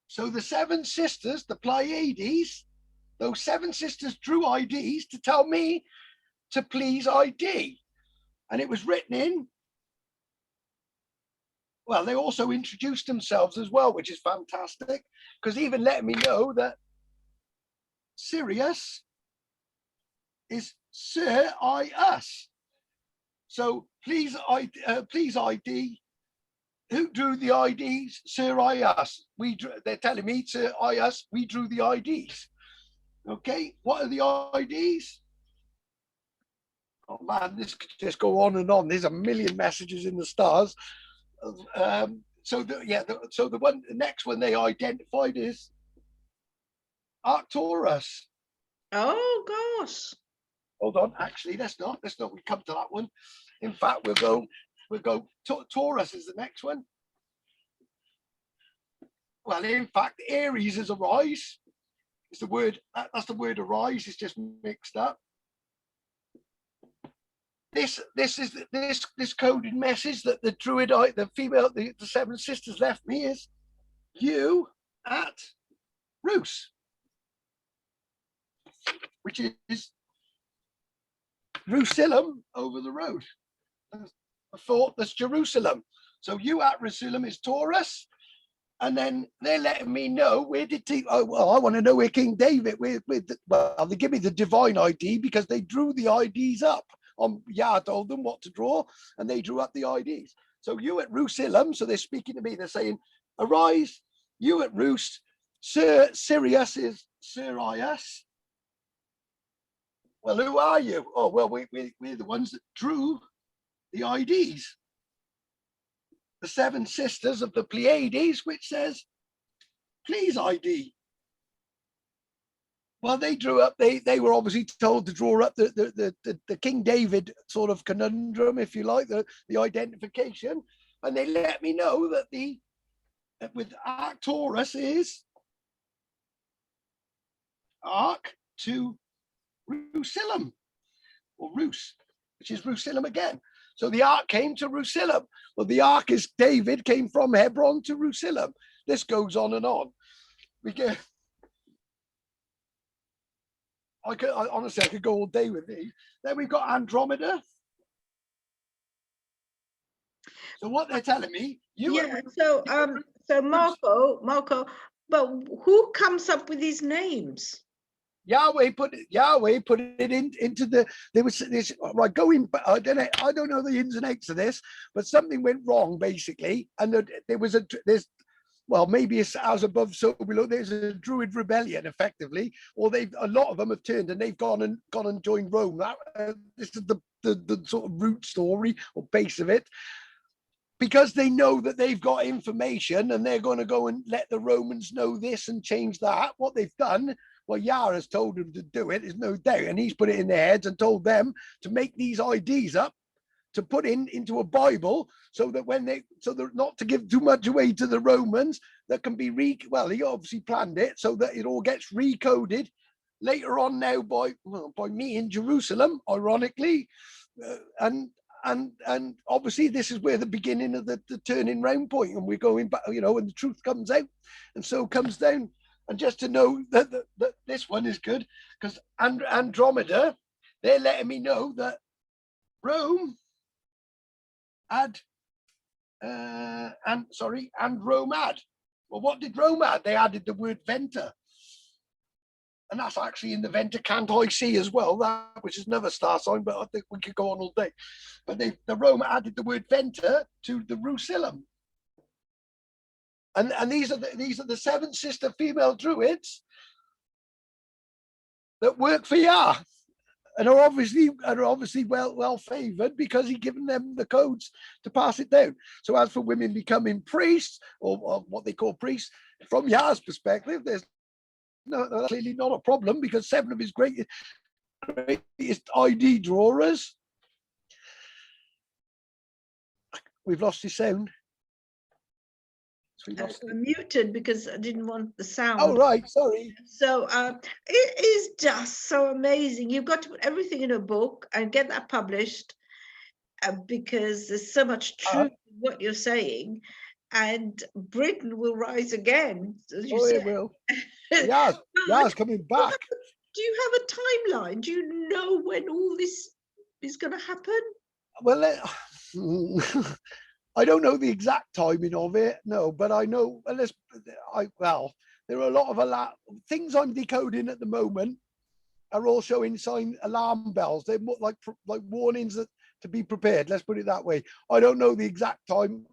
So the 7 sisters, the Pleiades, those 7 sisters drew IDs to tell me to please ID. And it was written in, well, they also introduced themselves as well, which is fantastic, because even letting me know that Sirius is Sir I Us. So please ID. Who drew the IDs? Sir I Us. They're telling me Sir I Us. We drew the IDs. Okay, what are the IDs? Oh man, this could just go on and on. There's a million messages in the stars. So the next one they identified is Arcturus. Oh gosh. Hold on, actually, let's not. We come to that one. In fact, we'll go. Taurus is the next one. Well, in fact, Aries is a rise. It's the word, that's the word arise, it's just mixed up. This is this coded message that the druid, the female, the seven sisters left me is you at Rus, which is Jerusalem over the road. I thought that's Jerusalem. So you at Jerusalem is Taurus. And then they're letting me know where did I want to know where King David, well, they give me the divine ID because they drew the IDs up. I told them what to draw and they drew up the IDs. So you at Jerusalem, so they're speaking to me, they're saying, arise, you at Rus, Sirius is Sirius. Well, who are you? Oh, well, we're the ones that drew the IDs. The seven sisters of the Pleiades, which says, please ID. Well, they drew up, they were obviously told to draw up the King David sort of conundrum, if you like, the identification. And they let me know that with Arcturus is Arc to Jerusalem, or Rus, which is Jerusalem again. So the ark came to Jerusalem. Well, the ark is David came from Hebron to Jerusalem. This goes on and on. Honestly, I could go all day with these. Then we've got Andromeda. So what they're telling me, so Marco, but who comes up with these names? Yahweh put it into the, there was this, right, going, I don't know the ins and outs of this, but something went wrong basically. And there's well, maybe it's as above, so below. There's a Druid rebellion effectively, or a lot of them have turned and they've gone and joined Rome. This is the sort of root story or base of it. Because they know that they've got information and they're going to go and let the Romans know this and change that. What they've done, well, Yah has told them to do it, there's no doubt. And he's put it in their heads and told them to make these IDs up, to put into a Bible so that so they're not to give too much away to the Romans, that can be well, he obviously planned it so that it all gets recoded later on now by me in Jerusalem, ironically. And obviously this is where the beginning of the turning round point, and we're going back, and the truth comes out and so comes down. And just to know that this one is good, because Andromeda, they're letting me know that Rome had, and Rome had. Well, what did Rome add? They added the word venter. And that's actually in the Venter Can't I See as well, which is another star sign, but I think we could go on all day. But the Rome added the word Venter to the Jerusalem. And these are the seven sister female druids that work for Yah and are obviously well favored because he's given them the codes to pass it down. So as for women becoming priests, or what they call priests, from Yah's perspective, there's no, clearly not a problem, because seven of his greatest ID drawers. We've lost his sound. I muted because I didn't want the sound. Oh, right, sorry. So it is just so amazing. You've got to put everything in a book and get that published because there's so much truth in what you're saying, and Britain will rise again. As you it will. Yah's coming back. Do you have a timeline? Do you know when all this is going to happen? Well, I don't know the exact timing of it, no, but I know, there are a lot of things I'm decoding at the moment are all showing alarm bells. They're more like warnings to be prepared. Let's put it that way. I don't know the exact time.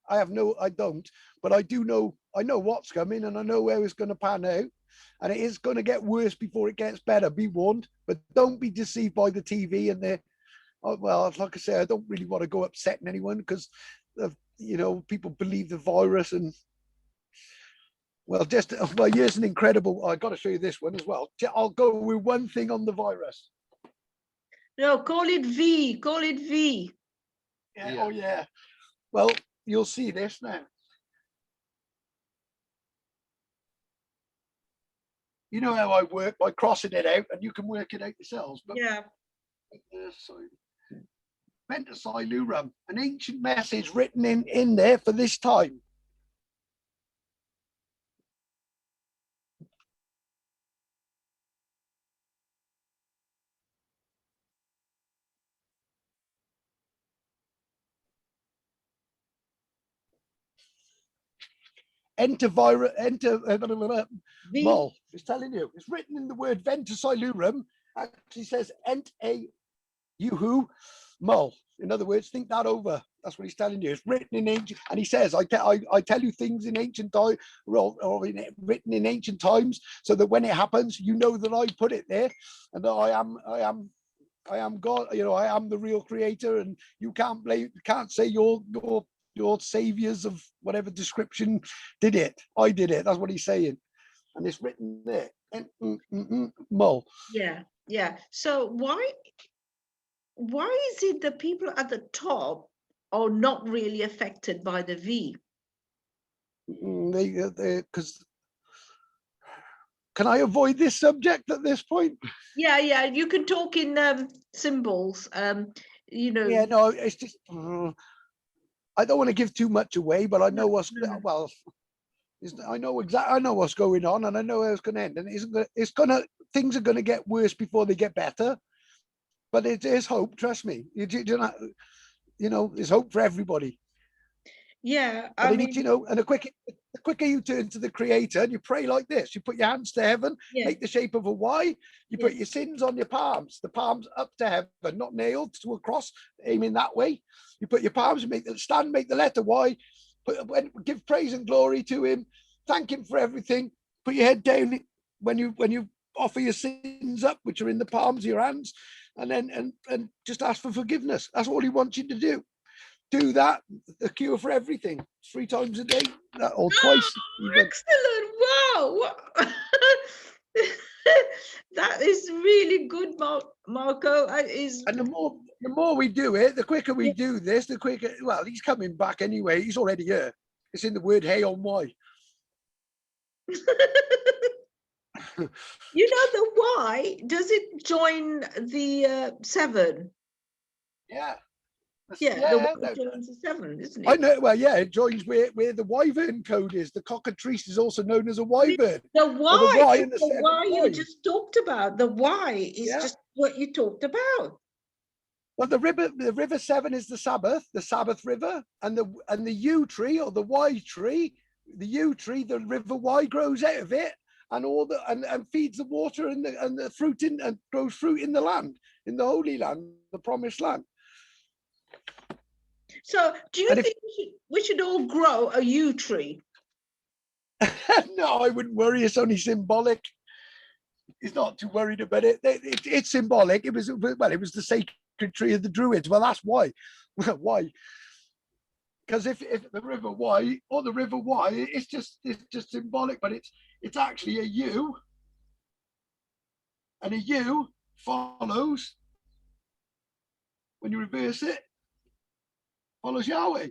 I don't, but I do know, I know what's coming and I know where it's going to pan out, and it is going to get worse before it gets better. Be warned, but don't be deceived by the TV and like I say, I don't really want to go upsetting anyone because people believe the virus and here's an incredible, I got to show you this one as well. I'll go with one thing on the virus. No, call it V. Yeah. Oh yeah. Well, you'll see this now. you know how I work by crossing it out, and you can work it out yourselves. But Yeah. Ventasilurum, an ancient message written in there for this time. Enter Mull. It's telling you. It's written in the word Ventasilurum. Actually says ent a yuhu Mull. In other words, think that over. That's what he's telling you. It's written in ancient, and he says, I tell you things in ancient time, written in ancient times, so that when it happens, you know that I put it there, and that I am God. You know, I am the real creator, and you can't say your saviors of whatever description did it. I did it. That's what he's saying, and it's written there. Mull. Yeah. So why is it that people at the top are not really affected by the V? Because can I avoid this subject at this point? Yeah. You can talk in symbols. You know. Yeah, no, it's just I don't want to give too much away, but I know what's well. I know exactly. I know what's going on, and I know how it's going to end. And things are going to get worse before they get better. But there's hope. Trust me. You know, there's hope for everybody. Yeah, I mean, you know, and the quicker you turn to the Creator and you pray like this, you put your hands to heaven, make the shape of a Y, you put your sins on your palms, the palms up to heaven, not nailed to a cross, aiming that way. You put your palms, make the letter Y, give praise and glory to Him, thank Him for everything. Put your head down when you offer your sins up, which are in the palms of your hands, and then and just ask for forgiveness. That's all He wants you to do. Do that, the cure for everything, 3 times a day, or twice. Excellent! Wow, that is really good, Marco. And the more we do it, the quicker we do this, the quicker. Well, he's coming back anyway. He's already here. It's in the word "hey" on Y. You know the Y. Does it join the 7? Yeah. The Y joins the 7, isn't it? I know. Well, yeah, it joins where the wyvern code is. The cockatrice is also known as a wyvern. The Y, and the Y you just talked about. The Y is just what you talked about. Well, the river 7 is the Sabbath river, and the yew tree or the Y tree, the river Y grows out of it, and and feeds the water and the fruit and grows fruit in the land, in the Holy Land, the Promised Land. So, do you think we should all grow a yew tree? No, I wouldn't worry. It's only symbolic. He's not too worried about it. It's symbolic. It was the sacred tree of the Druids. Well, that's why. Why? Because if the river Y or the river Y, it's just symbolic, but it's actually a U, and a U follows, when you reverse it, follows Yahweh.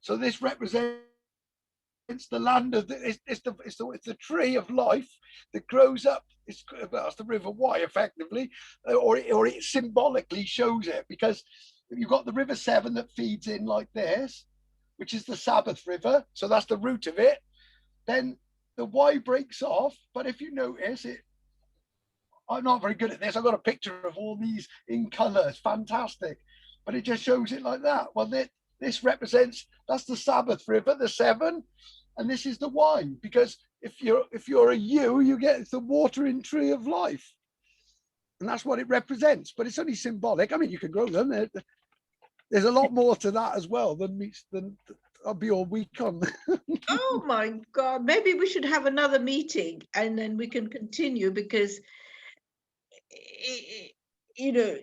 So this represents the land of it's the tree of life that grows up. It's the river Y effectively, or it symbolically shows it, because you've got the river 7 that feeds in like this, which is the Sabbath river. So that's the root of it. Then the Y breaks off, but if you notice it, I'm not very good at this. I've got a picture of all these in color. It's fantastic, but it just shows it like that. Well, this represents, that's the Sabbath river, the 7, and this is the Y, because if you're a U, you get the watering tree of life, and that's what it represents. But it's only symbolic. I mean, you can grow them. There's a lot more to that as well than I'll be all week on. Oh my God! Maybe we should have another meeting and then we can continue, because you know.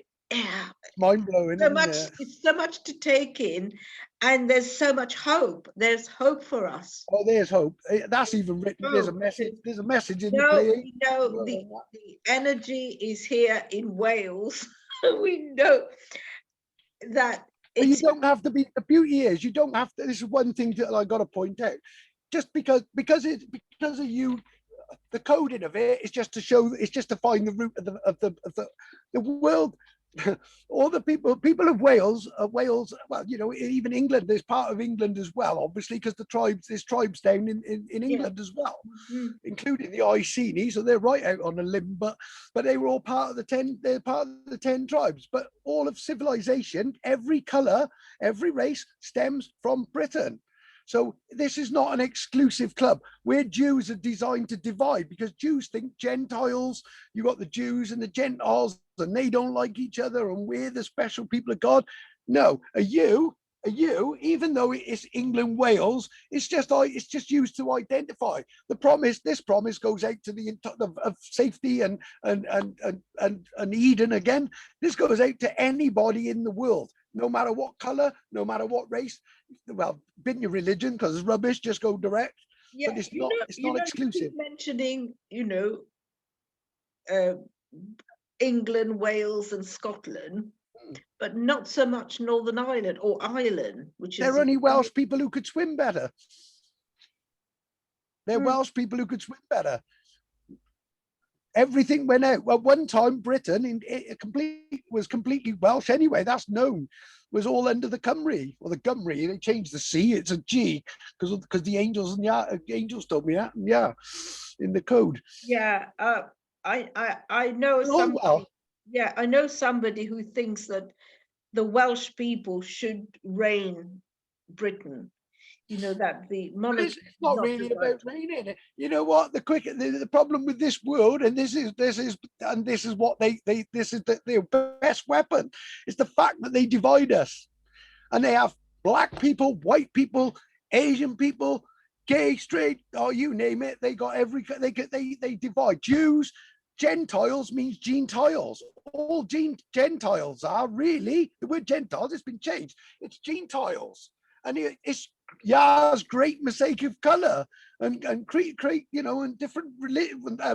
Mind blowing. It's so much to take in, and there's so much hope. There's hope for us. Oh, there's hope. That's even written. There's a message. There's a message in the play. The energy is here in Wales. We know that. You don't have to be. The beauty is you don't have to. This is one thing that I got to point out. just because of you, the coding of it is just to show, it's just to find the root of the world. All the people of Wales, well, you know, even England, there's part of England as well, obviously, because there's tribes down in England as well, including the Iceni, so they're right out on a limb, but they were all part of the 10, they're part of the 10 tribes, but all of civilization, every color, every race stems from Britain. So this is not an exclusive club. We're Jews are designed to divide, because Jews think Gentiles, you got the Jews and the Gentiles, and they don't like each other, and we're the special people of God. No, a you, even though it's England, Wales, it's just used to identify. This promise goes out to the of safety and Eden again. This goes out to anybody in the world, no matter what color, no matter what race. Well, bin your religion, because it's rubbish, just go direct. Yeah, but it's not exclusive. You keep mentioning, you know, England, Wales, and Scotland, but not so much Northern Ireland or Ireland, which is. They're only Welsh people who could swim better. They're Welsh people who could swim better. Everything went out. Well, one time Britain was completely Welsh anyway. That's known. Was all under the Cymry or the Gymry. They changed the C. It's a G because the angels and the angels told me that. Yeah, in the code. Yeah, I know somebody. Well. Yeah, I know somebody who thinks that the Welsh people should reign Britain. You know, that the monarchy. It's not really about reigning. You know what? The problem with this world, and this is what this is their best weapon, is the fact that they divide us, and they have black people, white people, Asian people, gay, straight, or you name it. They got they divide. Jews, Gentiles means Gentiles. All Gentiles are really the word Gentiles. It's been changed. It's Gentiles, and it's Yah's great mistake of color and create, you know, and different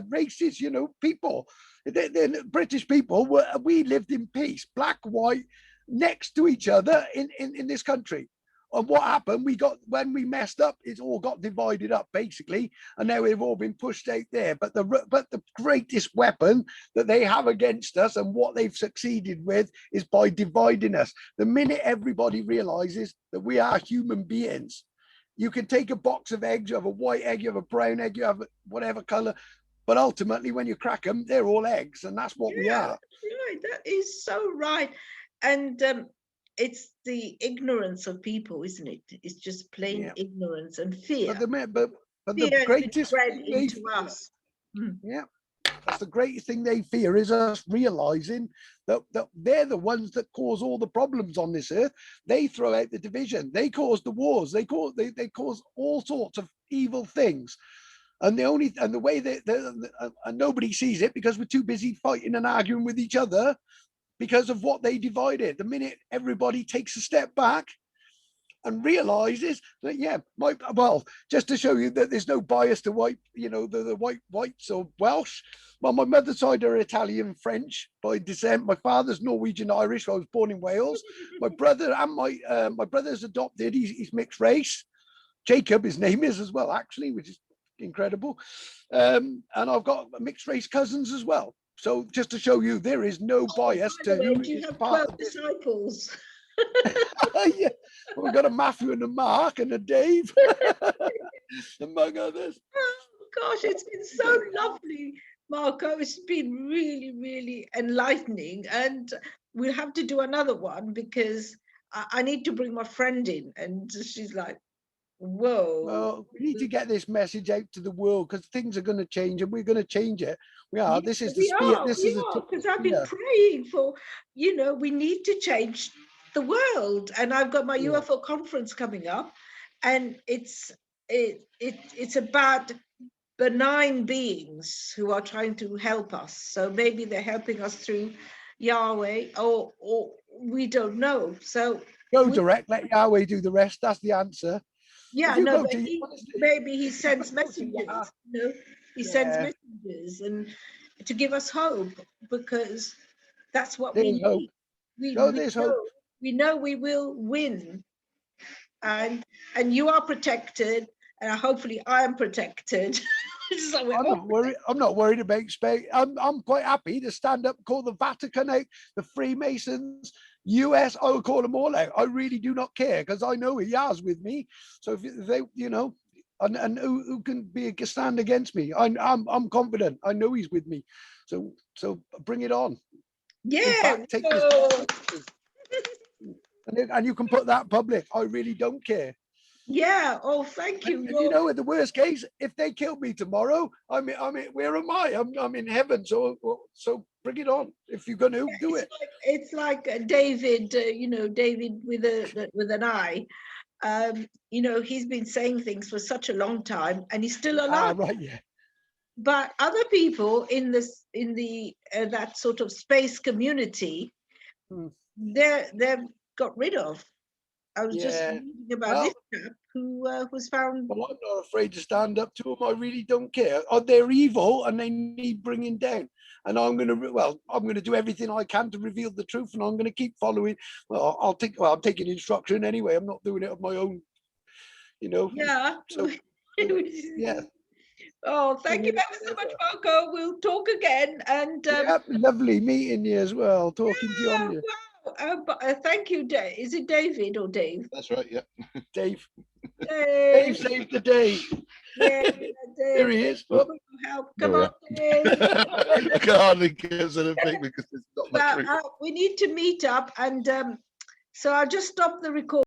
races, you know, people. The British people we lived in peace, black, white, next to each other in this country. And what happened? When we messed up, it all got divided up basically, and now we've all been pushed out there. But the greatest weapon that they have against us, and what they've succeeded with, is by dividing us. The minute everybody realizes that we are human beings, you can take a box of eggs, you have a white egg, you have a brown egg, you have whatever color, but ultimately when you crack them, they're all eggs, and that's what we are. Right, that is so right. And it's the ignorance of people, isn't it? It's just plain ignorance and fear. But the greatest thing into us. Yeah, that's the greatest thing they fear, is us realizing that they're the ones that cause all the problems on this earth. They throw out the division. They cause the wars. They cause all sorts of evil things. And the way and nobody sees it, because we're too busy fighting and arguing with each other because of what they divided. The minute everybody takes a step back and realizes that, well, just to show you that there's no bias to white, you know, the whites or Welsh. Well, my mother's side are Italian, French by descent. My father's Norwegian, Irish. I was born in Wales. My brother and my brother's adopted. He's mixed race. Jacob, his name is as well, actually, which is incredible. And I've got mixed race cousins as well. So just to show you, there is no bias to who you have 12 disciples. Yeah, we've got a Matthew and a Mark and a Dave, among others. Oh gosh, it's been so lovely, Marco. It's been really, really enlightening, and we'll have to do another one, because I need to bring my friend in, and she's like, whoa. Well, we need to get this message out to the world, because things are going to change, and we're going to change it. We are. This is the spirit. This is because I've been praying for, you know, we need to change the world, and I've got my UFO conference coming up, and it's about benign beings who are trying to help us. So maybe they're helping us through Yahweh, or we don't know. So go direct. Let Yahweh do the rest. That's the answer. Yeah, no, but maybe he sends messengers. You know, he sends messengers and to give us hope, because that's what we need. We know we will win, and you are protected, and hopefully I am protected. So we're all I'm not worried about space. I'm quite happy to stand up, call the Vatican out, the Freemasons, US. I will call them all out. I really do not care, because I know he has with me. So if they, you know, and who can stand against me? I'm confident. I know he's with me. So bring it on. Yeah. In fact, take this. And you can put that public. I really don't care. Yeah. Oh, thank you. And you know, in the worst case, if they kill me tomorrow, I mean, where am I? I'm in heaven. So bring it on. If you're going to do it. It's like David, you know, David with an eye. You know, he's been saying things for such a long time, and he's still alive. Right, yeah. But other people in the that sort of space community, they're got rid of. I was just reading about this chap who was found. Well, I'm not afraid to stand up to them. I really don't care. They're evil and they need bringing down. And I'm going to do everything I can to reveal the truth, and I'm going to keep following. Well, I'm taking instruction anyway. I'm not doing it of my own, you know. Yeah. So, yeah. Oh, thank you ever so much, Marco. We'll talk again. And lovely meeting you as well. Talking to you on you. Thank you, Dave. Is it David or Dave? That's right, yeah. Dave. Dave saved the day. Yeah, Dave. There he is. Help. Come on, Dave. I can hardly give anything because it's not much. We need to meet up, and so I'll just stop the recording.